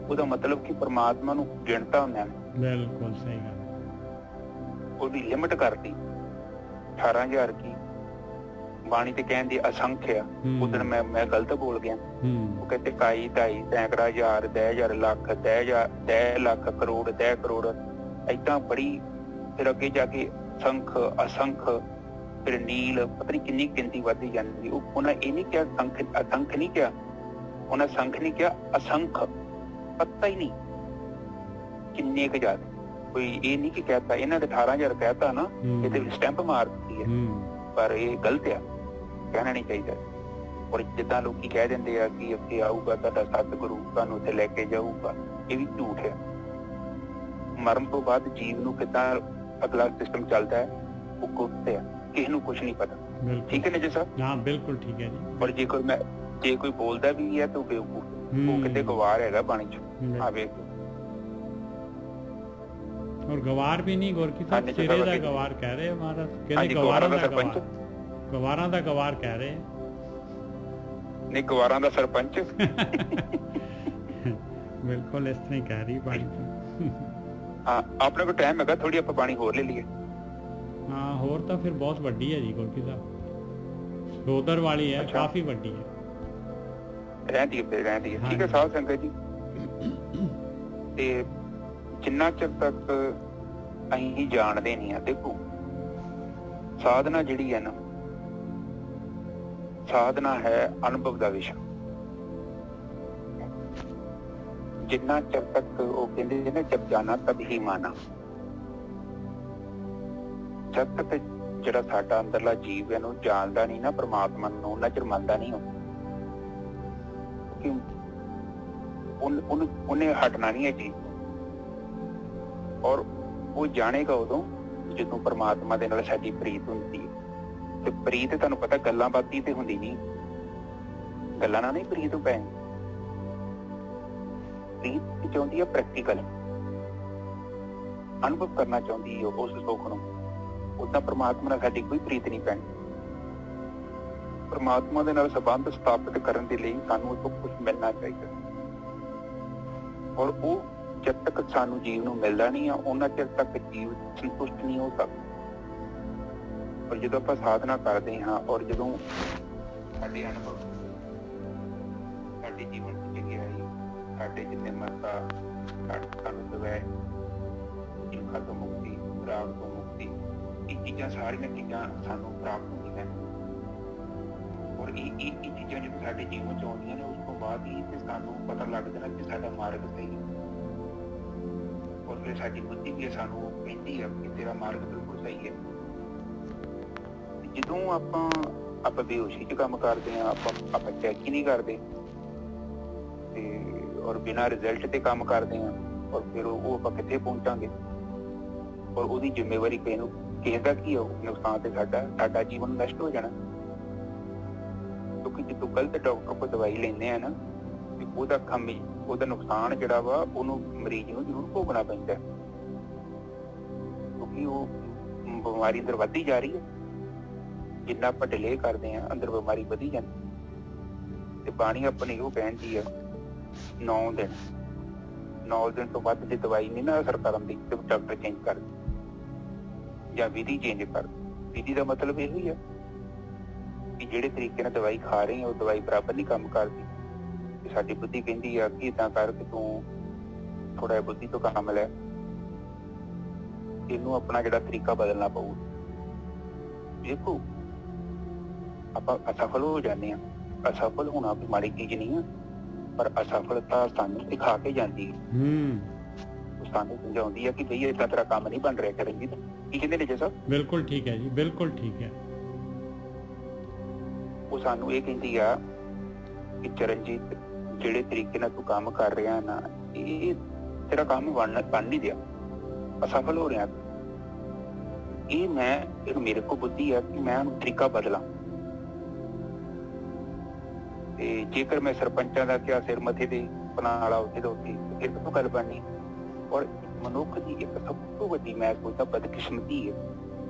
ਉਹਦਾ ਮਤਲਬ ਕਿ ਪਰਮਾਤਮਾ ਨੂੰ ਗਿਣਤਾ ਹੁੰਦਾ। ਬਿਲਕੁਲ ਸਹੀ ਗੱਲ, ਉਹਦੀ ਲਿਮਟ ਕਰਤੀ 18,000 ਕੀ ਬਾਣੀ ਤੇ ਕਹਿੰਦੀ ਅਸੰਖਿਆ। ਉਦੋਂ ਮੈਂ ਗਲਤ ਬੋਲ ਗਿਆ, ਉਹ ਕਹਿੰਦੇ 21 22 ਸੈਂਕੜਾ ਹਜ਼ਾਰ 10,000 ਲੱਖ 10 ਲੱਖ ਕਰੋੜ 10 ਕਰੋੜ ਏਦਾਂ ਬੜੀ, ਫਿਰ ਅੱਗੇ ਜਾ ਕੇ ਸੰਖ ਅਸੰਖ, ਫਿਰ ਨੀਲ, ਪਤਾ ਨਹੀਂ ਕਿੰਨੀ ਗਿਣਤੀ ਵੱਧਦੀ ਜਾਂਦੀ। ਉਹਨਾਂ ਇਹ ਨਹੀਂ ਕਿਹਾ ਅਸੰਖ ਨਹੀਂ ਕਿਹਾ, ਉਹਨਾਂ ਸੰਖ ਨਹੀਂ ਕਿਹਾ, ਅਸੰਖ, ਪਤਾ ਹੀ ਨਹੀਂ ਕਿੰਨੇ ਕੁ ਜ਼ਿਆਦਾ, ਕੋਈ ਇਹ ਨਹੀਂ ਕਿ ਕਹਿਤਾ ਇਹਨਾਂ ਦੇ 18,000 ਕਹਿਤਾ ਨਾ, ਇਹਦੇ ਵਿੱਚ ਸਟੈਂਪ ਮਾਰ ਦਿੱਤੀ ਹੈ, ਪਰ ਇਹ ਗਲਤ ਆ, ਕਹਿਣਾ ਨਹੀਂ ਚਾਹੀਦਾ। ਔਰ ਜਿੱਦਾਂ ਲੋਕੀ ਕਹਿ ਦਿੰਦੇ ਆ ਕਿ ਉੱਥੇ ਆਊਗਾ ਤੁਹਾਡਾ ਸਤਿਗੁਰੂ, ਤੁਹਾਨੂੰ ਉੱਥੇ ਲੈ ਕੇ ਜਾਊਗਾ, ਇਹ ਵੀ ਝੂਠ ਹੈ। ਮਰਨ ਤੋਂ ਬਾਅਦ ਜੀਵ ਨੂੰ ਕਿੱਦਾਂ ਅਗਲਾ ਸਿਸਟਮ ਚੱਲਦਾ ਹੈ ਉਹ ਗੁਪਤ ਹੈ, ਕਿਸੇ ਨੂੰ ਕੁਛ ਨਹੀਂ ਪਤਾ। ਠੀਕ ਹੈ ਨਾ ਜੀ ਸਾਹਿਬ? ਹਾਂ ਬਿਲਕੁਲ ਠੀਕ ਹੈ ਜੀ। ਪਰ ਜੇ ਕੋਈ ਬੋਲਦਾ ਵੀ ਹੈ ਤਾਂ ਬੇਵਕੂਫ, ਉਹ ਕਿਤੇ ਗਵਾਰ ਹੈਗਾ ਬਾਣੀ ਚ, ਆਵੇ। ਔਰ ਗਵਾਰ ਵੀ ਨਹੀਂ, ਗੁਰਕੀ ਸਾਹਿਬ ਸਿਰੇ ਦਾ ਗਵਾਰ ਕਹਿ ਰਹੇ ਮਹਾਰਾਜ, ਕਹਿੰਦੇ ਗਵਾਰਾਂ ਦਾ ਗਵਾਰ, ਗਵਾਰਾਂ ਦਾ ਗਵਾਰ ਕਹਿ ਰਹੇ ਨਹੀਂ, ਗਵਾਰਾਂ ਦਾ ਸਰਪੰਚ। ਬਿਲਕੁਲ ਇਸ ਤਰ੍ਹਾਂ ਹੀ ਕਹਿ ਰਹੀ ਬਾਣੀ। ਹਾਂ ਆਪਣੇ ਕੋਲ ਟਾਈਮ ਹੈਗਾ, ਥੋੜੀ ਆਪਾਂ ਪਾਣੀ ਹੋਰ ਲੈ ਲਈਏ। ਹਾਂ ਹੋਰ ਤਾਂ ਫਿਰ ਬਹੁਤ ਵੱਡੀ ਹੈ ਜੀ ਗੁਰਕੀ ਸਾਹਿਬ, ਸੋਦਰ ਵਾਲੀ ਹੈ, ਕਾਫੀ ਵੱਡੀ ਹੈ। ਰਹਿੰਦੀ ਹੈ। ਠੀਕ ਹੈ ਸਾਧ ਸੰਗਤ ਜੀ, ਤੇ ਜਿੰਨਾ ਚਿਰ ਤੱਕ ਅਸੀਂ ਜਾਣਦੇ ਨਹੀਂ ਆ, ਦੇਖੋ ਸਾਧਨਾ ਜਿਹੜੀ ਹੈ ਨਾ, ਸਾਧਨਾ ਹੈ ਅਨੁਭਵ ਦਾ ਵਿਸ਼ਾ। ਜਿੰਨਾ ਚਿਰ ਤੱਕ ਉਹ ਕਹਿੰਦੇ ਨੇ ਜਬ ਜਾਣਾ ਤਬ ਹੀ ਮਾਨਾ, ਜਦ ਤੱਕ ਜਿਹੜਾ ਸਾਡਾ ਅੰਦਰਲਾ ਜੀਵ ਹੈ ਨੂੰ ਜਾਣਦਾ ਨਹੀਂ ਨਾ ਪਰਮਾਤਮਾ ਨੂੰ, ਉਹਨਾਂ ਚਿਰ ਮੰਨਦਾ ਨਹੀਂ ਉਹਨੇ ਹਟਣਾ ਨਹੀਂ ਹੈ ਜੀ। ਔਰ ਉਹ ਜਾਣੇਗਾ ਉਦੋਂ ਜਦੋਂ ਪਰਮਾਤਮਾ ਦੇ ਨਾਲ ਸਾਡੀ ਪ੍ਰੀਤ ਹੁੰਦੀ ਹੈ। ਤੇ ਪ੍ਰੀਤ ਤੁਹਾਨੂੰ ਪਤਾ ਗੱਲਾਂ ਬਾਤੀ ਤੇ ਹੁੰਦੀ ਨਹੀਂ, ਗੱਲਾਂ ਨਾਲ ਨਹੀਂ ਪ੍ਰੀਤ ਪੈਣੀ। ਪ੍ਰੀਤ ਚਾਹੁੰਦੀ ਹੈ ਪ੍ਰੈਕਟੀਕਲ, ਅਨੁਭਵ ਕਰਨਾ ਚਾਹੁੰਦੀ ਹੈ ਉਸ ਸੁੱਖ ਨੂੰ। ਉਦਾਂ ਪਰਮਾਤਮਾ ਨਾਲ ਸਾਡੀ ਕੋਈ ਪ੍ਰੀਤ ਨਹੀਂ ਪੈਣੀ। ਪਰਮਾਤਮਾ ਦੇ ਨਾਲ ਸੰਬੰਧ ਸਥਾਪਿਤ ਕਰਨ ਦੇ ਲਈ ਸਾਨੂੰ ਉਹ ਤੋਂ ਕੁਝ ਮਿਲਣਾ ਚਾਹੀਦਾ, ਔਰ ਉਹ ਜਦ ਤੱਕ ਸਾਨੂੰ ਜੀਵ ਨੂੰ ਮਿਲਦਾ ਨਹੀਂ ਆ, ਉਹਨਾਂ ਚਿਰ ਤੱਕ ਜੀਵ ਸੰਤੁਸ਼ਟ ਨਹੀਂ ਹੋ ਸਕਦਾ। ਪਰ ਜਦੋਂ ਆਪਾਂ ਸਾਧਨਾ ਕਰਦੇ ਹਾਂ, ਔਰ ਜਦੋਂ ਸਾਡੇ ਅਨੁਭਵ, ਸਾਡੇ ਜੀਵਨ ਦੀ ਗਹਿਰਾਈ, ਸਾਡੇ ਜਿੰਨੇ ਮਰਦਾ ਸਾਨੂੰ ਦਵੈ ਇਨ੍ਹਾਂ ਤੋਂ ਮੁਕਤੀ, ਰਾਗ ਤੋਂ ਮੁਕਤੀ, ਇਹ ਚੀਜ਼ਾਂ ਸਾਰੀਆਂ ਚੀਜ਼ਾਂ ਸਾਨੂੰ ਪ੍ਰਾਪਤ ਹੁੰਦੀਆਂ। ਔਰ ਇਹ ਚੀਜ਼ਾਂ ਜਦੋਂ ਸਾਡੇ ਜੀਵਨ ਚ ਆਉਂਦੀਆਂ ਨੇ, ਉਸ ਤੋਂ ਬਾਅਦ ਹੀ ਤੇ ਸਾਨੂੰ ਪਤਾ ਲੱਗਦਾ ਕਿ ਸਾਡਾ ਮਾਰਗ ਸਹੀ ਹੈ। ਔਰ ਫਿਰ ਸਾਡੀ ਬੁੱਧੀ ਵੀ ਸਾਨੂੰ ਕਹਿੰਦੀ ਹੈ ਕਿ ਤੇਰਾ ਮਾਰਗ ਬਿਲਕੁਲ ਸਹੀ ਹੈ। ਜਦੋਂ ਆਪਾਂ ਬੇਹੋਸ਼ੀ ਚ ਕੰਮ ਕਰਦੇ ਹਾਂ, ਆਪਾਂ ਚੈੱਕ ਹੀ ਨਹੀਂ ਕਰਦੇ, ਤੇ ਔਰ ਬਿਨਾਂ ਰਿਜ਼ਲਟ ਤੇ ਕੰਮ ਕਰਦੇ ਹਾਂ, ਔਰ ਫਿਰ ਉਹ ਆਪਾਂ ਕਿੱਥੇ ਪਹੁੰਚਾਂਗੇ। ਔਰ ਉਹਦੀ ਜ਼ਿੰਮੇਵਾਰੀ ਕਿਸੇ ਦਾ ਕੀ ਹੋਊ? ਨੁਕਸਾਨ ਤੇ ਸਾਡਾ ਜੀਵਨ ਨਸ਼ਟ ਹੋ ਜਾਣਾ। ਕਿਉਂਕਿ ਜਦੋਂ ਗਲਤ ਡਾਕਟਰ ਕੋਲ ਦਵਾਈ ਲੈਂਦੇ ਆ ਨਾ, ਤੇ ਉਹਦਾ ਨੁਕਸਾਨ ਜਿਹੜਾ ਵਾ ਉਹਨੂੰ ਮਰੀਜ਼ ਨੂੰ ਜ਼ਰੂਰ ਭੋਗਣਾ ਪੈਂਦਾ, ਕਿਉਂਕਿ ਉਹ ਬਿਮਾਰੀ ਅੰਦਰ ਵੱਧਦੀ ਜਾ ਰਹੀ ਹੈ। जिन्ना आपां डिले करते हैं अंदर बीमारी वधी जाती। ते बाणी अपनी इहो कहती है 9 दिन 9 दिन तो वध जे दवाई नहीं ना असर करती तो डॉक्टर चेंज कर या विधि चेंज कर। विधि का मतलब यही है कि जिहड़े तरीके नाल दवाई खा रहे हैं वो दवाई बराबर नहीं काम करती। साडी बुद्धि कहती है कि इदां कर कि तू थोड़ा बुद्धि तो काम लै, इनू अपना जिहड़ा तरीका बदलना पऊ। देखो आपां असफल हो जाते हैं। असफल होना कोई माड़ी चीज नहीं है, पर असफलता सानू दिखा के जाती है। सानू समझाउंदी है कि भई इतना तेरा काम नहीं बन रहा चरणजीत। की कहंदे ने जी साहब? बिल्कुल ठीक है जी, बिल्कुल ठीक है। वो सानू ये कहंदी है कि चरणजीत जिहड़े तरीके नाल तू काम कर रहा ना ये तेरा काम बन नहीं दिया, असफल हो रहा। ये मैं मेरे को बुद्धि है कि मैं तरीका बदला। ते जेकर मैं सरपंचां दा क्या सिर मथे ते बना ला उत्थे तो उत्थे फिर तो गल बननी। और मनुख की एक सब तो वड्डी मैं सोचदा बदकिस्मती है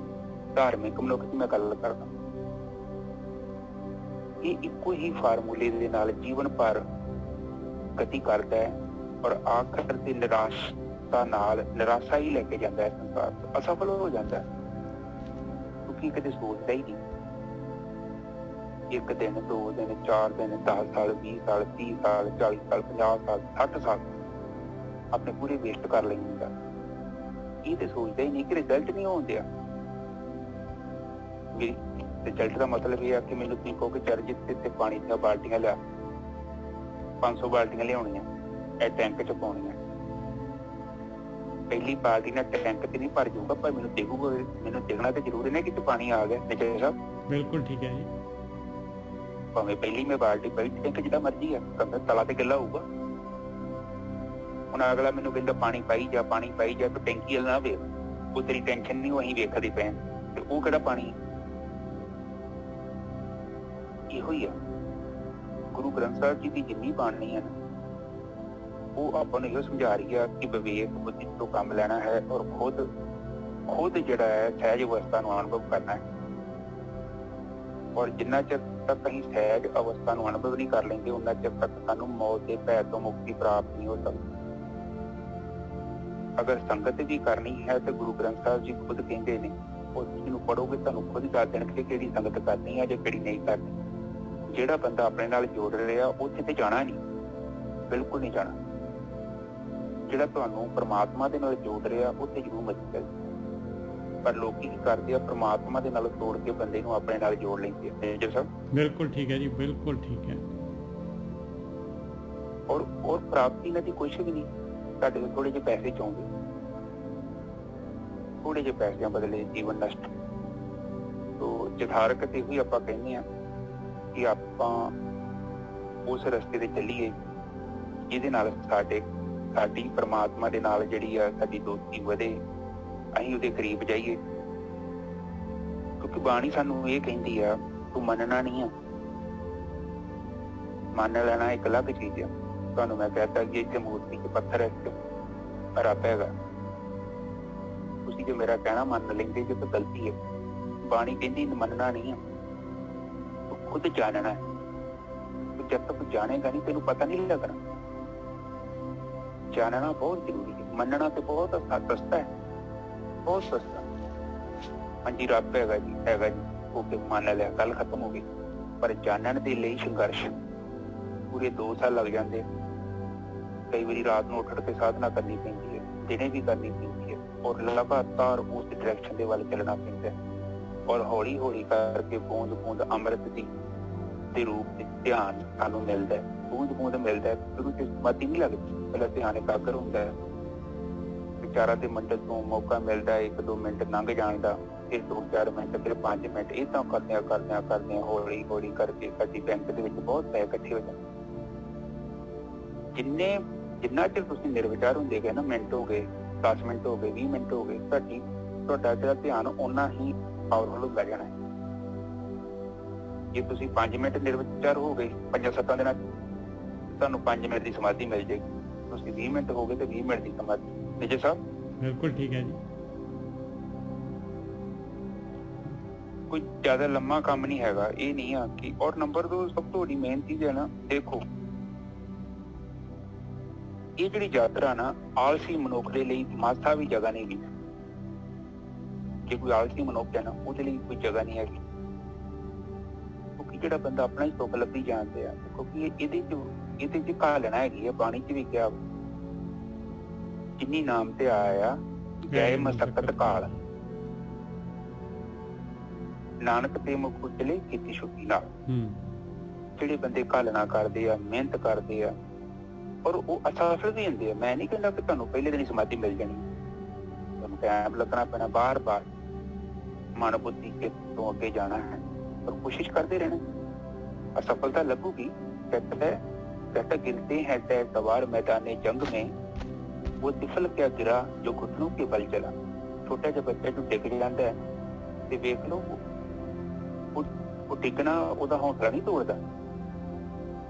धार्मिक मनुख की मैं गल करदा। ये इक्को ही फार्मूले दे नाल जीवन भर गति करदा है और आखिर ते निराशा नाल निराशा ही लेके जाता है संसार तो असफल हो जाता है। क्योंकि कदे सोचदा ही नहीं। एक दिन 2 दिन 4 दिन 10 साल 20 साल 30 साल 40 साल 50 साल 60 साल अपने पूरे वेस्ट कर लेंगे। ये तो सोचता ही नहीं कि रिजल्ट नहीं होने दिया। रिजल्ट का मतलब यह है कि मैंने तुम कहो कि चरणजीत से पानी दी बाल्टियां लिया 500 बाल्टियां लियानियां ए टैंक च पाउणियां। पहली बाल्टी ना टैंक ते नहीं भर जाऊगा पर मैंने देखूगा, मैंने देखना तो जरूर है कि पानी आ गया। निचले साहब बिल्कुल ठीक है जी। भावें पहली में बाल्टी पई टैंक जिदा मर्जी है कम तला ते गिला होगा। हुण अगला मैनूं कहंदा पानी पाई जा तो टैंकी वाला ना वेख, वो तेरी टेंशन नहीं वहीं वेखदे पे ते वो किहड़ा पानी। इहो ही है गुरु ग्रंथ साहिब जी की जिन्नी बाणी है वो आपां नूं इहो समझा रही है कि विवेक बुद्धि तो काम लेना है और खुद जिहड़ा है सहज अवस्था नूं अनुभव करना है। और जिन्ना चिर तक असीं सहज अवस्था नूं अनुभव नहीं कर लेंगे उन्ना चिर तक सानूं मौत के भय तो मुक्ति प्राप्त नहीं हो सकती। अगर संगत भी करनी है तो गुरु ग्रंथ साहिब जी खुद कहते हैं उस चीज नूं पढ़ोगे तुहानूं खुद ही दस देणगे किहड़ी संगत करनी है जो किहड़ी नहीं करनी। जिहड़ा बंदा अपने नाल जोड़ रहा उत्थे ते जाना नहीं, बिल्कुल नहीं जाना। जिहड़ा तुहानूं परमात्मा दे नाल जोड़ रहा उत्थे जरूर मदद करे। पर लोग की करते हैं परमात्मा दे नाल तोड़ के बंदे नूं अपने नाल जोड़ लेंगे। जी साहब बिल्कुल ठीक है जी, बिल्कुल ठीक है। और प्राप्ति ना दी कुछ भी नहीं। तुहाडे कोल थोड़े जे पैसे चाहुंदे, थोड़े जे पैसिਆਂ बदले जीवन नष्ट। तो यथार्थ ते ही आपां कहने आ कि आपां उस रस्ते ते ਚੱਲੀਏ ਜਿਹਦੇ ਨਾਲ ਸਾਡੀ परमात्मा ਦੇ ਨਾਲ ਜਿਹੜੀ ਆ ਸਾਡੀ ਦੋਸਤੀ ਵਧੇ, ਅਸੀਂ ਉਹਦੇ ਕਰੀਬ ਜਾਈਏ। ਕਿਉਂਕਿ ਬਾਣੀ ਸਾਨੂੰ ਇਹ ਕਹਿੰਦੀ ਆ ਤੂੰ ਮੰਨਣਾ ਨਹੀਂ ਆ, ਮੰਨ ਲੈਣਾ ਇੱਕ ਅਲੱਗ ਚੀਜ਼ ਆ। ਤੁਹਾਨੂੰ ਮੈਂ कहता कि ਇੱਥੇ ਮੂਰਤੀ 'ਚ ਪੱਥਰ ਹੈ ਰੱਬ ਹੈਗਾ, ਤੁਸੀਂ ਜੋ ਮੇਰਾ ਕਹਿਣਾ ਮੰਨ ਲੈਂਦੇ ਜੇ ਤਾਂ ਗਲਤੀ ਹੈ। ਬਾਣੀ ਕਹਿੰਦੀ ਮੰਨਣਾ ਨਹੀਂ ਆ, ਤੂੰ खुद जानना है। तो जब तक जानेगा नहीं तेनू पता नहीं लगना। जानना बहुत जरूरी है, मनना तो बहुत सस्ता है, बहुत सस्ता। हाँ जी रब हैगा जी ओके मान लिया, गल खत्म हो गई। पर जानने के लिए संघर्ष पूरे 2 साल लग जाते। कई बार रात को उठ के साधना करनी पैंती है, दिने भी करनी पैंती है और लगातार उस डायरेक्शन के वाल चलना पैंता है। और हौली हौली करके बूंद बूंद अमृत के रूप में ध्यान सानू मिलता है, बूंद बूंद मिलता है। शुरू से समाधि नहीं लगती, पहले ध्यान एकाग्र होता है। विचारा के मंडल को मौका मिलता है 1-2 मिनट लंघ जाने का, फिर 2-4 मिनट, फिर 5 मिनट। इदा करदे हौली हौली करके साडी बैंक के बहुत पैसे इकट्ठे हो जाते। जिन्ना चिर तुसीं निर्विचार होंदे गए ना, मिनट हो गए, 10 मिनट हो गए, 20 मिनट हो गए, तुहाडा जिहड़ा ध्यान उन्ना ही पावरफुल होता जाना है। जे तुसीं 5 मिनट निर्विचार हो गए 5-7 दिन तुहानूं 5 मिनट की समाधि मिल जाएगी। तुसीं 20 मिनट हो गए तो 20 मिनट की समाधि। विजय साहब बिल्कुल ठीक है जी। कोई ज्यादा लम्मा काम नहीं हैगा, ये नहीं आ कि। और नंबर 2 सब तो बड़ी मेन चीज है ना, देखो ये जिहड़ी यात्रा ना आलसी मनुख दे लई मासा भी जगह नहीं गी। जे कोई आलसी मनुख है ना ਉਹਦੇ ਲਈ कोई जगह नहीं हैगी, क्योंकि ਜਿਹੜਾ ਬੰਦਾ अपना ही सुख ਲੱਭੀ ਜਾਂਦੇ ਆ, क्योंकि ਇਹਦੇ ਚ ਘਾਲਣਾ ਹੈਗੀ ਆ। ਬਾਣੀ ਚ ਵੀ ਕਿਹਾ ਜਿੰਨੀ ਨਾਮ ਤੇ ਆਇਆ ਗਏ ਮਸਕਤ ਕਾਲ, ਨਾਨਕ ਤੇ ਮੁਖ ਉਚਲੇ ਕੀਤੀ ਛੁੱਟੀ ਨਾਲ। ਜਿਹੜੇ ਬੰਦੇ ਘਾਲਣਾ ਕਰਦੇ ਆ, ਮਿਹਨਤ ਕਰਦੇ ਆ, ਔਰ ਉਹ ਅਸਫਲ ਵੀ ਹੁੰਦੇ ਆ। ਮੈਂ ਨਹੀਂ ਕਹਿੰਦਾ ਕਿ ਤੁਹਾਨੂੰ ਪਹਿਲੇ ਦਿਨ ਹੀ ਸਮਾਧੀ ਮਿਲ ਜਾਣੀ, ਤੁਹਾਨੂੰ ਟਾਈਮ ਲੱਗਣਾ ਪੈਣਾ, ਬਾਰ-ਬਾਰ ਮਨ ਬੁੱਧੀ ਕੇ ਤੋਂ ਅੱਗੇ ਜਾਣਾ ਹੈ, पर कोशिश करते रहना, असफलता लगूगी। कहता गिरते हैं तय सवार मैदान जंग में, वो तिफल क्या गिरा जो घुटनों के बल चला। छोटा जिहा बच्चा जो डिग जाता है ते वेख लो वो डिगना ਉਹਦਾ ਹੌਸਲਾ नहीं तोड़दा।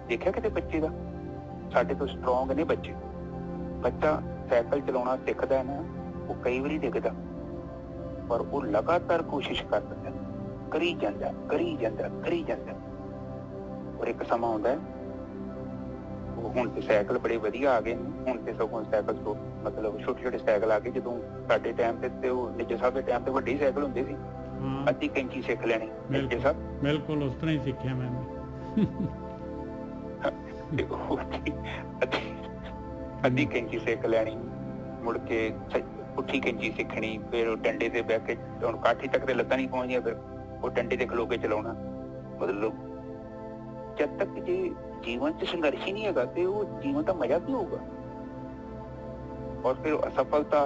देखिया किते बच्चे दा, ਸਾਡੇ ਤੋਂ ਸਟਰੋਂਗ ਨੇ ਬੱਚੇ। ਬੱਚਾ ਸਾਈਕਲ ਚਲਾਉਣਾ ਸਿੱਖਦਾ ਹੈ ना, वो कई बारी डिगदा, पर वो लगातार कोशिश करदा है, करी जाता। और एक समा आउंदा है हुण ते साइकिल बड़े वधिया आ गए, हुण ते सगों साइकिल तो मतलब छोटे साइकिल आ गए। जदों साडे टाइम ते निज्जर साहब दे टाइम ते वड्डे साइकिल हुंदे सी, अद्धी कैंची सिख लेनी निज्जर साहब। बिल्कुल उस तरह ही सीखिया मैंने। अद्धी कैंची सिख लेनी, मुड़ के पुट्ठी कैंची सीखनी, फिर डंडे ते बैठ के हुण काठी तक ते लत्तां नहीं पहुंचदियां, फिर वो डंडे ते खलो के चलाउणा। मतलब जब तक जे जीवन च संघर्ष ही नहीं है तो वो जीवन का मजा की होगा। और फिर असफलता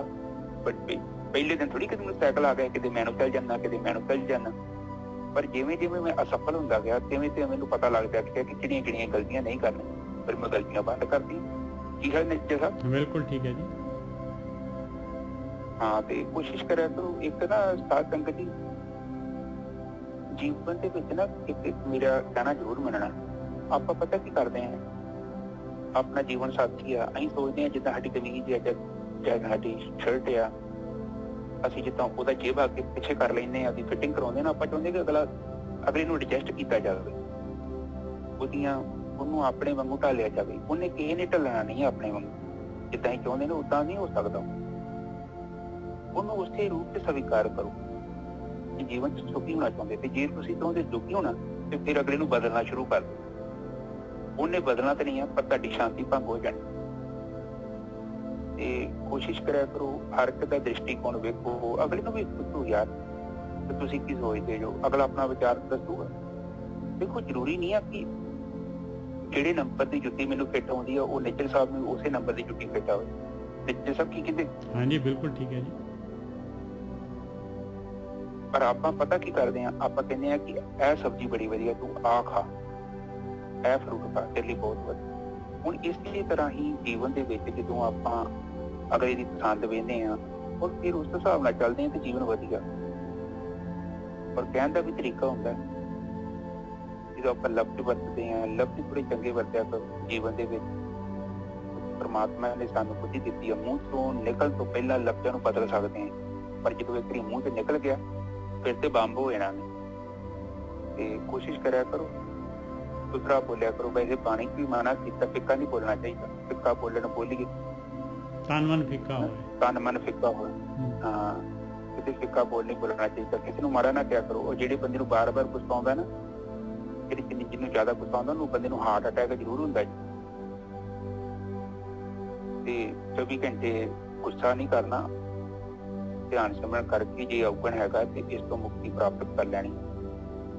पहले दिन थोड़ी कि साइकिल आ गया कि मैनू चल जाना, कि मैनू चल जाना, पर जिवें जिवें मैं असफल होंदा गया तिवें तिवें मैनू पता लगदा गया कि किहड़ियां गलतियां नहीं करनी, फिर मैं गलतियां बंद कर दी। की है निश्चय साहब? बिल्कुल ठीक है जी। हाँ, तो कोशिश करा करो। एक ना साध संगत जी जीवन ਦੇ ਵਿੱਚ ਨਾ ਇੱਕ ਮੇਰਾ ਕਹਿਣਾ ਜ਼ਰੂਰ ਮੰਨਣਾ। ਆਪਾਂ ਪਤਾ ਕੀ ਕਰਦੇ ਹਾਂ, ਆਪਣਾ ਜੀਵਨ ਸਾਥੀ ਆ, ਅਸੀਂ ਸੋਚਦੇ ਹਾਂ ਜਿੱਦਾਂ ਸਾਡੀ ਕਮੀਜ਼ ਆ ਜਾਂ ਸਾਡੀ ਸ਼ਰਟ ਆ, ਅਸੀਂ ਜਿੱਦਾਂ ਉਹਦਾ ਜੇਬ ਅੱਗੇ ਪਿੱਛੇ ਕਰ ਲੈਂਦੇ ਆ, ਉਹਦੀ ਫਿਟਿੰਗ ਕਰਾਉਂਦੇ ਨਾ। ਆਪਾਂ ਚਾਹੁੰਦੇ ਕਿ ਅਗਲੇ ਨੂੰ ਐਡਜਸਟ ਕੀਤਾ ਜਾਵੇ, ਉਹਨੂੰ ਆਪਣੇ ਵਾਂਗੂ ਢਾਲਿਆ ਜਾਵੇ। ਉਹਨੇ ਕਿਸੇ ਨੇ ਢਲਣਾ ਨਹੀਂ ਆਪਣੇ ਵਾਂਗੂ, ਜਿੱਦਾਂ ਅਸੀਂ ਚਾਹੁੰਦੇ ਨੇ ਉਦਾਂ ਨਹੀਂ ਹੋ ਸਕਦਾ। ਉਹਨੂੰ ਉਸੇ ਰੂਪ ਤੇ ਸਵੀਕਾਰ ਕਰੋ। जीवन च सुखी होना चाहते थे, जे तुसीं चाहुंदे दुखी होना तो फिर अगले नूं बदलना शुरू कर दो। उन्हें बदलना तो नहीं है, पर तुहाडी शांति भंग हो जानी। ते कोशिश करा करो, हर एक दा दृष्टिकोण वेखो, अगले नूं भी पुछो यार कि तुसीं की सोचदे जो, अगला अपना विचार दसूगा। देखो जरूरी नहीं है कि जिहड़े नंबर की जुत्ती मैनूं फिट आउंदी है वो निज्जर साहब नूं उसे नंबर की जुत्ती फिट आवे। निज्जर साहब की कहंदे? हाँ जी बिल्कुल ठीक है जी। पर ਆਪਾਂ ਪਤਾ ਕੀ ਕਰਦੇ ਆ, ਆਪਾਂ ਕਹਿੰਦੇ ਆ ਕਿ ਇਹ ਸਬਜ਼ੀ ਬੜੀ ਵਧੀਆ, ਤੂੰ ਆ ਖਾ, ਇਹ ਫਰੂਟ ਖਾ, ਤੇਰੇ ਲਈ ਬਹੁਤ ਵਧੀਆ। ਹੁਣ ਇਸੇ ਤਰ੍ਹਾਂ ਹੀ ਜੀਵਨ ਦੇ ਵਿੱਚ ਜਦੋਂ ਆਪਾਂ ਅਗਲੇ ਦੀ ਪਸੰਦ ਵੇਖਦੇ ਆ ਔਰ ਫਿਰ ਉਸ ਹਿਸਾਬ ਨਾਲ ਚੱਲਦੇ ਆ ਤੇ ਜੀਵਨ ਵਧੀਆ। ਪਰ ਕਹਿਣ ਦਾ ਵੀ ਤਰੀਕਾ ਹੁੰਦਾ, ਜਦੋਂ ਆਪਾਂ ਲਫ਼ਜ਼ ਵਰਤਦੇ ਆ, ਲਫ਼ਜ਼ ਥੋੜੇ ਚੰਗੇ ਵਰਤਿਆ ਕਰੋ ਜੀਵਨ ਦੇ ਵਿੱਚ। ਪਰਮਾਤਮਾ ਨੇ ਸਾਨੂੰ ਬੁੱਧੀ ਦਿੱਤੀ ਆ, ਮੂੰਹ ਤੋਂ ਨਿਕਲਣ ਤੋਂ ਪਹਿਲਾਂ ਲਫ਼ਜ਼ਾਂ ਨੂੰ ਬਦਲ ਸਕਦੇ ਆ, ਪਰ ਜਦੋਂ ਇੱਕ ਵਾਰੀ ਮੂੰਹ ਤੇ ਨਿਕਲ ਗਿਆ फिर तो बंब हो जाना। ते कोशिश करा करो सुथरा बोलिया करो। वैसे पानी भी माना किता फिक्का नहीं बोलना चाहिए, फिक्का बोलने बोलिए तन मन फिक्का हो। हाँ, किसी फिक्का बोल नहीं बोलना चाहिए, किसी को माड़ा ना क्या करो। और जेडे बंदे बार बार गुस्सा आउंदा ना, जिन्होंने ज्यादा गुस्सा आउंदा उन्होंने बंदे नूं हार्ट अटैक जरूर हुंदा जी। ते 24 घंटे गुस्सा नहीं करना, ध्यान सिमरन करके जे अवगुण हैगा ते इस तो मुक्ति प्राप्त कर लेनी।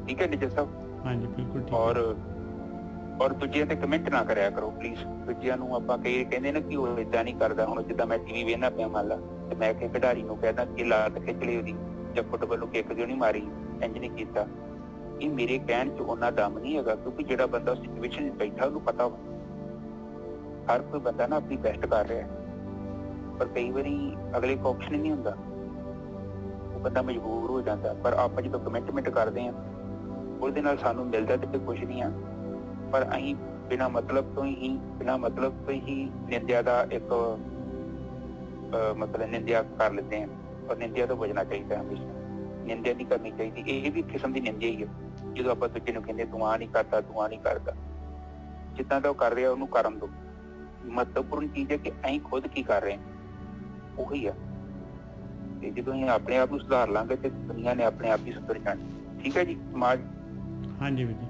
ठीक है निज्जर साहब? हाँ जी बिल्कुल ठीक। और दूजियां ते कमेंट ना करया करो प्लीज। दूजियां नूं आपां कई कहंदे ना कि ਉਹ ਇਦਾਂ ਨਹੀਂ ਕਰਦਾ। ਹੁਣ ਜਿੱਦਾਂ ਮੈਂ ਟੀਵੀ ਵੇਖਣਾ ਪਿਆ ਮੰਨ ਲਾ ਤੇ ਮੈਂ ਕਿ ਖਿਡਾਰੀ ਨੂੰ ਕਹਿੰਦਾ ਕਿ ਲਾਤ ਖਿੱਚ ਲਈ ਉਹਦੀ, ਜਾਂ ਫੁੱਟਬਾਲ ਨੂੰ ਕਿੱਕ ਕਿਉਂ ਨਹੀਂ ਮਾਰੀ, ਇੰਜ ਨਹੀਂ ਕੀਤਾ। ਇਹ ਮੇਰੇ ਕਹਿਣ 'ਚ ਉਹਨਾਂ ਦਮ ਨਹੀਂ ਹੈਗਾ, ਕਿਉਂਕਿ ਜਿਹੜਾ ਬੰਦਾ ਸਿਚੁਏਸ਼ਨ 'ਚ ਬੈਠਾ ਉਹਨੂੰ ਪਤਾ ਹਰ ਕੋਈ ਬੰਦਾ ਨਾ ਆਪਣੀ ਬੈਸਟ ਕਰ ਰਿਹਾ, ਪਰ ਕਈ ਵਾਰੀ ਅਗਲੇ ਕੋ ਆਪਸ਼ਨ ਨਹੀਂ ਹੁੰਦਾ, ਬੰਦਾ ਮਜਬੂਰ ਹੋ ਜਾਂਦਾ। ਪਰ ਆਪਾਂ ਜਦੋਂ ਕਮਿਟਮੈਂਟ ਕਰਦੇ ਆ ਉਹਦੇ ਨਾਲ ਸਾਨੂੰ ਮਿਲਦਾ ਤੇ ਕੁਝ ਨਹੀਂ ਆ, ਪਰ ਅਸੀਂ ਬਿਨਾਂ ਮਤਲਬ ਤੋਂ ਹੀ ਨਿੰਦਿਆ ਦਾ ਇੱਕ ਮਤਲਬ ਨਿੰਦਿਆ ਕਰ ਲੈਂਦੇ ਆ, ਔਰ ਨਿੰਦਿਆ ਤੋਂ ਬਚਣਾ ਚਾਹੀਦਾ ਹਮੇਸ਼ਾ। ਨਿੰਦਿਆ ਨਹੀਂ ਕਰਨੀ ਚਾਹੀਦੀ। ਇਹ ਵੀ ਇੱਕ ਕਿਸਮ ਦੀ ਨਿੰਦਿਆ ਹੀ ਹੈ ਜਦੋਂ ਆਪਾਂ ਦੂਜੇ ਨੂੰ ਕਹਿੰਦੇ ਤੂੰ ਆਹ ਨਹੀਂ ਕਰਦਾ, ਤੂੰ ਆਹ ਨਹੀਂ ਕਰਦਾ। ਜਿੱਦਾਂ ਦਾ ਉਹ ਕਰ ਰਿਹਾ ਉਹਨੂੰ ਕਰਨ ਦਿਓ। ਮਹੱਤਵਪੂਰਨ ਚੀਜ਼ ਹੈ ਕਿ ਅਸੀਂ ਖੁਦ ਕੀ ਕਰ ਰਹੇ ਹਾਂ, ਉਹੀ ਆ। ਤੇ ਜਦੋਂ ਅਸੀਂ ਆਪਣੇ ਆਪ ਨੂੰ ਸੁਧਾਰ ਲਾਂਗੇ ਤੇ ਦੁਨੀਆ ਨੇ ਆਪਣੇ ਆਪ ਹੀ ਸੁਧਰ ਜਾਣਾ। ਠੀਕ ਹੈ ਜੀ ਸਮਾਜ। ਹਾਂਜੀ ਵੀਰ ਜੀ।